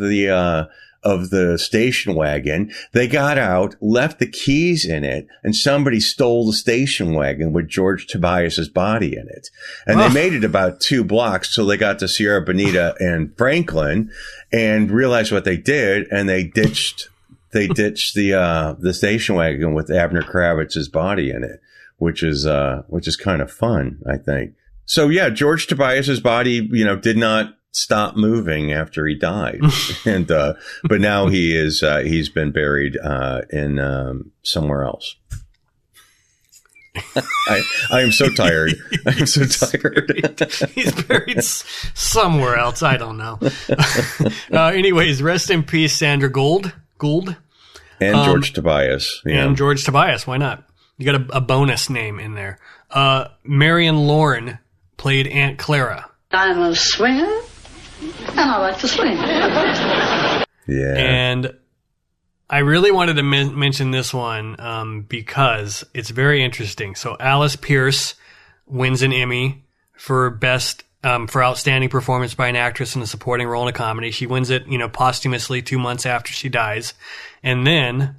[SPEAKER 3] the station wagon. They got out, left the keys in it, and somebody stole the station wagon with George Tobias's body in it. And they made it about 2 blocks till they got to Sierra Bonita and Franklin, and realized what they did, and they ditched the station wagon with Abner Kravitz's body in it, which is kind of fun, I think. So yeah, George Tobias's body, did not stop moving after he died. And but now he's been buried in somewhere else. I am so tired. I'm so tired.
[SPEAKER 2] He's buried somewhere else. I don't know. Anyways, rest in peace, Sandra Gould. And
[SPEAKER 3] George Tobias. Yeah.
[SPEAKER 2] And George Tobias. Why not? You got a bonus name in there. Marion Lauren played Aunt Clara.
[SPEAKER 7] I'm a swinger, and I like to swing.
[SPEAKER 3] Yeah.
[SPEAKER 2] And I really wanted to mention this one because it's very interesting. So Alice Pierce wins an Emmy for best for outstanding performance by an actress in a supporting role in a comedy. She wins it, posthumously 2 months after she dies. And then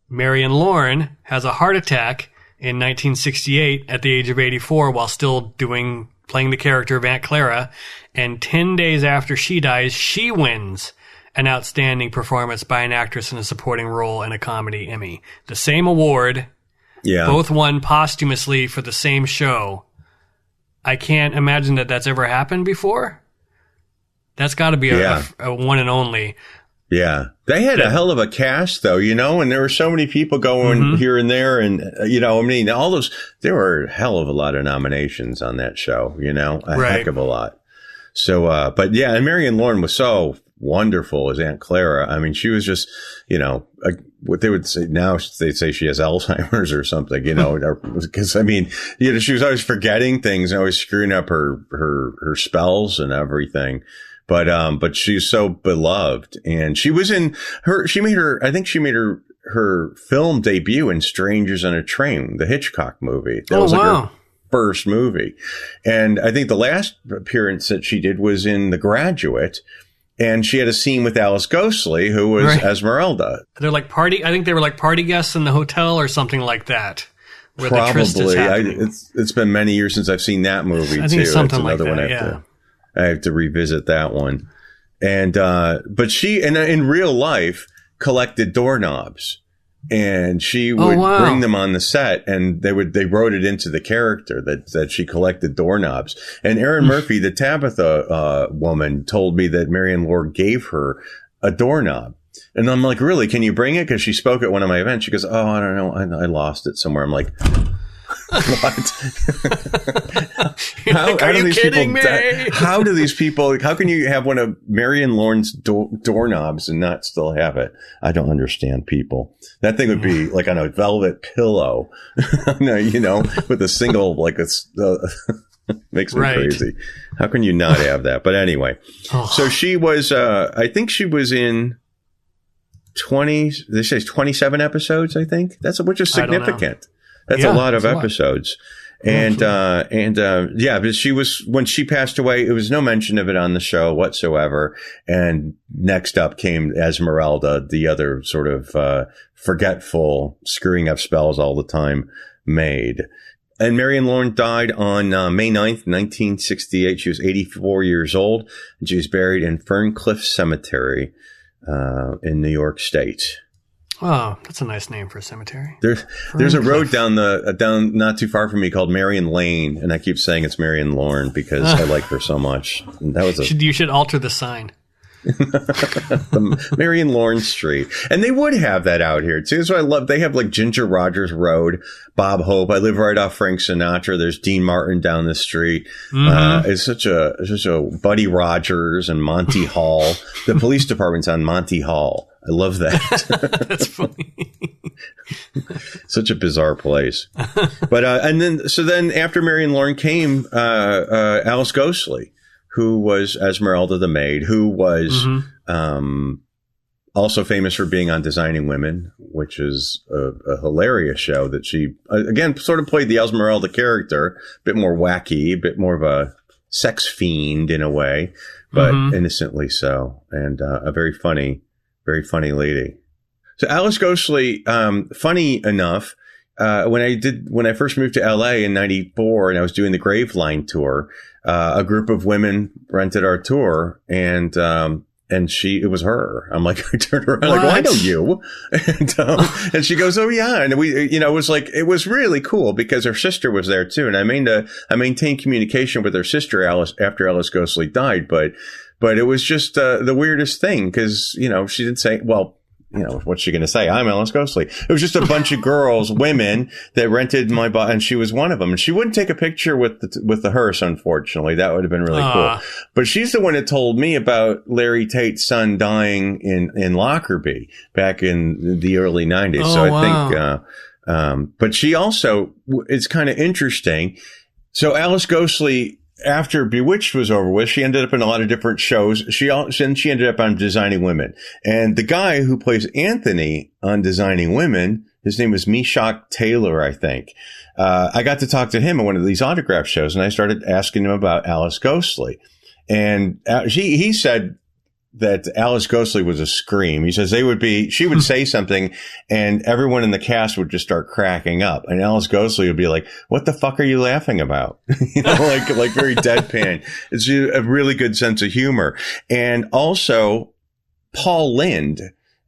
[SPEAKER 2] Marion Lauren has a heart attack in 1968 at the age of 84 while still playing the character of Aunt Clara. And 10 days after she dies, she wins an outstanding performance by an actress in a supporting role in a comedy Emmy. The same award.
[SPEAKER 3] Yeah.
[SPEAKER 2] Both won posthumously for the same show. I can't imagine that that's ever happened before. That's got to be a one and only.
[SPEAKER 3] Yeah. They had a hell of a cast, though, and there were so many people going here and there. And, there were a hell of a lot of nominations on that show, a heck of a lot. So, but yeah, and Marion Lauren was so wonderful as Aunt Clara. I mean, she was just, what they would say now, they'd say she has Alzheimer's or something, because she was always forgetting things and always screwing up her spells and everything. But she's so beloved, and she made her film debut in Strangers on a Train, the Hitchcock movie. That was her first movie. And I think the last appearance that she did was in The Graduate. And she had a scene with Alice Ghostley, who was Esmeralda.
[SPEAKER 2] They're like I think they were like party guests in the hotel or something like that. Where
[SPEAKER 3] Probably.
[SPEAKER 2] The tryst is happening.
[SPEAKER 3] It's been many years since I've seen that movie,
[SPEAKER 2] I think
[SPEAKER 3] too.
[SPEAKER 2] something
[SPEAKER 3] That's another
[SPEAKER 2] like that,
[SPEAKER 3] one I have to revisit that one. And, but she, in real life, collected doorknobs. And she would bring them on the set, and they wrote it into the character that she collected doorknobs. And Erin Murphy, the Tabitha woman, told me that Marion Lauren gave her a doorknob. And I'm like, really? Can you bring it? Because she spoke at one of my events. She goes, oh, I don't know. I lost it somewhere. I'm like, what?
[SPEAKER 2] Are you kidding me?
[SPEAKER 3] How do these people? How can you have one of Marion Lauren's doorknobs and not still have it? I don't understand people. That thing would be like on a velvet pillow, with a single makes me crazy. How can you not have that? But anyway, so she was. I think she was in 20. They say 27 episodes. I think which is significant. That's a lot of episodes. And but she was, when she passed away, it was no mention of it on the show whatsoever. And next up came Esmeralda, the other sort of, forgetful, screwing up spells all the time maid. And Marion Lauren died on May 9th, 1968. She was 84 years old, and she was buried in Ferncliff Cemetery, in New York State.
[SPEAKER 2] Oh, that's a nice name for a cemetery.
[SPEAKER 3] There's a road down not too far from me called Marion Lane, and I keep saying it's Marion Lauren because I like her so much. And that was
[SPEAKER 2] you should alter the sign.
[SPEAKER 3] The Marion Lauren Street, and they would have that out here too. So I love. They have like Ginger Rogers Road, Bob Hope. I live right off Frank Sinatra. There's Dean Martin down the street. It's such a Buddy Rogers and Monty Hall. The police department's on Monty Hall. I love that.
[SPEAKER 2] That's funny.
[SPEAKER 3] Such a bizarre place. But and then after Marion Lauren came Alice Ghostley, who was Esmeralda the maid, who was also famous for being on Designing Women, which is a hilarious show that she, again, sort of played the Esmeralda character, a bit more wacky, a bit more of a sex fiend in a way, but innocently so, and a very funny lady. So Alice Ghostley, funny enough, when I first moved to LA in '94 and I was doing the Graveline tour, a group of women rented our tour, and it was her. I'm like, I turned around, like, well, I know you. And she goes, oh yeah. And we, it was really cool because her sister was there too. And I maintained communication with her sister, Alice, after Alice Ghostley died. But it was just, the weirdest thing because, she didn't say, well, what's she going to say? I'm Alice Ghostley. It was just a bunch of girls, women that rented my bus, and she was one of them. And she wouldn't take a picture with the hearse, unfortunately. That would have been really cool. But she's the one that told me about Larry Tate's son dying in Lockerbie back in the early 90s. I think, but she also, it's kind of interesting. So Alice Ghostley, after Bewitched was over with, she ended up in a lot of different shows. She ended up on Designing Women. And the guy who plays Anthony on Designing Women, his name was Meshack Taylor, I think. I got to talk to him at one of these autograph shows, and I started asking him about Alice Ghostley. And he said that Alice Ghostley was a scream. He says she would say something and everyone in the cast would just start cracking up. And Alice Ghostley would be like, what the fuck are you laughing about? Like very deadpan. It's a really good sense of humor. And also Paul Lynde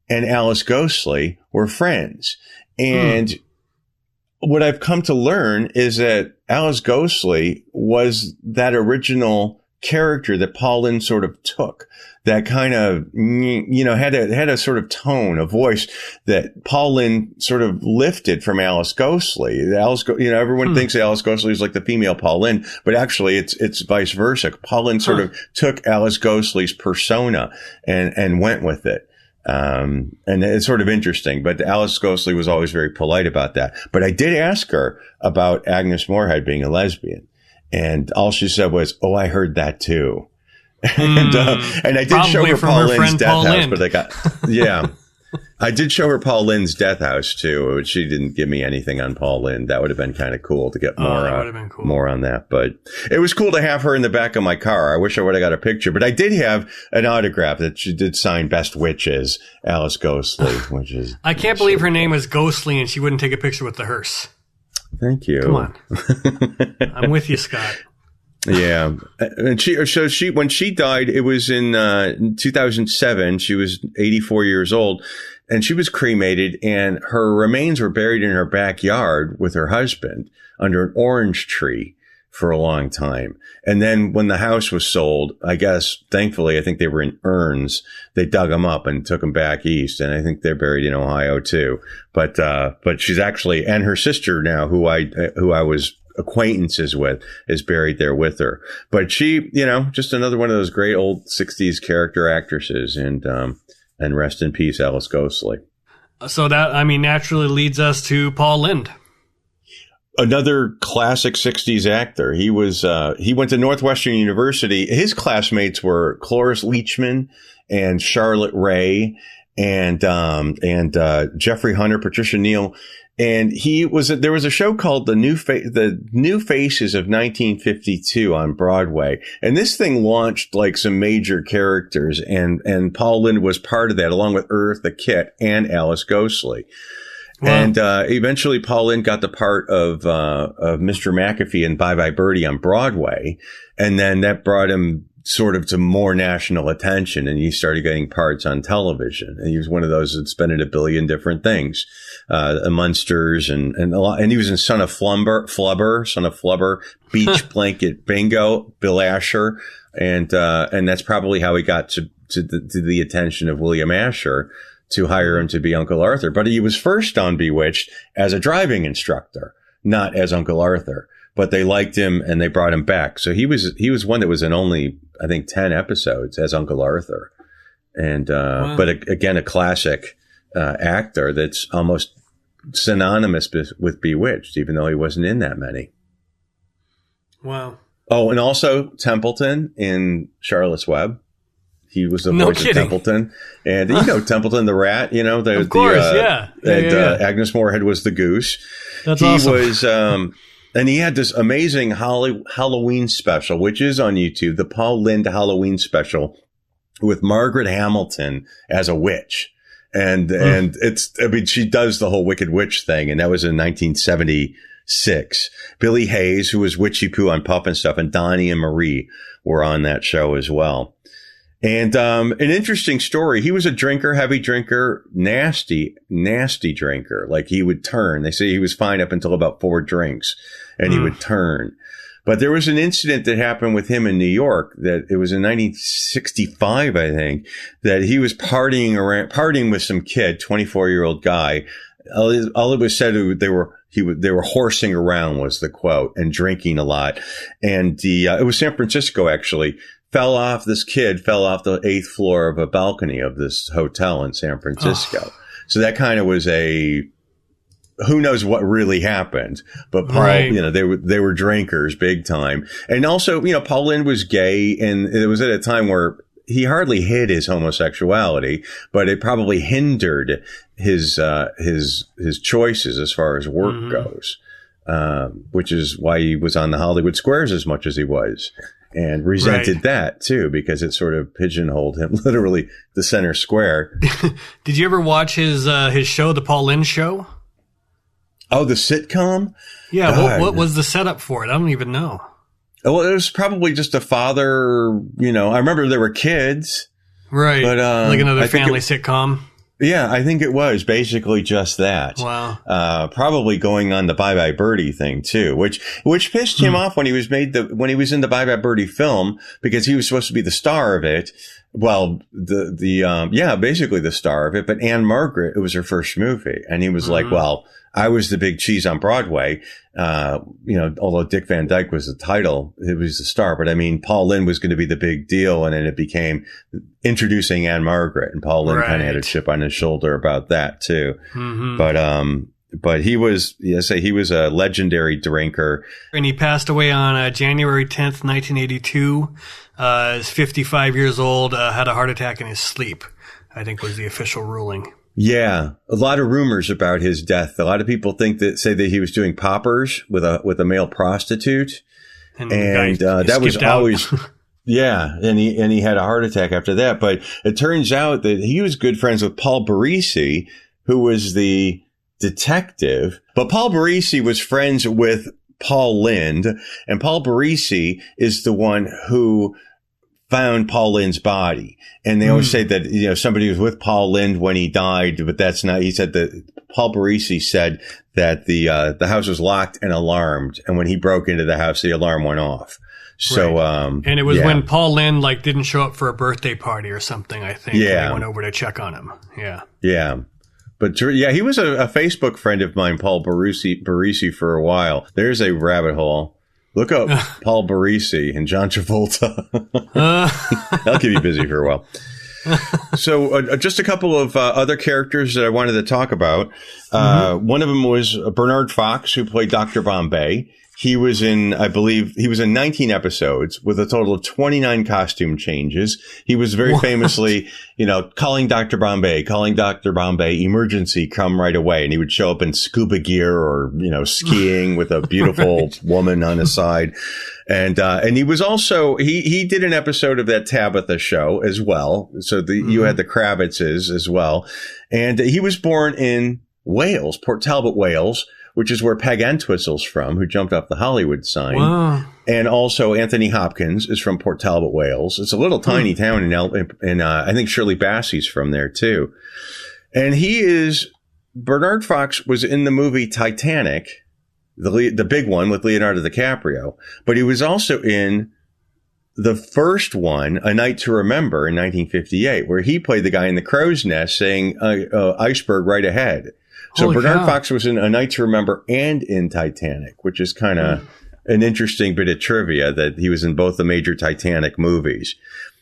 [SPEAKER 3] and Alice Ghostly were friends. And what I've come to learn is that Alice Ghostly was that original character that Paul Lynde sort of took, that kind of, had a sort of tone, a voice that Paul Lynde sort of lifted from Alice Ghostly. Everyone thinks that Alice Ghostly is like the female Paul Lynde, but actually it's vice versa. Paul Lynde sort of took Alice Ghostly's persona and went with it. And it's sort of interesting, but Alice Ghostly was always very polite about that. But I did ask her about Agnes Moorehead being a lesbian, and all she said was, "Oh, I heard that too." And I did show her Paul Lynde's death house, but I did show her Paul Lynde's death house too. But she didn't give me anything on Paul Lynde. That would have been kind of cool to get more on that. But it was cool to have her in the back of my car. I wish I would have got a picture, but I did have an autograph that she did sign Best Witches, Alice Ghostly, which is.
[SPEAKER 2] I can't believe her name is Ghostly and she wouldn't take a picture with the hearse.
[SPEAKER 3] Thank you.
[SPEAKER 2] Come on. I'm with you, Scott.
[SPEAKER 3] Yeah. And when she died, it was in 2007. She was 84 years old, and she was cremated, and her remains were buried in her backyard with her husband under an orange tree for a long time. And then when the house was sold, I guess, thankfully, I think they were in urns. They dug them up and took them back east. And I think they're buried in Ohio too. But she's actually, and her sister now, who I was acquaintances with, is buried there with her. But she, just another one of those great old 60s character actresses, and rest in peace, Alice Ghostly.
[SPEAKER 2] So that, naturally leads us to Paul Lynde.
[SPEAKER 3] Another classic 60s actor. He went to Northwestern University. His classmates were Cloris Leachman and Charlotte Rae and Jeffrey Hunter, Patricia Neal. And there was a show called The New Faces of 1952 on Broadway. And this thing launched like some major characters, and Paul Lynde was part of that, along with Eartha Kitt and Alice Ghostly. Wow. And eventually Paul Lynde got the part of Mr. McAfee in Bye Bye Birdie on Broadway. And then that brought him sort of to more national attention, and he started getting parts on television. And he was one of those that's been in a billion different things, Munsters and a lot. And he was in Son of Flubber, Beach Blanket Bingo, Bill Asher, and that's probably how he got to the attention of William Asher to hire him to be Uncle Arthur. But he was first on Bewitched as a driving instructor, not as Uncle Arthur. But they liked him and they brought him back. So he was one that was in only, I think, 10 episodes as Uncle Arthur. And, wow. But again, a classic actor that's almost synonymous with Bewitched, even though he wasn't in that many.
[SPEAKER 2] Wow.
[SPEAKER 3] Oh, and also Templeton in Charlotte's Web. He was the voice of Templeton. And Templeton the rat, of course, yeah. Agnes Moorehead was the goose.
[SPEAKER 2] That's awesome.
[SPEAKER 3] He was, and he had this amazing Halloween special, which is on YouTube, the Paul Lynde Halloween special with Margaret Hamilton as a witch. And she does the whole Wicked Witch thing. And that was in 1976. Billy Hayes, who was Witchy Poo on Puff and stuff, and Donnie and Marie were on that show as well. And an interesting story. He was a drinker, heavy drinker, nasty drinker. Like he would turn. They say he was fine up until about 4 drinks, and he would turn. But there was an incident that happened with him in New York that it was in 1965, I think, that he was partying with some kid, 24-year-old guy. All it was said, they were horsing around was the quote, and drinking a lot. And it was San Francisco, actually. This kid fell off the 8th floor of a balcony of this hotel in San Francisco. Oh. So that kind of was who knows what really happened, but Paul, right. They were drinkers big time. And also, Paul Lynde was gay, and it was at a time where he hardly hid his homosexuality, but it probably hindered his choices as far as work goes, which is why he was on the Hollywood squares as much as he was. And resented that too, because it sort of pigeonholed him, literally the center square.
[SPEAKER 2] Did you ever watch his show, The Paul Lynde Show?
[SPEAKER 3] Oh, the sitcom?
[SPEAKER 2] Yeah. What was the setup for it? I don't even know.
[SPEAKER 3] Well, it was probably just a father, I remember there were kids.
[SPEAKER 2] Right.
[SPEAKER 3] But,
[SPEAKER 2] like another family sitcom.
[SPEAKER 3] Yeah, I think it was basically just that.
[SPEAKER 2] Wow.
[SPEAKER 3] Probably going on the Bye Bye Birdie thing too, which pissed him off when he was in the Bye Bye Birdie film, because he was supposed to be the star of it. Well, basically the star of it, but Anne Margaret, it was her first movie. And he was like, well, I was the big cheese on Broadway. Although Dick Van Dyke was the title, it was the star. But I mean, Paul Lynde was going to be the big deal. And then it became introducing Anne Margaret, and Paul Lynde kind of had a chip on his shoulder about that too. Mm-hmm. But he was, he was a legendary drinker.
[SPEAKER 2] And he passed away on January 10th, 1982. Is 55 years old, had a heart attack in his sleep, I think was the official ruling.
[SPEAKER 3] Yeah, a lot of rumors about his death. A lot of people say that he was doing poppers with a male prostitute, and that was always yeah. And he had a heart attack after that. But it turns out that he was good friends with Paul Barisi, who was the detective. But Paul Barisi was friends with Paul Lynde, and Paul Barisi is the one who found Paul Lynde's body. And they always say that, somebody was with Paul Lynde when he died, but that's not, he said that Paul Barisi said that the house was locked and alarmed. And when he broke into the house, the alarm went off. So,
[SPEAKER 2] and it was when Paul Lynde didn't show up for a birthday party or something, I think. Yeah. They went over to check on him. Yeah. Yeah.
[SPEAKER 3] But he was a Facebook friend of mine, Paul Barisi, for a while. There's a rabbit hole. Look up Paul Barisi and John Travolta. That'll keep you busy for a while. So just a couple of other characters that I wanted to talk about. One of them was Bernard Fox, who played Dr. Bombay. He was in 19 episodes with a total of 29 costume changes. He was very famously, calling Dr. Bombay, emergency, come right away. And he would show up in scuba gear or, skiing with a beautiful woman on his side. And he was also, he did an episode of that Tabitha show as well. So you had the Kravitzes as well. And he was born in Wales, Port Talbot, Wales, which is where Peg Entwistle's from, who jumped off the Hollywood sign. Wow. And also Anthony Hopkins is from Port Talbot, Wales. It's a little tiny town and I think Shirley Bassey's from there too. And Bernard Fox was in the movie Titanic, the big one with Leonardo DiCaprio, but he was also in the first one, A Night to Remember, in 1958, where he played the guy in the crow's nest saying, iceberg right ahead. So
[SPEAKER 2] Holy
[SPEAKER 3] Bernard
[SPEAKER 2] cow.
[SPEAKER 3] Fox was in A Night to Remember and in Titanic, which is kind of an interesting bit of trivia that he was in both the major Titanic movies.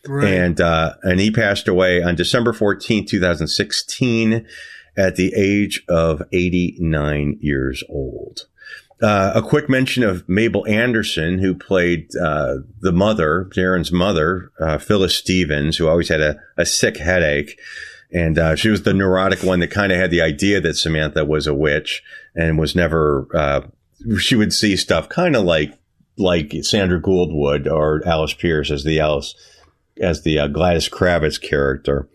[SPEAKER 3] Right. And he passed away on December 14th, 2016 at the age of 89 years old. A quick mention of Mabel Anderson, who played the mother, Darrin's mother, Phyllis Stevens, who always had a sick headache. And she was the neurotic one that kind of had the idea that Samantha was a witch and was never, she would see stuff kind of like Sandra Gould would, or Alice Pierce as the Gladys Kravitz character.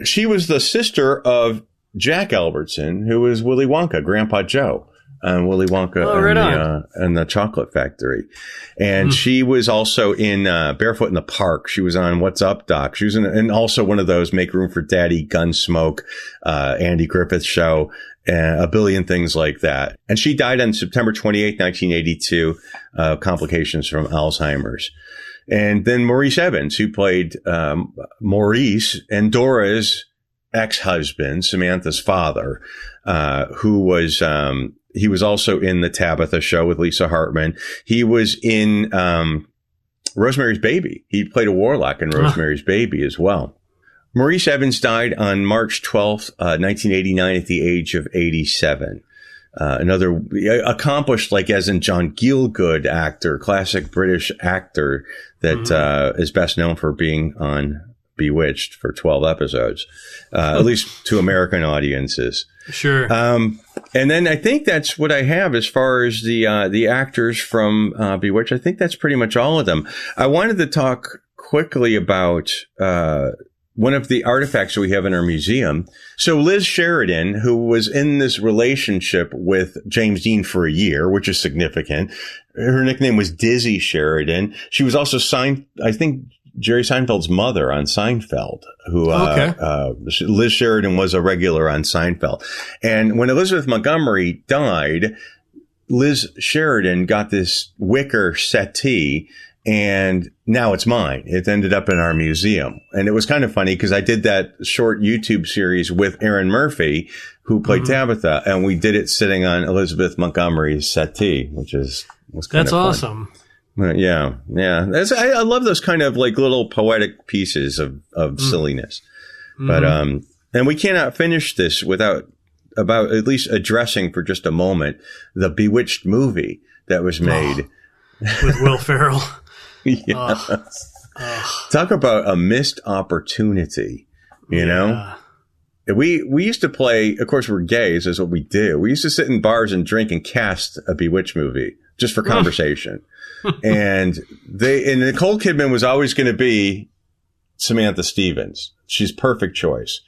[SPEAKER 3] She was the sister of Jack Albertson, who was Willy Wonka, Grandpa Joe. Willy Wonka and the Chocolate Factory. And she was also in Barefoot in the Park. She was on What's Up, Doc? She was in also one of those Make Room for Daddy, Gunsmoke, Andy Griffith Show, a billion things like that. And she died on September 28, 1982, complications from Alzheimer's. And then Maurice Evans, who played Maurice and Dora's ex-husband, Samantha's father, who was he was also in the Tabitha show with Lisa Hartman. He was in Rosemary's Baby. He played a warlock in Rosemary's Baby as well. Maurice Evans died on March 12th, 1989 at the age of 87. Another accomplished, as in John Gielgud actor, classic British actor that is best known for being on Bewitched for 12 episodes, at least to American audiences.
[SPEAKER 2] Sure.
[SPEAKER 3] And then I think that's what I have as far as the actors from Bewitched. I think that's pretty much all of them. I wanted to talk quickly about one of the artifacts that we have in our museum. So Liz Sheridan, who was in this relationship with James Dean for a year, which is significant. Her nickname was Dizzy Sheridan. She was also signed, I think, Jerry Seinfeld's mother on Seinfeld, who Liz Sheridan was a regular on Seinfeld. And when Elizabeth Montgomery died, Liz Sheridan got this wicker settee, and now it's mine. It ended up in our museum. And it was kind of funny because I did that short YouTube series with Erin Murphy, who played Tabitha, and we did it sitting on Elizabeth Montgomery's settee, was kind of fun.
[SPEAKER 2] That's awesome.
[SPEAKER 3] Yeah. I love those kind of like little poetic pieces of silliness. But and we cannot finish this without at least addressing for just a moment the Bewitched movie that was made
[SPEAKER 2] with Will Ferrell.
[SPEAKER 3] Talk about a missed opportunity. You know, we used to play. Of course, we're gays. That's what we do. We used to sit in bars and drink and cast a Bewitched movie just for conversation. And Nicole Kidman was always going to be Samantha Stevens. She's perfect choice.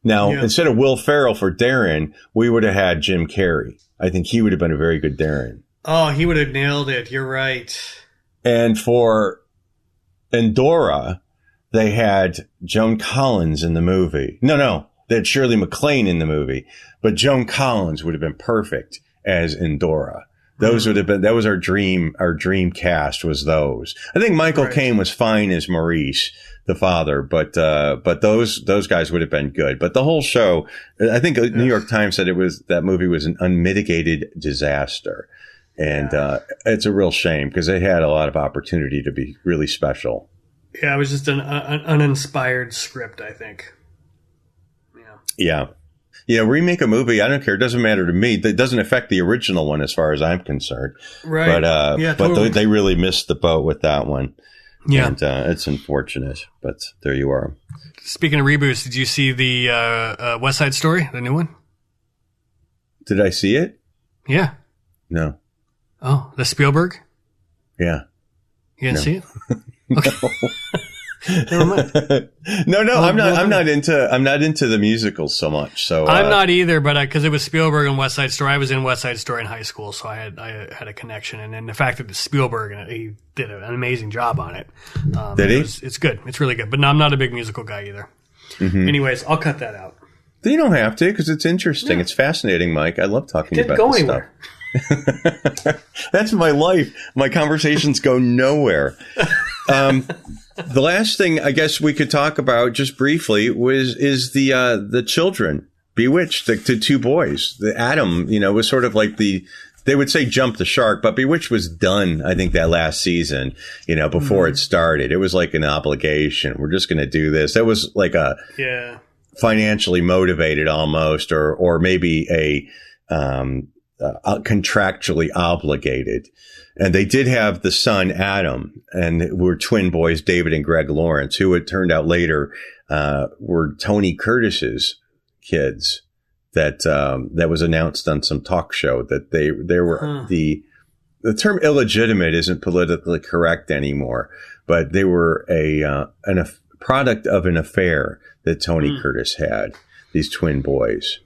[SPEAKER 3] Now, instead of Will Ferrell for Darrin, we would have had Jim Carrey. I think he would have been a very good Darrin.
[SPEAKER 2] Oh, he would have nailed it. You're right.
[SPEAKER 3] And for Endora, they had Joan Collins in the movie. No, they had Shirley MacLaine in the movie, but Joan Collins would have been perfect as Endora. Those would have been, that was our dream cast was those. I think Michael Caine was fine as Maurice, the father, but those guys would have been good. But the whole show, I think New York Times said that movie was an unmitigated disaster. And, it's a real shame because they had a lot of opportunity to be really special.
[SPEAKER 2] Yeah. It was just an uninspired script, I think.
[SPEAKER 3] Yeah. Remake a movie. I don't care. It doesn't matter to me. That doesn't affect the original one as far as I'm concerned.
[SPEAKER 2] Right.
[SPEAKER 3] But,
[SPEAKER 2] totally.
[SPEAKER 3] They really missed the boat with that one.
[SPEAKER 2] Yeah.
[SPEAKER 3] And, it's unfortunate, but there you are.
[SPEAKER 2] Speaking of reboots, did you see the, West Side Story, the new one?
[SPEAKER 3] Did I see it?
[SPEAKER 2] Yeah.
[SPEAKER 3] No.
[SPEAKER 2] Oh, the Spielberg?
[SPEAKER 3] Yeah.
[SPEAKER 2] You didn't see it? Okay. Never mind.
[SPEAKER 3] No, I'm not into the musicals so much. So
[SPEAKER 2] I'm not either, but because it was Spielberg and West Side Story, I was in West Side Story in high school, so I had a connection. And then the fact that it's Spielberg and he did an amazing job on it.
[SPEAKER 3] Did he?
[SPEAKER 2] It's good. It's really good. But no, I'm not a big musical guy either. Mm-hmm. Anyways, I'll cut that out.
[SPEAKER 3] You don't have to because it's interesting. Yeah. It's fascinating, Mike. I love talking about this stuff. That's my life. My conversations go nowhere. The last thing I guess we could talk about just briefly is the children, Bewitched, the two boys. The Adam, was sort of like they would say jump the shark, but Bewitched was done, I think, that last season, before it started. It was like an obligation. We're just going to do this. That was like a financially motivated almost, or maybe a contractually obligated. And they did have the son, Adam, and were twin boys, David and Greg Lawrence, who it turned out later were Tony Curtis's kids. That was announced on some talk show that they were the term illegitimate isn't politically correct anymore, but they were a product of an affair that Tony Curtis had. These twin boys,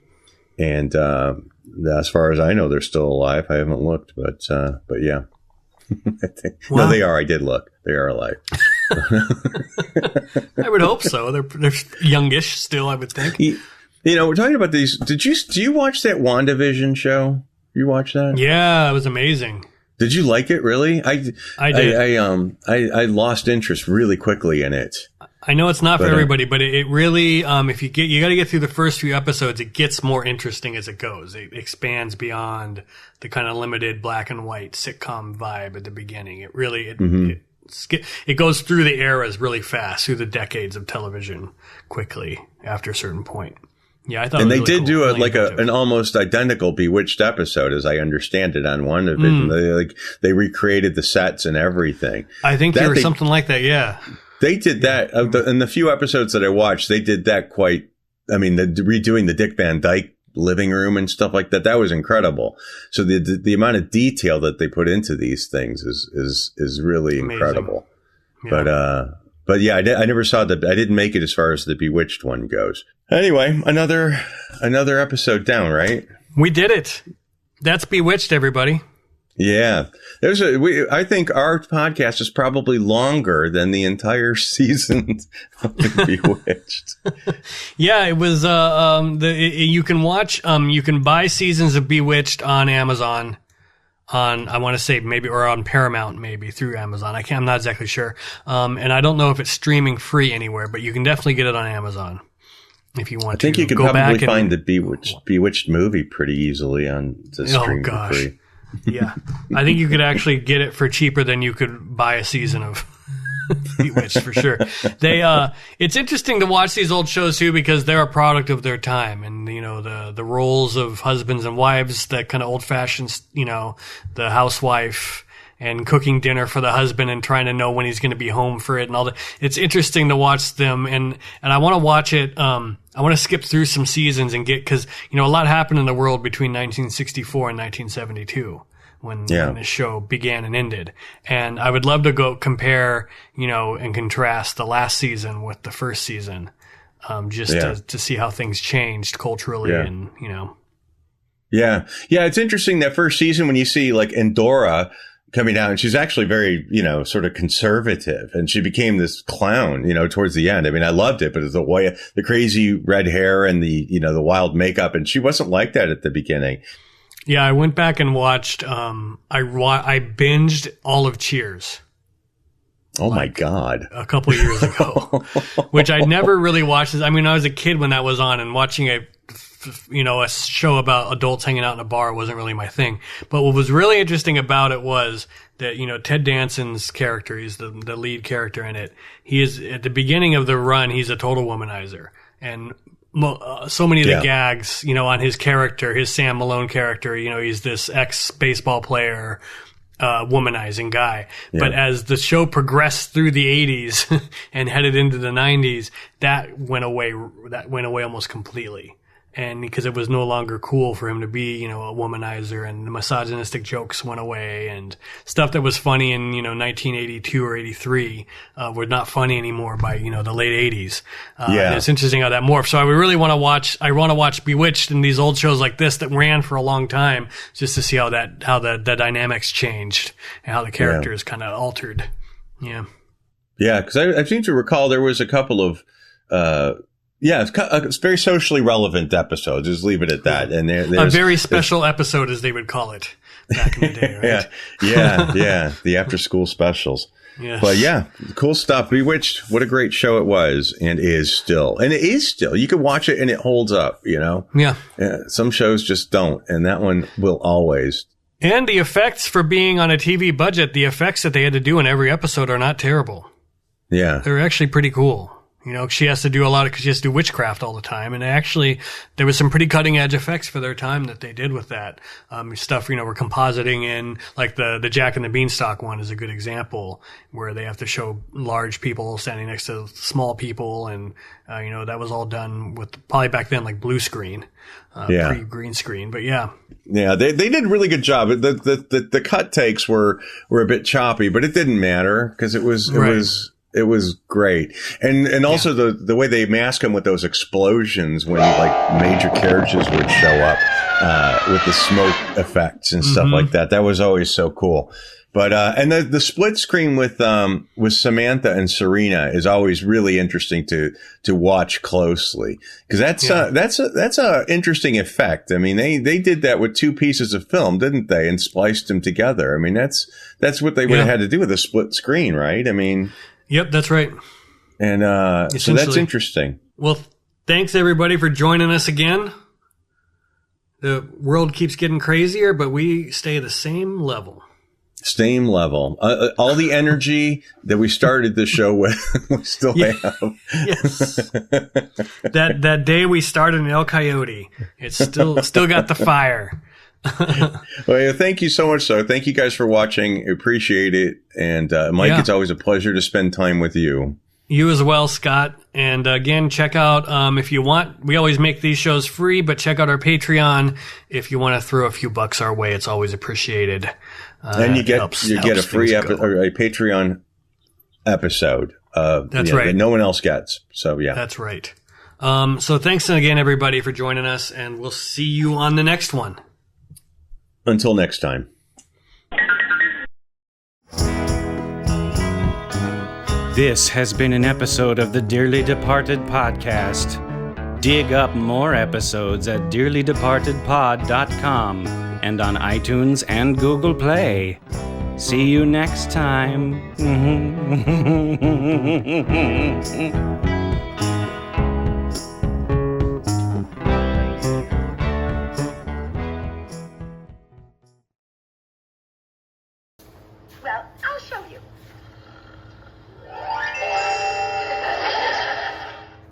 [SPEAKER 3] and as far as I know, they're still alive. I haven't looked, but yeah. Wow. No, they are. I did look. They are alive.
[SPEAKER 2] I would hope so. They're youngish still, I would think.
[SPEAKER 3] We're talking about these. Do you watch that WandaVision show? You watch that? Yeah,
[SPEAKER 2] it was amazing.
[SPEAKER 3] Did you like it? Really? I did. I lost interest really quickly in it.
[SPEAKER 2] I know it's not for everybody, but it really, if you got to get through the first few episodes, it gets more interesting as it goes. It expands beyond the kind of limited black and white sitcom vibe at the beginning. It really, it goes through the eras really fast, through the decades of television quickly after a certain point. Yeah, I thought. And
[SPEAKER 3] they did do an almost identical Bewitched episode, as I understand it, on WandaVision. They recreated the sets and everything.
[SPEAKER 2] I think there was something like that. Yeah.
[SPEAKER 3] They did that in the few episodes that I watched. They did that redoing the Dick Van Dyke living room and stuff like that. That was incredible. So the amount of detail that they put into these things is really amazing. Incredible. Yeah. But yeah, I never saw I didn't make it as far as the Bewitched one goes. Anyway, another episode down, right?
[SPEAKER 2] We did it. That's Bewitched, everybody.
[SPEAKER 3] Yeah. I think our podcast is probably longer than the entire season of Bewitched.
[SPEAKER 2] Yeah, it was, you can watch, you can buy seasons of Bewitched on Amazon. I want to say maybe, or on Paramount maybe through Amazon. I'm not exactly sure. And I don't know if it's streaming free anywhere, but you can definitely get it on Amazon if you want to.
[SPEAKER 3] I think you could probably find the Bewitched movie pretty easily on the stream for free.
[SPEAKER 2] Yeah. I think you could actually get it for cheaper than you could buy a season of Bewitched for sure. It's interesting to watch these old shows too, because they're a product of their time, and the roles of husbands and wives, that kind of old fashioned, the housewife and cooking dinner for the husband and trying to know when he's going to be home for it and all that. It's interesting to watch them, and I want to watch it. I want to skip through some seasons and because a lot happened in the world between 1964 and 1972. When the show began and ended. And I would love to go compare, and contrast the last season with the first season, to see how things changed culturally and.
[SPEAKER 3] Yeah. Yeah. It's interesting that first season when you see like Endora coming out, and she's actually very, sort of conservative, and she became this clown, towards the end. I mean, I loved it, but it's the crazy red hair and the wild makeup. And she wasn't like that at the beginning.
[SPEAKER 2] Yeah, I went back and watched. I binged all of Cheers.
[SPEAKER 3] Oh my God!
[SPEAKER 2] A couple of years ago, which I never really watched. I mean, I was a kid when that was on, and watching a show about adults hanging out in a bar wasn't really my thing. But what was really interesting about it was that Ted Danson's character, he's the lead character in it. He is at the beginning of the run. He's a total womanizer, and so many of the gags, on his character, his Sam Malone character, he's this ex-baseball player, womanizing guy. Yeah. But as the show progressed through the 80s and headed into the 90s, that went away almost completely. And because it was no longer cool for him to be, a womanizer, and the misogynistic jokes went away, and stuff that was funny in, 1982 or 83, were not funny anymore by, the late 80s. And it's interesting how that morphed. So I really want to watch Bewitched and these old shows like this that ran for a long time, just to see how the dynamics changed and how the characters kind of altered. Yeah. Yeah.
[SPEAKER 3] Cause I seem to recall there was a couple of, it's very socially relevant episode. Just leave it at that. And
[SPEAKER 2] there's a very special episode, as they would call it back in the day, right?
[SPEAKER 3] Yeah. The after school specials.
[SPEAKER 2] Yes.
[SPEAKER 3] But cool stuff. Bewitched, what a great show it was and is still. And it is still. You can watch it and it holds up,
[SPEAKER 2] Yeah.
[SPEAKER 3] Some shows just don't. And that one will always.
[SPEAKER 2] And the effects for being on a TV budget, the effects that they had to do in every episode are not terrible.
[SPEAKER 3] Yeah.
[SPEAKER 2] They're actually pretty cool. She has to do a lot because she has to do witchcraft all the time. And actually, there was some pretty cutting edge effects for their time that they did with that. Stuff, we're compositing in, like the Jack and the Beanstalk one is a good example, where they have to show large people standing next to small people. And, that was all done with probably back then, like blue screen, pre-green screen. But yeah.
[SPEAKER 3] Yeah, they did a really good job. The cut takes were a bit choppy, but it didn't matter because it was great. And also the way they mask them with those explosions when like major carriages would show up, with the smoke effects and stuff like that. That was always so cool. But, and the split screen with Samantha and Serena is always really interesting to watch closely. Cause that's a interesting effect. I mean, they did that with two pieces of film, didn't they? And spliced them together. I mean, that's what they would have had to do with a split screen, right? I mean,
[SPEAKER 2] yep, that's right.
[SPEAKER 3] And so that's interesting.
[SPEAKER 2] Well, thanks everybody for joining us again. The world keeps getting crazier, but we stay the same level.
[SPEAKER 3] Same level. All the energy that we started the show with, we still have.
[SPEAKER 2] Yes. That day we started in El Coyote, it's still got the fire.
[SPEAKER 3] Well, thank you so much. So thank you guys for watching. Appreciate it. And Mike, it's always a pleasure to spend time with you.
[SPEAKER 2] You as well, Scott. And again, check out, if you want, we always make these shows free, but check out our Patreon. If you want to throw a few bucks our way, it's always appreciate.
[SPEAKER 3] And you get a free a Patreon episode.
[SPEAKER 2] That's right.
[SPEAKER 3] That no one else gets. So yeah.
[SPEAKER 2] That's right. So thanks again, everybody, for joining us, and we'll see you on the next one.
[SPEAKER 3] Until next time.
[SPEAKER 1] This has been an episode of the Dearly Departed podcast. Dig up more episodes at dearlydepartedpod.com and on iTunes and Google Play. See you next time.
[SPEAKER 4] Well, I'll show you.